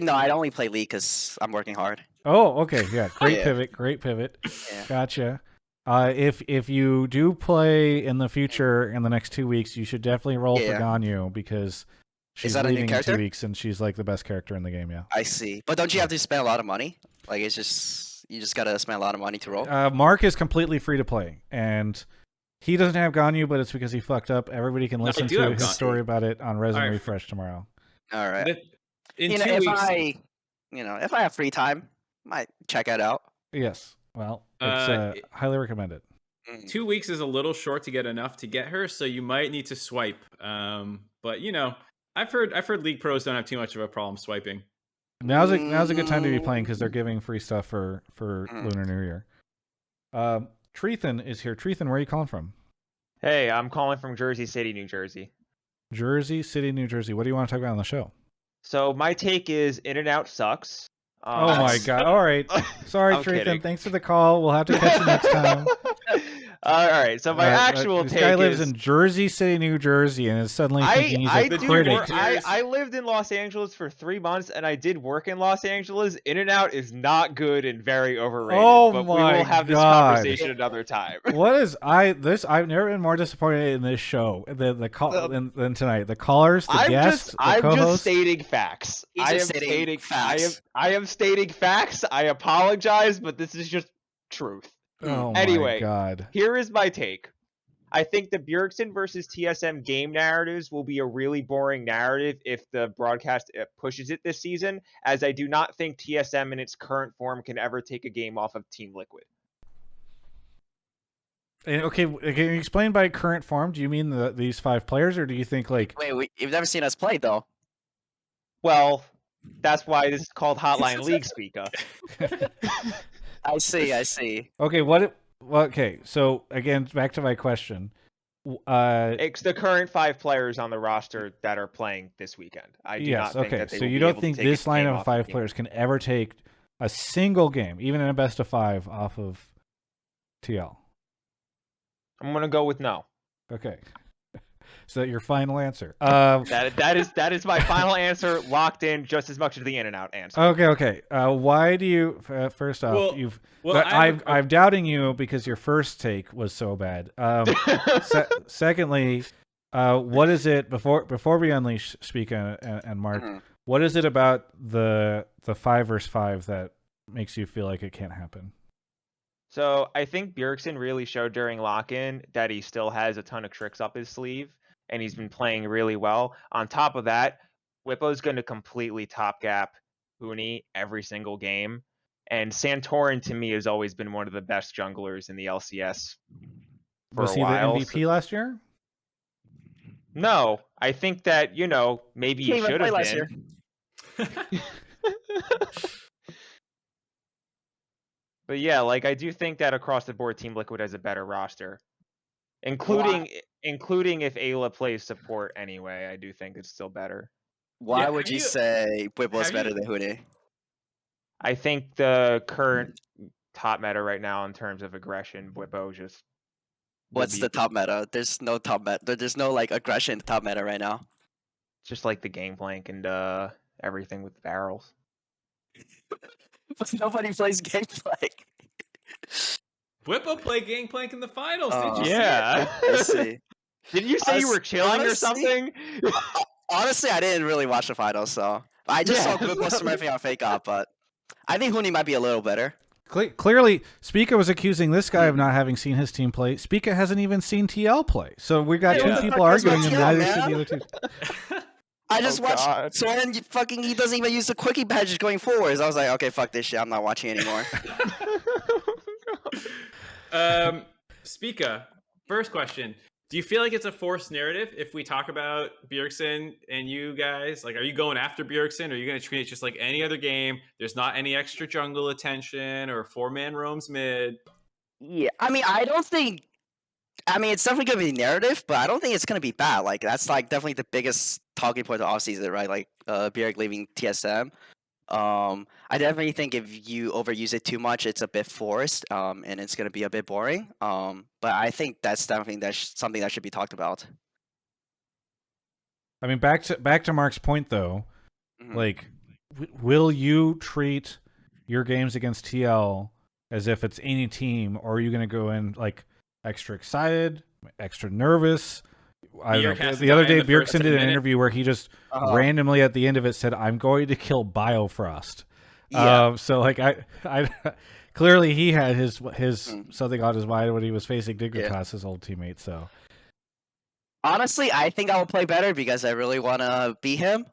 [SPEAKER 3] no, I only play League because I'm working hard.
[SPEAKER 1] Oh, okay, yeah. Great
[SPEAKER 3] Yeah.
[SPEAKER 1] pivot. Great pivot.
[SPEAKER 3] Yeah.
[SPEAKER 1] Gotcha. If you do play in the future in the next 2 weeks, you should definitely roll for
[SPEAKER 3] Yeah.
[SPEAKER 1] Ganyu because she's
[SPEAKER 3] that a new
[SPEAKER 1] leaving in 2
[SPEAKER 3] character?
[SPEAKER 1] weeks and she's like the best character in the game. Yeah.
[SPEAKER 3] I see. But don't you have to spend a lot of money? Like it's just you just gotta spend a lot of money to roll.
[SPEAKER 1] Mark is completely free to play, and he doesn't have Ganyu, but it's because he fucked up. Everybody can
[SPEAKER 2] No, I
[SPEAKER 1] listen
[SPEAKER 2] do
[SPEAKER 1] to
[SPEAKER 2] have
[SPEAKER 1] his
[SPEAKER 2] Ganyu.
[SPEAKER 1] story about it on Resin
[SPEAKER 2] Alright.
[SPEAKER 1] Refresh tomorrow.
[SPEAKER 3] All right.
[SPEAKER 2] In
[SPEAKER 3] You know,
[SPEAKER 2] 2 weeks,
[SPEAKER 3] if I have free time, might check it out.
[SPEAKER 1] Yes. Well, it's highly recommended.
[SPEAKER 2] 2 weeks is a little short to get enough to get her, so you might need to swipe. But you know, I've heard League pros don't have too much of a problem swiping.
[SPEAKER 1] Now's a good time to be playing because they're giving free stuff for Lunar New Year. Treethan is here. Treethan, where are you calling from?
[SPEAKER 7] Hey, I'm calling from Jersey City, New Jersey.
[SPEAKER 1] Jersey City, New Jersey. What do you want to talk about on the show?
[SPEAKER 7] So my take is In-N-Out sucks.
[SPEAKER 1] Oh my god. All right. Sorry,
[SPEAKER 7] I'm
[SPEAKER 1] Treethan.
[SPEAKER 7] kidding.
[SPEAKER 1] Thanks for the call. We'll have to catch you next time.
[SPEAKER 7] All right, so my actual
[SPEAKER 1] this
[SPEAKER 7] take
[SPEAKER 1] guy lives
[SPEAKER 7] is
[SPEAKER 1] in Jersey City, New Jersey, and is suddenly thinking he's
[SPEAKER 7] I
[SPEAKER 1] a
[SPEAKER 7] do
[SPEAKER 1] critic.
[SPEAKER 7] work, I lived in Los Angeles for 3 months, and I did work in Los Angeles. In-N-Out is not good and very overrated.
[SPEAKER 1] Oh
[SPEAKER 7] but we
[SPEAKER 1] my
[SPEAKER 7] will have this
[SPEAKER 1] God.
[SPEAKER 7] conversation another time.
[SPEAKER 1] What is I've never been more disappointed in this show than tonight. The callers, the guests, the
[SPEAKER 7] I'm just
[SPEAKER 1] co-hosts.
[SPEAKER 7] stating facts.
[SPEAKER 3] He's
[SPEAKER 7] I am
[SPEAKER 3] just stating facts.
[SPEAKER 7] I am stating facts. I apologize, but this is just truth.
[SPEAKER 1] Oh my
[SPEAKER 7] Anyway,
[SPEAKER 1] God.
[SPEAKER 7] Here is my take. I think the Bjergsen versus TSM game narratives will be a really boring narrative if the broadcast pushes it this season, as I do not think TSM in its current form can ever take a game off of Team Liquid.
[SPEAKER 1] And, okay, can you explain by current form? Do you mean these 5 players, or do you think like?
[SPEAKER 3] Wait, you've never seen us play though.
[SPEAKER 7] Well, that's why this is called Hotline League, Spica.
[SPEAKER 3] I see.
[SPEAKER 1] Okay, okay, so again, back to my question.
[SPEAKER 7] It's the current 5 players on the roster that are playing this weekend. I do not think that they
[SPEAKER 1] so
[SPEAKER 7] will
[SPEAKER 1] you
[SPEAKER 7] be
[SPEAKER 1] don't
[SPEAKER 7] able
[SPEAKER 1] think
[SPEAKER 7] to take
[SPEAKER 1] this
[SPEAKER 7] a
[SPEAKER 1] line
[SPEAKER 7] game
[SPEAKER 1] of
[SPEAKER 7] off
[SPEAKER 1] 5
[SPEAKER 7] Team
[SPEAKER 1] players can ever take a single game, even in a best of 5, off of TL?
[SPEAKER 7] I'm gonna go with no.
[SPEAKER 1] Okay. Is that your final answer?
[SPEAKER 7] That is my final answer, locked in just as much as the In-N-Out answer.
[SPEAKER 1] Okay. Why do you? First off, I'm doubting you because your first take was so bad. Secondly, what is it before we unleash Spica and Mark? What is it about the 5 versus 5 that makes you feel like it can't happen?
[SPEAKER 7] So I think Bjergsen really showed during lock-in that he still has a ton of tricks up his sleeve, and he's been playing really well. On top of that, Whippo's going to completely top gap Huni every single game. And Santorin, to me, has always been one of the best junglers in the LCS for
[SPEAKER 1] Was
[SPEAKER 7] a
[SPEAKER 1] he
[SPEAKER 7] while.
[SPEAKER 1] the MVP last year?
[SPEAKER 7] No, I think that, maybe he should have been. But yeah, I do think that across the board, Team Liquid has a better roster. Including if Ayla plays support anyway, I do think it's still better.
[SPEAKER 3] Why would you say Whipple's better than Huni?
[SPEAKER 7] I think the current top meta right now in terms of aggression, Whippo just.
[SPEAKER 3] What's the top meta? There's no top meta. There's no aggression in the top meta right now.
[SPEAKER 7] Just the Gangplank and everything with the barrels.
[SPEAKER 3] But nobody plays Gangplank.
[SPEAKER 2] Whippo played Gangplank in the finals. Did you
[SPEAKER 3] see?
[SPEAKER 7] Did you say you were chilling or something?
[SPEAKER 3] Honestly, I didn't really watch the finals, so I just saw Whippo smurfing on Fake Up, but I think Huni might be a little better.
[SPEAKER 1] Clearly, Spica was accusing this guy of not having seen his team play. Spica hasn't even seen TL play. So we got 2 people arguing and neither seen the other 2.
[SPEAKER 3] I just watched Soren he doesn't even use the quickie badges going forwards. I was like, okay, fuck this shit. I'm not watching anymore.
[SPEAKER 2] Spica, first question. Do you feel like it's a forced narrative if we talk about Bjergsen and you guys? Are you going after Bjergsen? Or are you going to treat it just like any other game? There's not any extra jungle attention or 4-man roams mid.
[SPEAKER 3] Yeah, it's definitely going to be narrative, but I don't think it's going to be bad. That's definitely the biggest talking point of the offseason, right? Bjerg leaving TSM. I definitely think if you overuse it too much, it's a bit forced, and it's going to be a bit boring. But I think that's definitely something that should be talked about.
[SPEAKER 1] I mean, back to Mark's point though, will you treat your games against TL as if it's any team, or are you going to go in extra excited, extra nervous? I don't know. The other day, Bjergsen did an interview where he just randomly at the end of it said, "I'm going to kill Biofrost." Yeah. So I clearly he had his something on his mind when he was facing Dignitas, his old teammate. So
[SPEAKER 3] honestly, I think I will play better because I really want to beat him.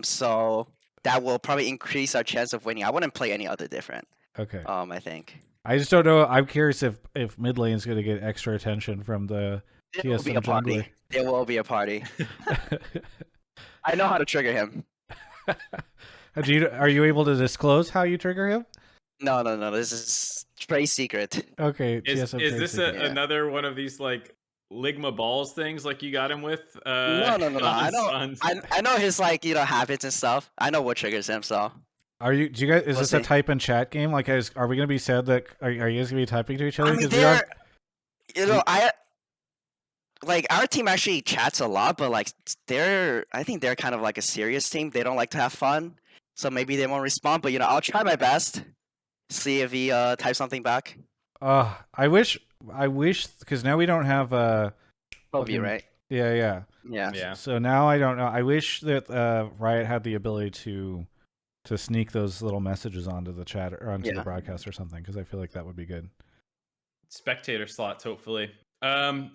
[SPEAKER 3] So that will probably increase our chance of winning. I wouldn't play any other different.
[SPEAKER 1] Okay.
[SPEAKER 3] I think.
[SPEAKER 1] I just don't know. I'm curious if mid lane is going to get extra attention from the TSM jungler.
[SPEAKER 3] There will be a party. I know how to trigger him.
[SPEAKER 1] Are you able to disclose how you trigger him?
[SPEAKER 3] No. This is trade secret.
[SPEAKER 1] Okay.
[SPEAKER 2] Is this another one of these Ligma balls things you got him with?
[SPEAKER 3] No. I know his habits and stuff. I know what triggers him. So.
[SPEAKER 1] Do you guys? Is this a type and chat game? Are we gonna be sad that are you guys gonna be typing to each other?
[SPEAKER 3] You know, I like our team actually chats a lot, but like I think they're kind of like a serious team. They don't like to have fun, so maybe they won't respond. But I'll try my best. See if he types something back.
[SPEAKER 1] I wish because now we don't have
[SPEAKER 3] Both of you,
[SPEAKER 1] fucking-
[SPEAKER 3] right?
[SPEAKER 1] yeah.
[SPEAKER 2] Yeah.
[SPEAKER 1] So now I don't know. I wish that Riot had the ability to sneak those little messages onto the chat or onto the broadcast or something, because I feel like that would be good.
[SPEAKER 2] Spectator slots, hopefully. On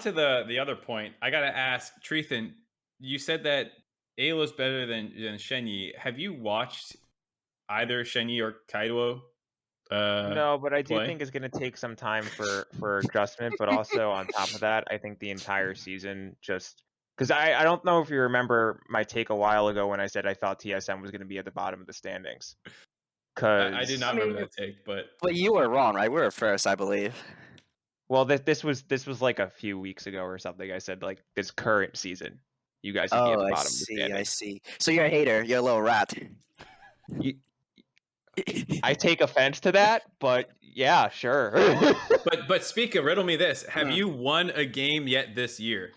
[SPEAKER 2] to the other point. I gotta ask, Treethan, you said that Alo's better than Shenyi. Have you watched either Shenyi or Kaido?
[SPEAKER 7] No, but I do
[SPEAKER 2] play?
[SPEAKER 7] think it's going to take some time for adjustment. But also on top of that, I think the entire season just because I don't know if you remember my take a while ago when I said I thought TSM was going to be at the bottom of the standings.
[SPEAKER 2] I did not remember that take, but
[SPEAKER 3] you were wrong, right? We were first, I believe.
[SPEAKER 7] Well, this was like a few weeks ago or something. I said like this current season, you guys would be at the bottom of the standings.
[SPEAKER 3] I see. So you're a hater. You're a little rat.
[SPEAKER 7] I take offense to that, but yeah, sure.
[SPEAKER 2] but Spica, riddle me this: have you won a game yet this year?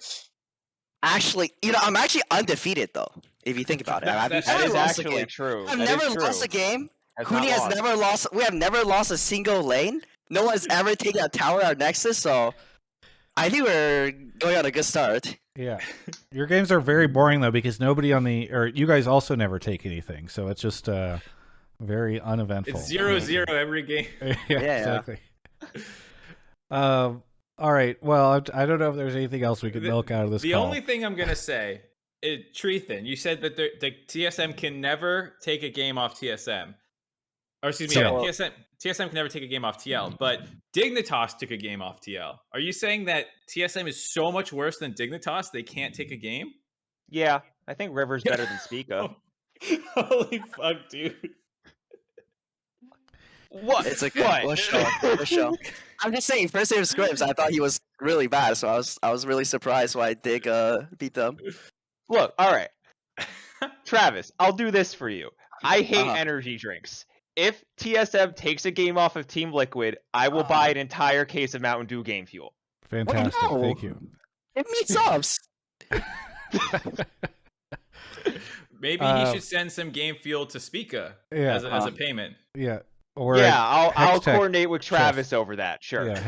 [SPEAKER 3] Actually, I'm actually undefeated though. If you think about it,
[SPEAKER 2] That
[SPEAKER 7] is actually true.
[SPEAKER 3] I've never lost a game. Huni has never lost. We have never lost a single lane. No one's ever taken a tower or Nexus, so I think we're going on a good start.
[SPEAKER 1] Yeah, your games are very boring though, because nobody you guys also never take anything, so it's just very uneventful.
[SPEAKER 2] It's 0-0 every game.
[SPEAKER 1] yeah, exactly. All right. Well, I don't know if there's anything else we could milk out of this.
[SPEAKER 2] The only thing I'm gonna say, Treethan, you said that the TSM can never take a game off TSM. Or excuse me, TSM can never take a game off TL, but Dignitas took a game off TL. Are you saying that TSM is so much worse than Dignitas they can't take a game?
[SPEAKER 7] Yeah, I think River's better than Spica.
[SPEAKER 2] Holy fuck, dude.
[SPEAKER 7] What?
[SPEAKER 3] It's a good show. I'm just saying, first name scrims, I thought he was really bad, so I was really surprised why Dig beat them.
[SPEAKER 7] Look, all right. Travis, I'll do this for you. I hate energy drinks. If TSM takes a game off of Team Liquid, I will buy an entire case of Mountain Dew Game Fuel.
[SPEAKER 1] Fantastic. Thank you.
[SPEAKER 3] Give me subs.
[SPEAKER 2] Maybe he should send some game fuel to Spica as a payment.
[SPEAKER 1] Yeah.
[SPEAKER 7] I'll coordinate with Travis over that. Sure.
[SPEAKER 1] Yeah,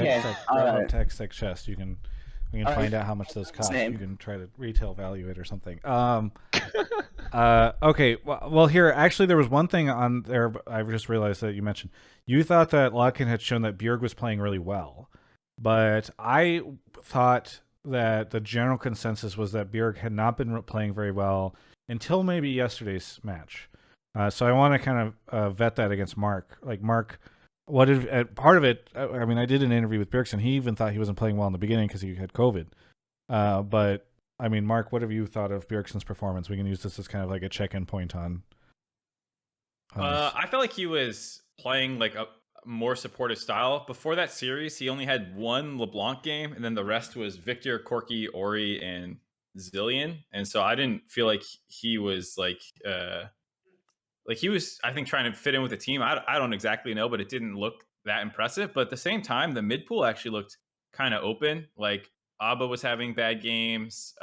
[SPEAKER 1] Hextech chest. We can find out how much those cost. You can try to retail value it or something. Okay. Well, here actually there was one thing on there. I just realized that you mentioned you thought that Locken had shown that BJERG was playing really well, but I thought that the general consensus was that BJERG had not been playing very well until maybe yesterday's match. So I want to kind of vet that against Mark. Like Mark, what did part of it? I mean, I did an interview with Bjergsen. He even thought he wasn't playing well in the beginning because he had COVID. But I mean, Mark, what have you thought of Bjergsen's performance? We can use this as kind of like a check-in point on.
[SPEAKER 2] I felt like he was playing like a more supportive style. Before that series, he only had one LeBlanc game, and then the rest was Victor, Corki, Ori, and Zillion. And so I didn't feel like he was like he was, I think, trying to fit in with the team. I don't exactly know, but it didn't look that impressive. But at the same time, the mid pool actually looked kind of open. Like Abba was having bad games.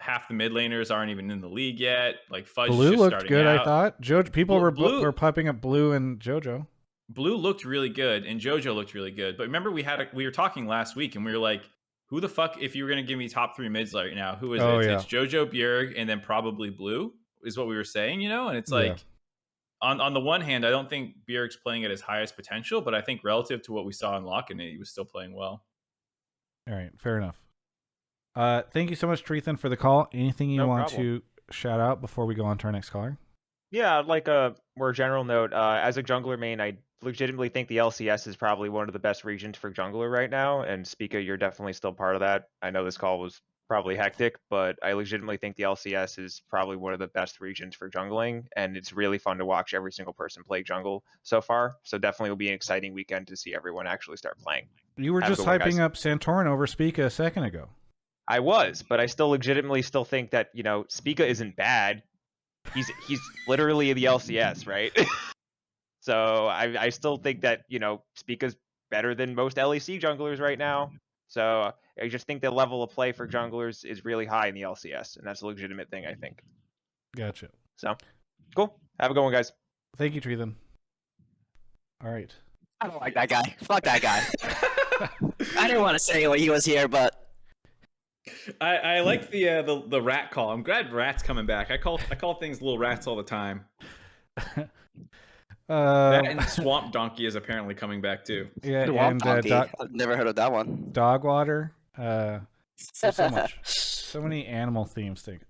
[SPEAKER 2] Half the mid laners aren't even in the league yet. Like Fudge
[SPEAKER 1] Blue
[SPEAKER 2] just
[SPEAKER 1] looked good,
[SPEAKER 2] out.
[SPEAKER 1] I thought. People were popping up Blue and Jojo.
[SPEAKER 2] Blue looked really good, and Jojo looked really good. But remember, we were talking last week, and we were like, who the fuck, if you were going to give me top 3 mids right now, who is it?
[SPEAKER 1] Yeah.
[SPEAKER 2] It's Jojo, BJERG, and then probably Blue is what we were saying, And it's like, on the one hand, I don't think BJERG's playing at his highest potential, but I think relative to what we saw in Lock-in, he was still playing well.
[SPEAKER 1] All right, fair enough. Thank you so much, Treethan, for the call. Anything you want to shout out before we go on to our next caller?
[SPEAKER 7] Yeah, like a more general note, as a jungler main, I legitimately think the LCS is probably one of the best regions for jungler right now, and Spica, you're definitely still part of that. I know this call was probably hectic, but I legitimately think the LCS is probably one of the best regions for jungling, and it's really fun to watch every single person play jungle so far. So definitely will be an exciting weekend to see everyone actually start playing.
[SPEAKER 1] You were just hyping up Santorin over Spica a second ago.
[SPEAKER 7] I was, but I still legitimately think that, Spica isn't bad. He's literally the LCS, right? So I still think that, Spica's better than most LEC junglers right now. So I just think the level of play for junglers is really high in the LCS, and that's a legitimate thing, I think.
[SPEAKER 1] Gotcha.
[SPEAKER 7] So, cool. Have a good one, guys.
[SPEAKER 1] Thank you, Treethan. All right.
[SPEAKER 3] I don't like that guy. Fuck that guy. I didn't want to say when he was here, but
[SPEAKER 2] I like the rat call. I'm glad Rat's coming back. I call things little rats all the time. That and Swamp Donkey is apparently coming back too.
[SPEAKER 1] Yeah,
[SPEAKER 3] Swamp
[SPEAKER 1] and
[SPEAKER 3] Donkey. I've never heard of that one.
[SPEAKER 1] Dog water. So much. So many animal themes things.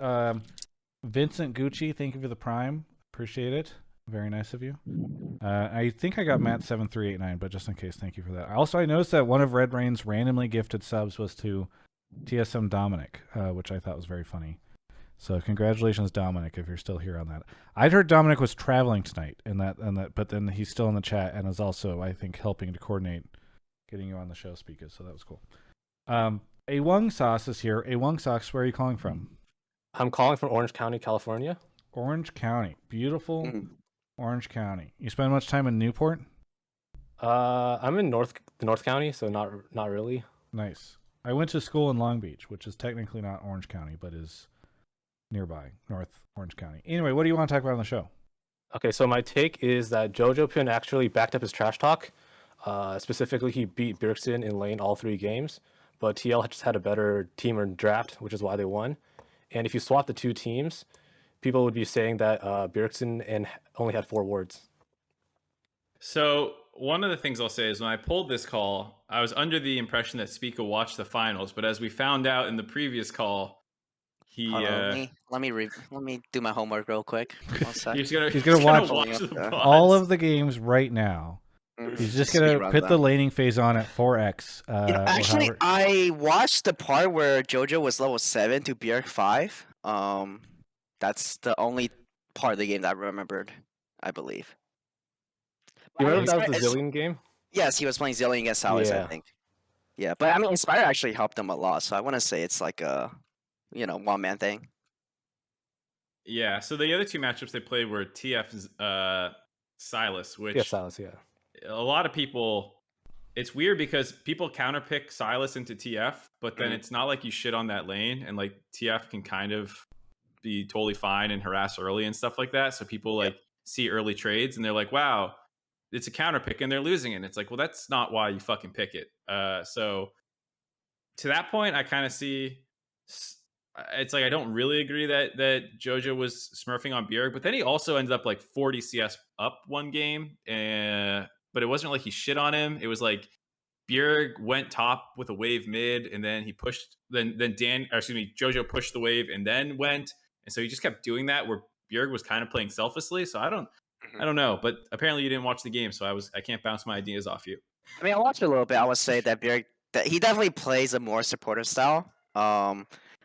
[SPEAKER 1] Vincent Gucci, thank you for the Prime. Appreciate it. Very nice of you. I think I got Matt7389, but just in case, thank you for that. Also, I noticed that one of Red Rain's randomly gifted subs was to TSM Dominic, which I thought was very funny. So congratulations, Dominic, if you're still here on that. I'd heard Dominic was traveling tonight, but then he's still in the chat and is also, I think, helping to coordinate getting you on the show, Spica. So that was cool. Awungsauce is here. Awungsauce, where are you calling from?
[SPEAKER 8] I'm calling from Orange County, California.
[SPEAKER 1] Orange County, beautiful Orange County. You spend much time in Newport?
[SPEAKER 8] I'm in North County, so not really.
[SPEAKER 1] Nice. I went to school in Long Beach, which is technically not Orange County, but is nearby, North Orange County. Anyway, what do you want to talk about on the show?
[SPEAKER 8] Okay, so my take is that Jojopyun actually backed up his trash talk. Specifically, he beat Bjergsen in lane all 3 games, but TL just had a better team or draft, which is why they won. And if you swap the 2 teams, people would be saying that Bjergsen only had 4 wards.
[SPEAKER 2] So one of the things I'll say is when I pulled this call, I was under the impression that Spica watched the finals, but as we found out in the previous call, he
[SPEAKER 3] let me do my homework real quick. One sec.
[SPEAKER 2] he's gonna
[SPEAKER 1] watch
[SPEAKER 2] watch the
[SPEAKER 1] all
[SPEAKER 2] VODs.
[SPEAKER 1] of the games right now. He's just gonna put the laning phase on at 4x.
[SPEAKER 3] Actually, I watched the part where Jojo was level 7 to BJERG 5. That's the only part of the game that I remembered, I believe.
[SPEAKER 8] You remember that was the Zillion game?
[SPEAKER 3] Yes, he was playing Zillion against Hyuse, I think. Yeah, but I mean, Inspire actually helped him a lot, so I want to say it's like a, one-man thing.
[SPEAKER 2] Yeah, so the other 2 matchups they played were TF's Silas, which
[SPEAKER 8] Silas, yeah.
[SPEAKER 2] A lot of people, it's weird because people counterpick Silas into TF, but then it's not like you shit on that lane, and like TF can kind of be totally fine and harass early and stuff like that. So people like see early trades and they're like, wow, it's a counter pick and they're losing it. And it's like, well, that's not why you fucking pick it. So to that point, I kind of see, it's like I don't really agree that Jojo was smurfing on BJERG, but then he also ended up like 40 CS up one game, but it wasn't like he shit on him. It was like BJERG went top with a wave mid, and then he pushed. Then Jojo pushed the wave and then went, and so he just kept doing that. Where BJERG was kind of playing selflessly. So I don't know, but apparently you didn't watch the game, so I can't bounce my ideas off you.
[SPEAKER 3] I mean, I watched a little bit. I would say that BJERG, that he definitely plays a more supportive style.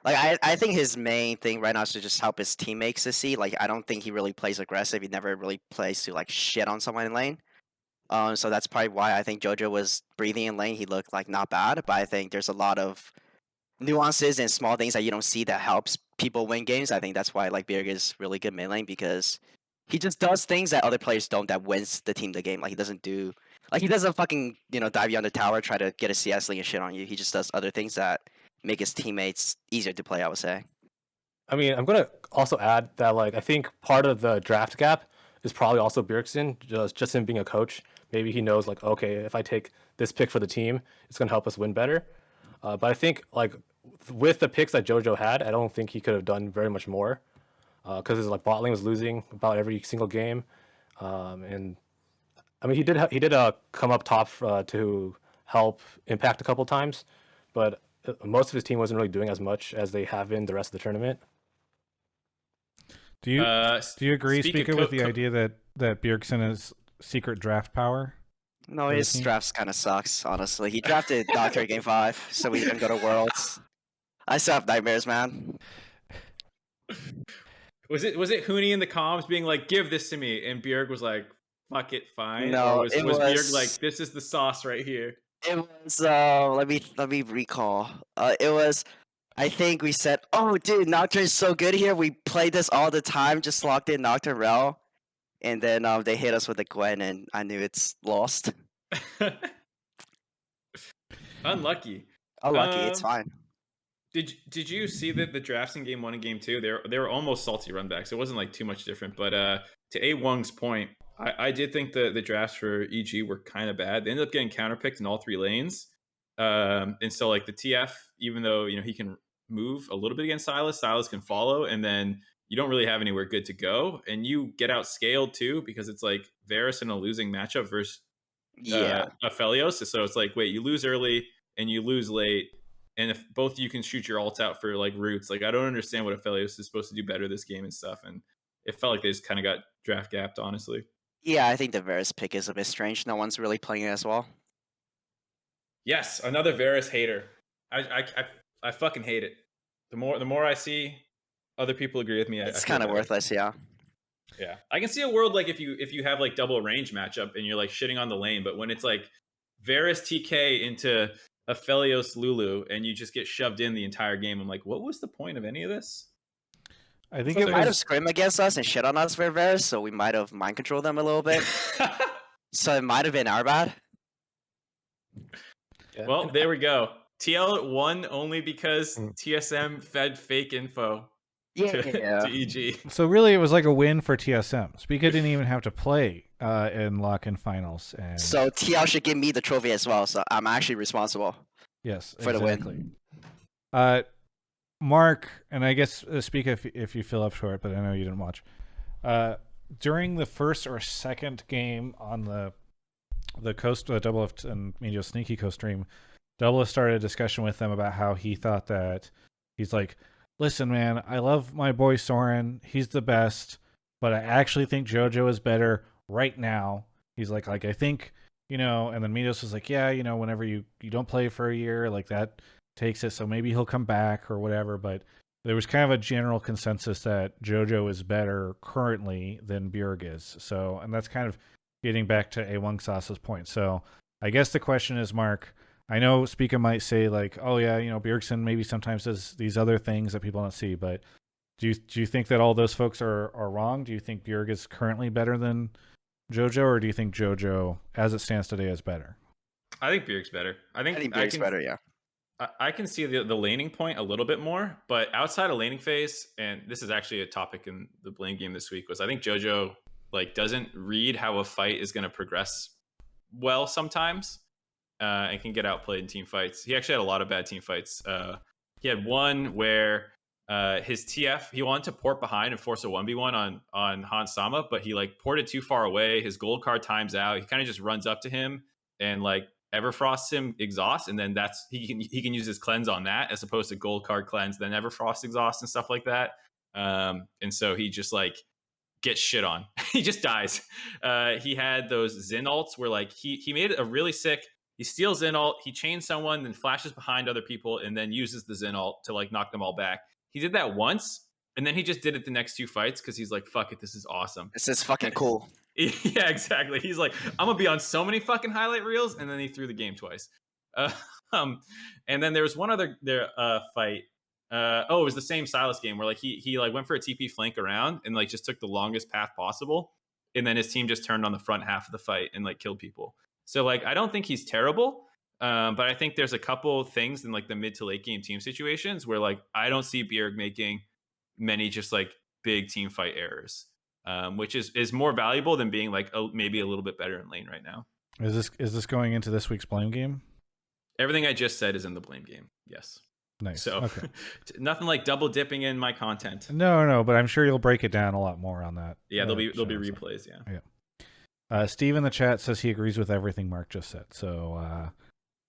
[SPEAKER 3] I think his main thing right now is to just help his teammates succeed. Like, I don't think he really plays aggressive. He never really plays to like shit on someone in lane. So that's probably why I think Jojo was breathing in lane. He looked like not bad, but I think there's a lot of nuances and small things that you don't see that helps people win games. I think that's why like BJERG is really good mid lane, because he just does things that other players don't, that wins the team the game. Like, he doesn't fucking, dive you on the tower, try to get a CS link and shit on you. He just does other things that make his teammates easier to play, I would say.
[SPEAKER 8] I mean, I'm gonna also add that like I think part of the draft gap is probably also Bjergsen, just him being a coach. Maybe he knows like, okay, if I take this pick for the team, it's gonna help us win better. But I think like with the picks that Jojo had, I don't think he could have done very much more, because his like bot lane was losing about every single game, and I mean he did come up top to help impact a couple times, but most of his team wasn't really doing as much as they have been the rest of the tournament.
[SPEAKER 1] Do you agree, Spica, with the idea that Bjergsen is secret draft power?
[SPEAKER 3] No, his drafts kind of sucks, honestly. He drafted Doctor Game 5, so we didn't go to Worlds. I still have nightmares, man.
[SPEAKER 2] Was it Huni in the comms being like, give this to me, and BJERG was like, fuck it, fine?
[SPEAKER 3] No,
[SPEAKER 2] or was BJERG like, this is the sauce right here?
[SPEAKER 3] It was let me recall. It was, I think we said, oh dude, Nocturne is so good here. We play this all the time, just locked in Nocturne Rel. And then they hit us with the Gwen, and I knew it's lost.
[SPEAKER 2] Unlucky.
[SPEAKER 3] Unlucky, it's
[SPEAKER 2] Um,
[SPEAKER 3] fine.
[SPEAKER 2] Did you see that the drafts in game 1 and game 2? They were almost salty run backs. It wasn't like too much different. But to A Wong's point, I did think the drafts for EG were kind of bad. They ended up getting counterpicked in all 3 lanes. And so like the TF, even though he can move a little bit against Silas, Silas can follow, and then you don't really have anywhere good to go, and you get outscaled too because it's like Varus in a losing matchup versus
[SPEAKER 3] Yeah.
[SPEAKER 2] Aphelios. So it's like, wait, you lose early and you lose late, and if both you can shoot your ults out for like roots, like I don't understand what Aphelios is supposed to do better this game and stuff. And it felt like they just kind of got draft gapped, honestly.
[SPEAKER 3] Yeah, I think the Varus pick is a bit strange. No one's really playing it as well.
[SPEAKER 2] Yes, another Varus hater. I fucking hate it. The more I see other people agree with me,
[SPEAKER 3] It's
[SPEAKER 2] I feel
[SPEAKER 3] kind of
[SPEAKER 2] better.
[SPEAKER 3] worthless, yeah.
[SPEAKER 2] Yeah, I can see a world like if you have like double range matchup and you're like shitting on the lane, but when it's like Varus TK into Aphelios Lulu and you just get shoved in the entire game, I'm like, what was the point of any of this?
[SPEAKER 1] I think
[SPEAKER 3] They
[SPEAKER 1] it
[SPEAKER 3] might have
[SPEAKER 1] was.
[SPEAKER 3] scrimmed against us and shit on us for Varus, so we might have mind controlled them a little bit. So it might have been our bad.
[SPEAKER 8] Yeah,
[SPEAKER 2] Well,
[SPEAKER 8] and
[SPEAKER 2] there we go. TL won only because
[SPEAKER 8] Mm.
[SPEAKER 2] TSM fed fake info
[SPEAKER 3] Yeah.
[SPEAKER 2] to EG.
[SPEAKER 1] So really, it was like a win for TSM. Spica didn't even have to play in lock-in finals, and
[SPEAKER 3] So TL should give me the trophy as well, so I'm actually responsible.
[SPEAKER 1] yes,
[SPEAKER 3] for the win.
[SPEAKER 1] exactly. Mark, and I guess Spica if you feel up for it, but I know you didn't watch. During the first or second game on the Coast Double F and Medio Sneaky Coast stream, Double F started a discussion with them about how he thought that he's like, listen, man, I love my boy Soren. He's the best, but I actually think JoJo is better right now. He's like I think, and then Midos was like, yeah, whenever you don't play for a year, like that takes it. So maybe he'll come back or whatever. But there was kind of a general consensus that JoJo is better currently than BJERG is. So, and that's kind of getting back to awungsauce's point. So I guess the question is, Mark, I know Spica might say like, oh yeah, Bjergsen maybe sometimes does these other things that people don't see, but do you think that all those folks are wrong? Do you think BJERG is currently better than JoJo, or do you think JoJo, as it stands today, is better?
[SPEAKER 2] I think BJERG's better. I think
[SPEAKER 3] BJERG's better, yeah.
[SPEAKER 2] I can see the laning point a little bit more, but outside of laning phase, and this is actually a topic in the blame game this week, was I think JoJo like doesn't read how a fight is going to progress well sometimes, and can get outplayed in team fights. He actually had a lot of bad team fights. He had one where his TF, he wanted to port behind and force a 1v1 on Hans Sama, but he like ported too far away. His gold card times out. He kind of just runs up to him and like Everfrosts him exhaust, and then that's he can use his cleanse on that as opposed to gold card cleanse, then Everfrost exhaust and stuff like that. And so he just like gets shit on. He just dies. He had those Zin ults where like he made a really sick. He steals Zin ult, he chains someone, then flashes behind other people, and then uses the Zin ult to like knock them all back. He did that once, and then he just did it the next 2 fights because he's like, fuck it, this is awesome.
[SPEAKER 3] This is fucking cool.
[SPEAKER 2] Yeah, exactly. He's like, I'm gonna be on so many fucking highlight reels, and then he threw the game twice. And then there was one other fight. It was the same Silas game where like he like went for a TP flank around and like just took the longest path possible, and then his team just turned on the front half of the fight and like killed people. So like I don't think he's terrible, but I think there's a couple things in like the mid to late game team situations where like I don't see BJERG making many just like big team fight errors. Which is more valuable than being like maybe a little bit better in lane right now.
[SPEAKER 1] Is this going into this week's blame game?
[SPEAKER 2] Everything I just said is in the blame game. Yes.
[SPEAKER 1] Nice.
[SPEAKER 2] So
[SPEAKER 1] okay.
[SPEAKER 2] Nothing like double dipping in my content.
[SPEAKER 1] No, but I'm sure you'll break it down a lot more on that.
[SPEAKER 2] Yeah, there'll be replays. Yeah.
[SPEAKER 1] Steve in the chat says he agrees with everything Mark just said. So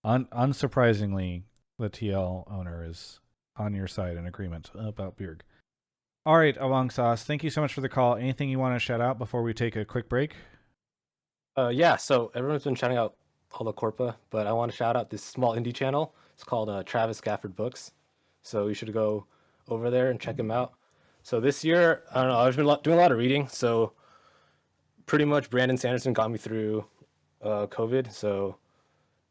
[SPEAKER 1] unsurprisingly, the TL owner is on your side in agreement about BJERG. All right, awungsauce, thank you so much for the call. Anything you want to shout out before we take a quick break?
[SPEAKER 8] Yeah, so everyone's been shouting out all the Corpa, but I want to shout out this small indie channel. It's called Travis Gafford Books. So you should go over there and check him out. So this year, I don't know, I've been doing a lot of reading. So pretty much Brandon Sanderson got me through COVID. So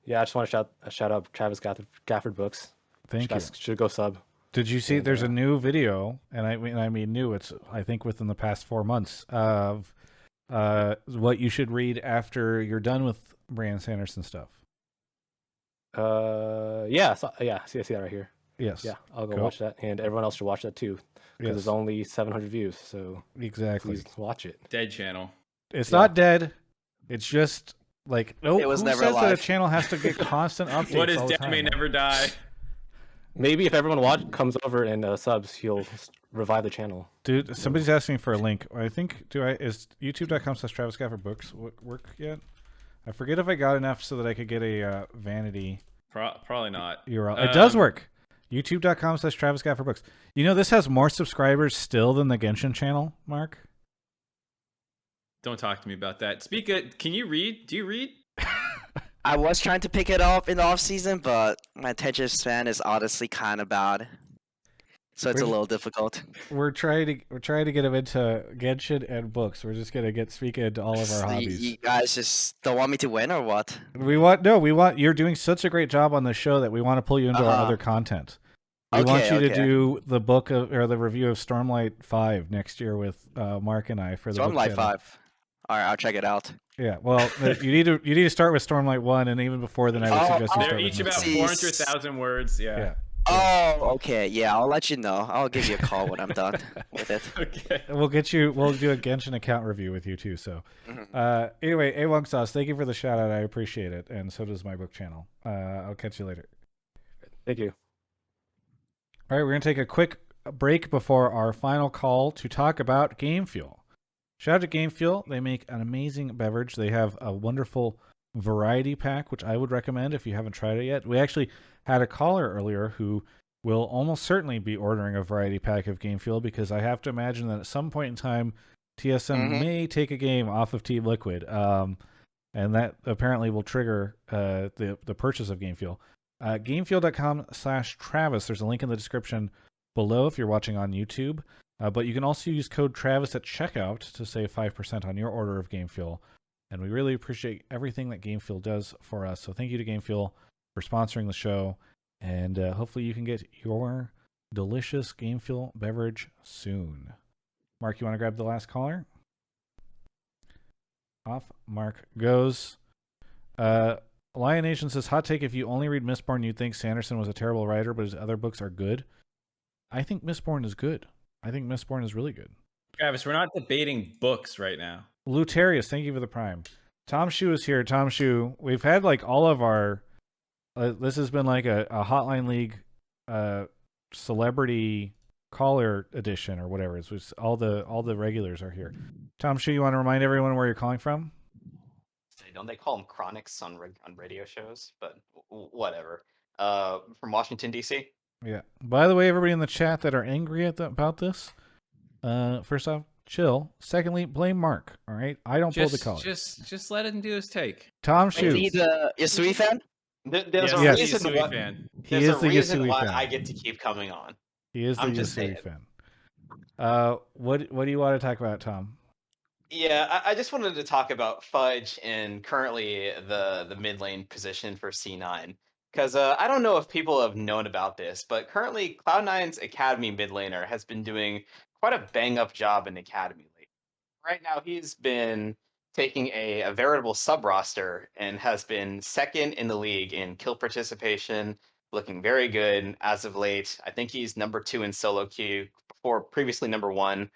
[SPEAKER 8] yeah, I just want to shout out Travis Gafford Books.
[SPEAKER 1] Thank you.
[SPEAKER 8] Should go sub.
[SPEAKER 1] Did you see there's a new video, and I mean new, it's I think within the past 4 months, of what you should read after you're done with Brandon Sanderson stuff?
[SPEAKER 8] Yeah, see that right here.
[SPEAKER 1] Yes.
[SPEAKER 8] Yeah, I'll go
[SPEAKER 1] Cool.
[SPEAKER 8] watch that, and everyone else should watch that too, because
[SPEAKER 1] Yes.
[SPEAKER 8] it's only 700 views. So
[SPEAKER 1] Exactly.
[SPEAKER 8] please watch it.
[SPEAKER 2] Dead channel.
[SPEAKER 1] It's
[SPEAKER 8] Yeah.
[SPEAKER 1] not dead. It's just like no.
[SPEAKER 3] It was
[SPEAKER 1] Who
[SPEAKER 3] never
[SPEAKER 1] says that a
[SPEAKER 3] alive.
[SPEAKER 1] channel has to get constant updates?
[SPEAKER 2] What is
[SPEAKER 1] all the
[SPEAKER 2] dead
[SPEAKER 1] time,
[SPEAKER 2] may
[SPEAKER 1] man?
[SPEAKER 2] never die.
[SPEAKER 8] Maybe if everyone comes over and subs, he'll revive the channel.
[SPEAKER 1] Dude, somebody's asking for a link. I think is youtube.com/TravisGafferBooks work yet? I forget if I got enough so that I could get a vanity
[SPEAKER 2] Probably not.
[SPEAKER 1] URL. It does work. youtube.com/TravisGafferBooks. You know, this has more subscribers still than the Genshin channel, Mark.
[SPEAKER 2] Don't talk to me about that. Spica, can you read? Do you read?
[SPEAKER 3] I was trying to pick it up in the off season, but my attention span is honestly kind of bad, so it's a little difficult.
[SPEAKER 1] We're trying to get him into Genshin and books. We're just gonna get Spica into all of our hobbies.
[SPEAKER 3] You guys just don't want me to win, or what?
[SPEAKER 1] We want. You're doing such a great job on the show that we want to pull you into our other content. We want you to do the book or the review of Stormlight 5 next year with Mark and I for the
[SPEAKER 3] Stormlight 5. All right, I'll check it out.
[SPEAKER 1] Yeah, well, you need to start with Stormlight 1, and even before then, I would suggest you start
[SPEAKER 2] They're
[SPEAKER 1] with
[SPEAKER 2] each
[SPEAKER 1] Mist.
[SPEAKER 2] about 400,000 words. Yeah.
[SPEAKER 3] Oh, okay. Yeah, I'll let you know. I'll give you a call when I'm done with it.
[SPEAKER 2] Okay.
[SPEAKER 1] We'll do a Genshin account review with you too. So, anyway, awungsauce, thank you for the shout out. I appreciate it, and so does my book channel. I'll catch you later.
[SPEAKER 8] Thank you.
[SPEAKER 1] All right, we're gonna take a quick break before our final call to talk about Game Fuel. Shout out to Game Fuel. They make an amazing beverage. They have a wonderful variety pack, which I would recommend if you haven't tried it yet. We actually had a caller earlier who will almost certainly be ordering a variety pack of Game Fuel, because I have to imagine that at some point in time, TSM may take a game off of Team Liquid, and that apparently will trigger the purchase of Game Fuel. Gamefuel.com/Travis. There's a link in the description below if you're watching on YouTube. But you can also use code Travis at checkout to save 5% on your order of Game Fuel. And we really appreciate everything that Game Fuel does for us. So thank you to Game Fuel for sponsoring the show. And hopefully you can get your delicious Game Fuel beverage soon. Mark, you want to grab the last caller? Off Mark goes. Lion Nation says, hot take, if you only read Mistborn, you'd think Sanderson was a terrible writer, but his other books are good. I think Mistborn is good. I think Mistborn is really good.
[SPEAKER 2] Travis, we're not debating books right now.
[SPEAKER 3] Lutarius,
[SPEAKER 1] thank you for the prime. TomShoe is here. TomShoe, we've had like all of our. This has been like a Hotline League celebrity caller edition or whatever. It's just all the regulars are here. TomShoe, you want to remind everyone where you're calling from?
[SPEAKER 9] Don't they call them chronics on radio shows? But whatever. From Washington, D.C.
[SPEAKER 1] Yeah. By the way, everybody in the chat that are angry about this, first off, chill. Secondly, blame Mark. All right, I don't pull the color.
[SPEAKER 2] Just let him do his take.
[SPEAKER 1] TomShoe.
[SPEAKER 3] He's a Yasui fan.
[SPEAKER 9] There's a
[SPEAKER 1] Yes.
[SPEAKER 9] reason
[SPEAKER 2] Yasui
[SPEAKER 9] why.
[SPEAKER 2] fan.
[SPEAKER 1] He is the
[SPEAKER 9] reason
[SPEAKER 1] Yasui
[SPEAKER 9] why
[SPEAKER 1] fan.
[SPEAKER 9] I get to keep coming on.
[SPEAKER 1] He is the
[SPEAKER 9] I'm just
[SPEAKER 1] Yasui
[SPEAKER 9] saying.
[SPEAKER 1] fan. What do you want to talk about, Tom?
[SPEAKER 9] Yeah, I just wanted to talk about Fudge and currently the mid lane position for C9. Because I don't know if people have known about this, but currently Cloud9's Academy mid laner has been doing quite a bang up job in Academy lately. Right now, he's been taking a veritable sub roster and has been second in the league in kill participation, looking very good as of late. I think he's number 2 in solo queue, previously number 1,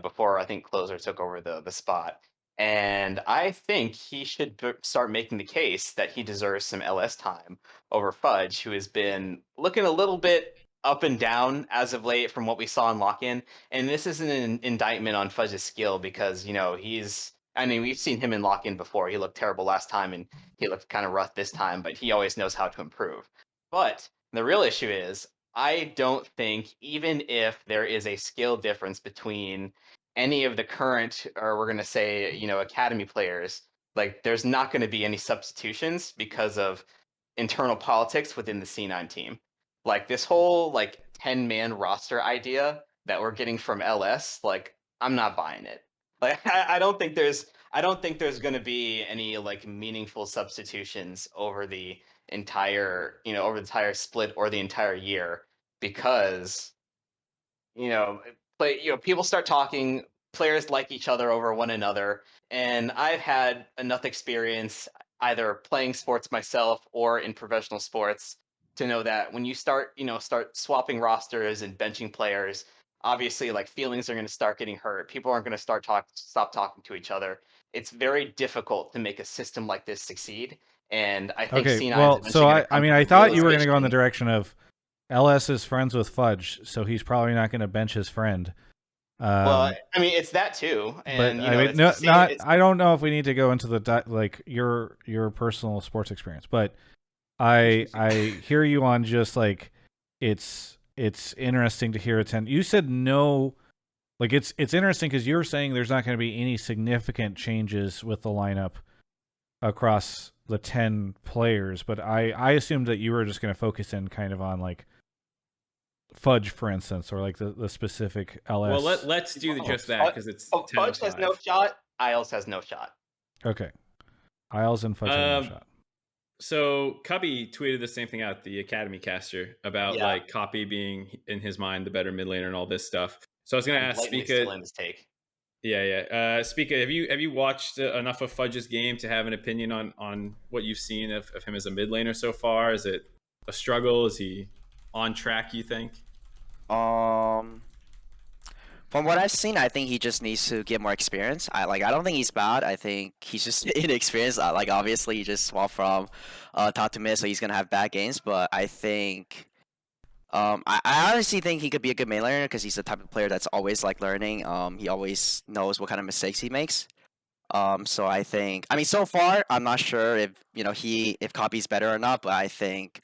[SPEAKER 9] before I think Closer took over the spot. And I think he should start making the case that he deserves some LS time over Fudge, who has been looking a little bit up and down as of late from what we saw in Lock-In. And this isn't an indictment on Fudge's skill because, we've seen him in Lock-In before. He looked terrible last time and he looked kind of rough this time, but he always knows how to improve. But the real issue is, I don't think, even if there is a skill difference between any of the current, or we're going to say, Academy players, like there's not going to be any substitutions because of internal politics within the C9 team. Like this whole 10-man roster idea that we're getting from LS, I'm not buying it. I don't think there's going to be any meaningful substitutions over the entire split or the entire year because people start talking, players like each other over one another, and I've had enough experience. either playing sports myself or in professional sports to know that when you start swapping rosters and benching players, obviously like feelings are going to start getting hurt. People aren't going to stop talking to each other. It's very difficult to make a system like this succeed. And I think
[SPEAKER 1] Okay,
[SPEAKER 9] C9 is
[SPEAKER 1] well,
[SPEAKER 9] eventually
[SPEAKER 1] so
[SPEAKER 9] gonna
[SPEAKER 1] I
[SPEAKER 9] come
[SPEAKER 1] mean,
[SPEAKER 9] to
[SPEAKER 1] I
[SPEAKER 9] the
[SPEAKER 1] thought you were going to go in the
[SPEAKER 9] realization-
[SPEAKER 1] direction of LS is friends with Fudge, so he's probably not going to bench his friend.
[SPEAKER 9] Well, I mean, it's that too, and
[SPEAKER 1] but
[SPEAKER 9] you know,
[SPEAKER 1] I mean,
[SPEAKER 9] it's
[SPEAKER 1] no,
[SPEAKER 9] the same,
[SPEAKER 1] not.
[SPEAKER 9] it's,
[SPEAKER 1] I don't know if we need to go into the like your personal sports experience, but I hear you on just like it's interesting to hear attend. You said no, like it's interesting because you're saying there's not going to be any significant changes with the lineup across the 10 players, but I assumed that you were just going to focus in kind of on like Fudge, for instance, or like the specific LS.
[SPEAKER 2] Well, let's do just that because it's 10
[SPEAKER 9] Fudge has no shot. Isles has no shot.
[SPEAKER 1] Okay, Isles and Fudge have no shot.
[SPEAKER 2] So Cubby tweeted the same thing out, the Academy caster, about
[SPEAKER 9] Yeah.
[SPEAKER 2] like Copy being in his mind the better mid laner and all this stuff. So I was gonna ask
[SPEAKER 9] Blatantly
[SPEAKER 2] Spica.
[SPEAKER 9] still in his take.
[SPEAKER 2] Yeah. Spica, have you watched enough of Fudge's game to have an opinion on what you've seen of him as a mid laner so far? Is it a struggle? Is he on track, you think?
[SPEAKER 3] From what I've seen, I think he just needs to get more experience. I don't think he's bad. I think he's just inexperienced. Like obviously he just swapped from top to mid, so he's gonna have bad games. But I think I honestly think he could be a good main laner because he's the type of player that's always like learning. He always knows what kind of mistakes he makes. So I think, I mean, so far I'm not sure if if Copy's better or not, but I think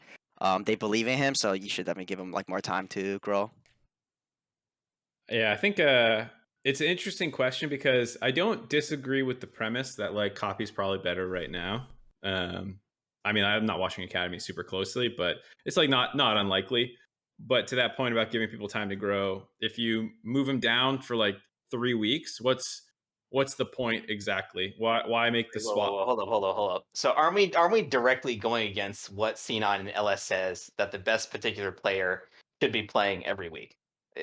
[SPEAKER 3] they believe in him, so you should definitely give him like more time to grow.
[SPEAKER 2] Yeah, I think it's an interesting question because I don't disagree with the premise that like Copy's probably better right now. I mean, I'm not watching Academy super closely, but it's like not unlikely. But to that point about giving people time to grow, if you move him down for like 3 weeks, what's the point exactly? Why make the swap?
[SPEAKER 9] Whoa, hold up. So aren't we directly going against what C9 and LS says that the best particular player should be playing every week?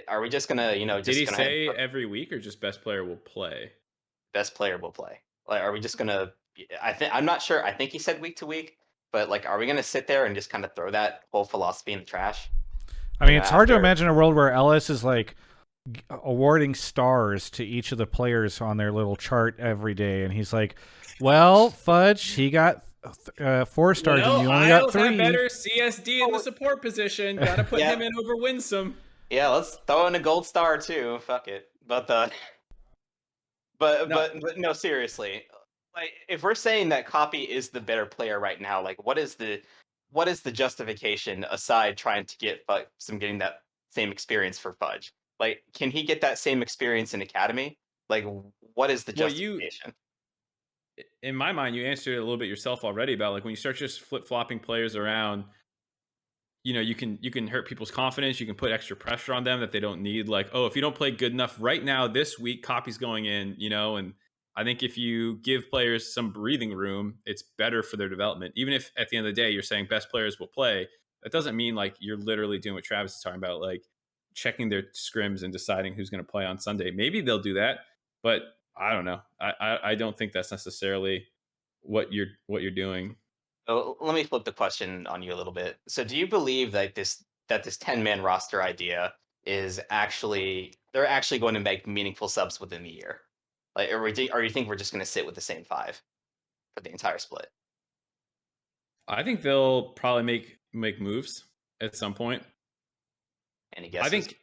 [SPEAKER 9] Are we just gonna,
[SPEAKER 2] Did he say every week or just best player will play?
[SPEAKER 9] Best player will play? Like, are we just gonna? I'm not sure. I think he said week to week, but like, are we gonna sit there and just kind of throw that whole philosophy in the trash?
[SPEAKER 1] I mean, it's hard to imagine a world where LS is like awarding stars to each of the players on their little chart every day, and he's like, "Well, Fudge, he got 4 stars, and you only got 3."
[SPEAKER 2] Have better CSD in the support position. Got to put him in over Winsome.
[SPEAKER 9] Yeah, let's throw in a gold star too. Fuck it. But no, seriously. Like, if we're saying that Copy is the better player right now, like, what is the justification aside trying to get getting that same experience for Fudge? Like, can he get that same experience in Academy? Like, what is the justification?
[SPEAKER 2] In my mind, you answered it a little bit yourself already about like when you start just flip-flopping players around, you can hurt people's confidence. You can put extra pressure on them that they don't need. Like, oh, if you don't play good enough right now this week, Copy's going in, and I think if you give players some breathing room, it's better for their development. Even if at the end of the day you're saying best players will play, that doesn't mean like you're literally doing what Travis is talking about, like checking their scrims and deciding who's going to play on Sunday. Maybe they'll do that, but I don't know. I don't think that's necessarily what you're doing.
[SPEAKER 9] So let me flip the question on you a little bit. So do you believe that this 10-man roster idea is they're actually going to make meaningful subs within the year? Like, or you think we're just going to sit with the same 5 for the entire split?
[SPEAKER 2] I think they'll probably make moves at some point.
[SPEAKER 9] Any guesses?
[SPEAKER 2] I think,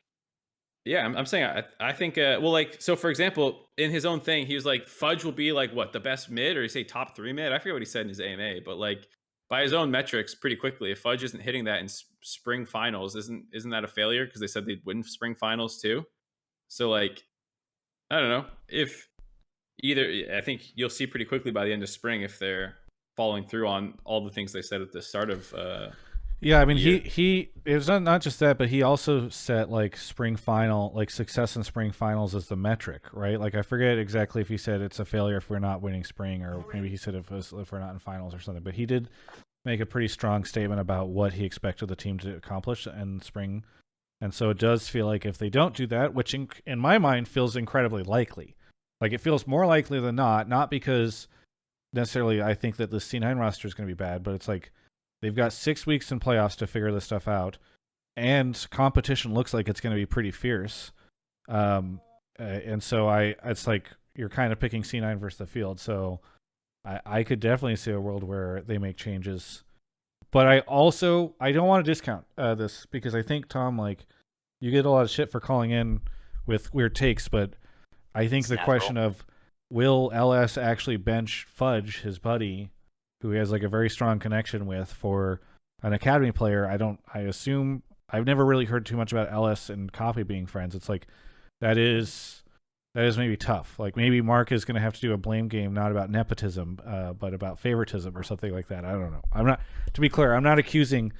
[SPEAKER 2] yeah, I'm saying I think well, like, so for example, in his own thing, he was like Fudge will be like what, the best mid, or he say top 3 mid? I forget what he said in his AMA, but like by his own metrics, pretty quickly, if Fudge isn't hitting that in spring finals, isn't that a failure? Because they said they'd win spring finals too. So like, I don't know if I think you'll see pretty quickly by the end of spring if they're following through on all the things they said at the start of.
[SPEAKER 1] Yeah, I mean, he it was not just that, but he also set like spring final, like success in spring finals as the metric, right? Like I forget exactly if he said it's a failure if we're not winning spring, or maybe he said if we're not in finals or something. But he did make a pretty strong statement about what he expected the team to accomplish in spring, and so it does feel like if they don't do that, which in my mind feels incredibly likely, like it feels more likely than not because necessarily I think that the C9 roster is going to be bad, but it's like they've got 6 weeks in playoffs to figure this stuff out, and competition looks like it's going to be pretty fierce. And so it's like you're kind of picking C9 versus the field. So I could definitely see a world where they make changes. But I don't want to discount this, because I think, Tom, like, you get a lot of shit for calling in with weird takes, but I think the question of will LS actually bench Fudge, his buddy, who he has like a very strong connection with, for an academy player. I assume I've never really heard too much about LS and Coffee being friends. It's like that is maybe tough. Like maybe Mark is going to have to do a blame game, not about nepotism, but about favoritism or something like that. I don't know. To be clear, I'm not accusing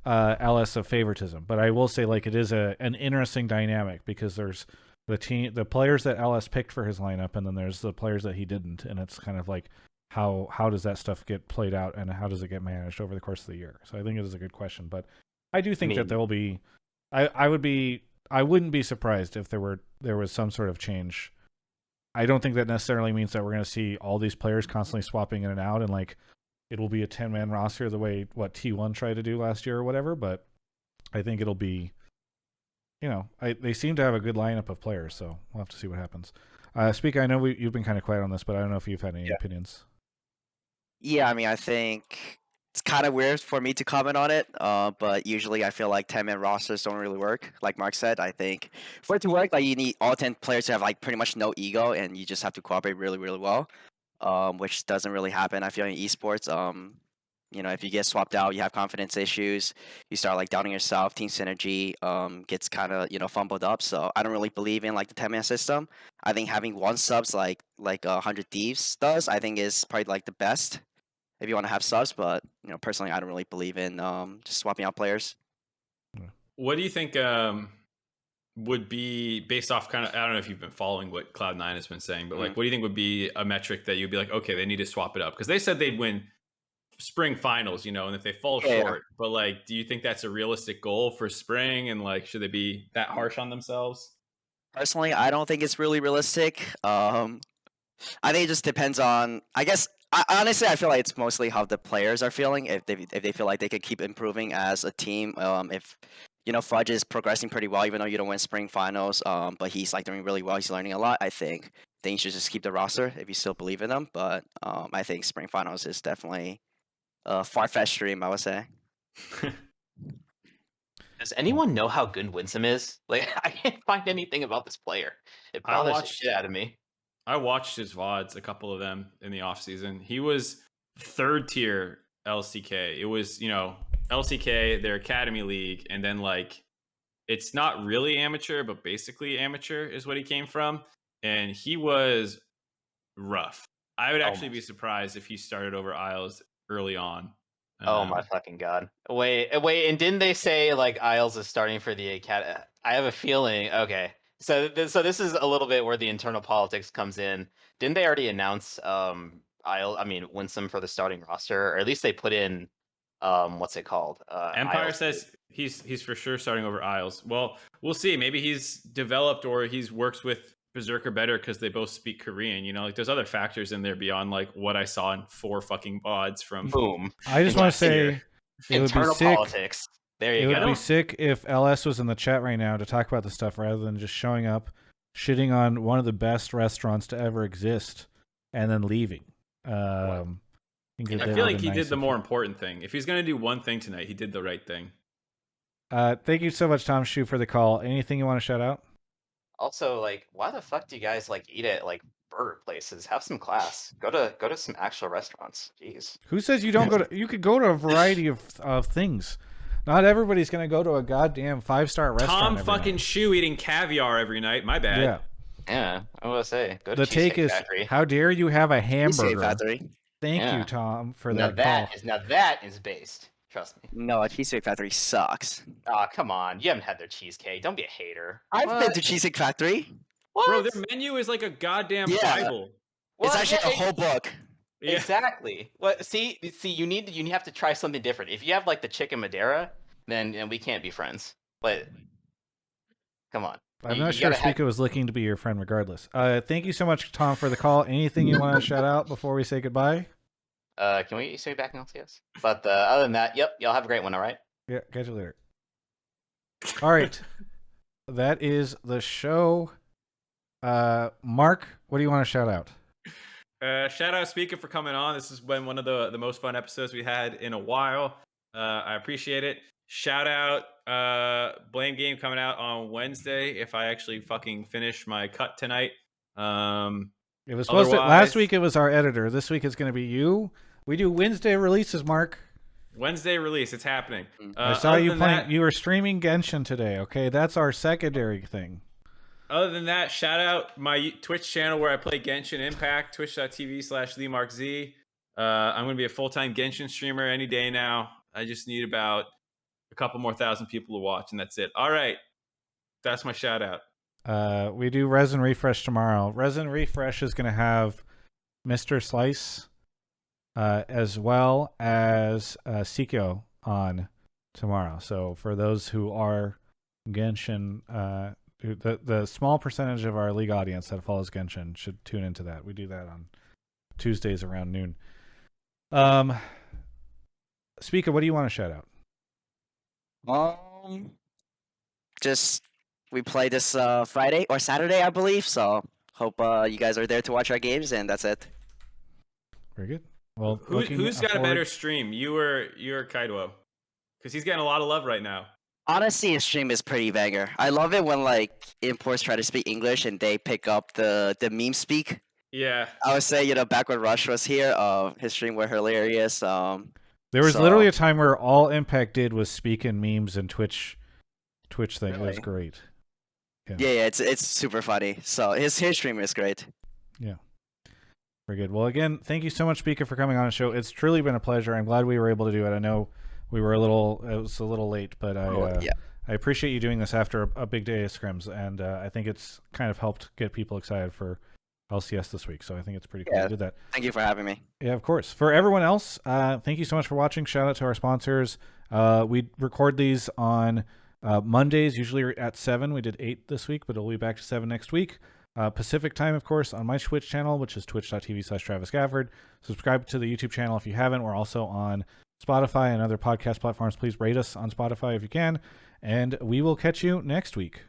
[SPEAKER 1] LS of favoritism, but I will say, like, it is an interesting dynamic, because there's the players that LS picked for his lineup, and then there's the players that he didn't, and it's kind of like how does that stuff get played out, and how does it get managed over the course of the year? So I think it is a good question, but I do think that there will be. I wouldn't be surprised if there was some sort of change. I don't think that necessarily means that we're going to see all these players constantly swapping in and out, and like it will be a 10-man roster the way what T1 tried to do last year or whatever. But I think it'll be, they seem to have a good lineup of players, so we'll have to see what happens. Spica, I know you've been kind of quiet on this, but I don't know if you've had any opinions.
[SPEAKER 3] Yeah, I mean, I think it's kind of weird for me to comment on it, but usually I feel like 10-man rosters don't really work. Like Mark said, I think for it to work, like you need all 10 players to have like pretty much no ego, and you just have to cooperate really, really well, which doesn't really happen, I feel, in esports. If you get swapped out, you have confidence issues, you start like doubting yourself, team synergy gets kind of fumbled up. So I don't really believe in like the 10-man system. I think having one subs like 100 Thieves does, I think is probably like the best if you want to have subs, but personally, I don't really believe in just swapping out players.
[SPEAKER 2] What do you think would be, based off kind of, I don't know if you've been following what Cloud9 has been saying, but like, what do you think would be a metric that you'd be like, okay, they need to swap it up? Because they said they'd win spring finals, and if they fall short, but like, do you think that's a realistic goal for spring? And like, should they be that harsh on themselves?
[SPEAKER 3] Personally, I don't think it's really realistic. I think it just depends on, I guess. Honestly, I feel like it's mostly how the players are feeling. If they feel like they could keep improving as a team, if Fudge is progressing pretty well, even though you don't win spring finals, but he's like doing really well. He's learning a lot. I think you should just keep the roster if you still believe in them. But I think spring finals is definitely a far-fetched dream, I would say.
[SPEAKER 9] Does anyone know how good Winsome is? Like, I can't find anything about this player. It bothers the shit out of me.
[SPEAKER 2] I watched his VODs, a couple of them in the off season. He was third tier LCK. It was, LCK, their Academy League, and then like it's not really amateur, but basically amateur is what he came from. And he was rough. I would actually be surprised if he started over Isles early on.
[SPEAKER 9] Oh my fucking god. Wait, and didn't they say like Isles is starting for the Academy? I have a feeling, okay. So this is a little bit where the internal politics comes in. Didn't they already announce Winsome for the starting roster, or at least they put in what's it called?
[SPEAKER 2] Empire
[SPEAKER 9] Isles
[SPEAKER 2] says he's for sure starting over Isles. Well, we'll see. Maybe he's developed or he's works with Berserker better because they both speak Korean. Like there's other factors in there beyond like what I saw in 4 fucking VODs from
[SPEAKER 9] Boom.
[SPEAKER 1] I just want to say
[SPEAKER 9] internal politics. There you go.
[SPEAKER 1] It would be sick if LS was in the chat right now to talk about this stuff rather than just showing up, shitting on one of the best restaurants to ever exist, and then leaving. I
[SPEAKER 2] feel like he did the more important thing. If he's going to do one thing tonight, he did the right thing.
[SPEAKER 1] Thank you so much, TomShoe, for the call. Anything you want to shout out?
[SPEAKER 9] Also, like, why the fuck do you guys like eat at like burger places? Have some class. Go to some actual restaurants. Jeez.
[SPEAKER 1] Who says you don't go to? You could go to a variety of things. Not everybody's going to go to a goddamn 5-star restaurant.
[SPEAKER 2] Tom fucking Shoe eating caviar every night. My bad.
[SPEAKER 9] Yeah, I was gonna say. Go to
[SPEAKER 1] the take is,
[SPEAKER 9] Factory.
[SPEAKER 1] how dare you have a hamburger?
[SPEAKER 3] Factory.
[SPEAKER 1] Thank you, Tom, for
[SPEAKER 9] now
[SPEAKER 1] that call.
[SPEAKER 9] Now that is based. Trust me.
[SPEAKER 3] No, a Cheesecake Factory sucks.
[SPEAKER 9] Oh, come on. You haven't had their cheesecake. Don't be a hater.
[SPEAKER 3] I've been to Cheesecake Factory.
[SPEAKER 9] What?
[SPEAKER 2] Bro, their menu is like a goddamn Bible.
[SPEAKER 3] It's actually a whole book.
[SPEAKER 2] Yeah.
[SPEAKER 9] Exactly. What? See, you have to try something different. If you have like the chicken Madeira, then we can't be friends. But come on.
[SPEAKER 1] I'm not sure Spica was looking to be your friend regardless. Thank you so much, Tom, for the call. Anything you want to shout out before we say goodbye?
[SPEAKER 9] Can we see you back in LCS? But other than that, yep, y'all have a great one. All right.
[SPEAKER 1] Yeah, catch you later. All right. That is the show. Mark, what do you want to shout out?
[SPEAKER 2] Shout out Spica for coming on. This has been one of the most fun episodes we had in a while. I appreciate it. Shout out Blame Game coming out on Wednesday if I actually fucking finish my cut tonight.
[SPEAKER 1] It was supposed to last week. It was our editor. This week it's going to be you. We do Wednesday releases, Mark.
[SPEAKER 2] Wednesday release. It's happening.
[SPEAKER 1] I saw you playing. You were streaming Genshin today. Okay, that's our secondary thing.
[SPEAKER 2] Other than that, shout out my Twitch channel where I play Genshin Impact, twitch.tv/TheMarkZ. I'm going to be a full-time Genshin streamer any day now. I just need about a couple more thousand people to watch, and that's it. All right. That's my shout out.
[SPEAKER 1] We do Resin Refresh tomorrow. Resin Refresh is going to have Mr. Slice as well as Sikyo on tomorrow. So for those who are Genshin, the small percentage of our league audience that follows Genshin should tune into that. We do that on Tuesdays around noon. Spica, what do you want to shout out?
[SPEAKER 3] Just we play this Friday or Saturday, I believe. So hope you guys are there to watch our games, and that's it.
[SPEAKER 1] Very good. Well,
[SPEAKER 2] who's got a better stream, you or Kaido? Because he's getting a lot of love right now.
[SPEAKER 3] Honestly, his stream is pretty banger. I love it when like imports try to speak English and they pick up the meme speak.
[SPEAKER 2] Yeah.
[SPEAKER 3] I would say, back when Rush was here, his stream were hilarious.
[SPEAKER 1] There was literally a time where all Impact did was speak in memes and Twitch thing. Really? It was great.
[SPEAKER 3] Yeah, it's super funny. So his stream is great.
[SPEAKER 1] Yeah. Very good. Well, again, thank you so much, Spica, for coming on the show. It's truly been a pleasure. I'm glad we were able to do it. I know it was a little late, but I appreciate you doing this after a big day of scrims, and I think it's kind of helped get people excited for LCS this week. So I think it's pretty cool to do that.
[SPEAKER 3] Thank you for having me.
[SPEAKER 1] Yeah, of course. For everyone else, thank you so much for watching. Shout out to our sponsors. We record these on Mondays, usually at 7. We did 8 this week, but it'll be back to 7 next week. Pacific time, of course, on my Twitch channel, which is twitch.tv/TravisGafford. Subscribe to the YouTube channel if you haven't. We're also on Spotify and other podcast platforms. Please rate us on Spotify if you can. And we will catch you next week.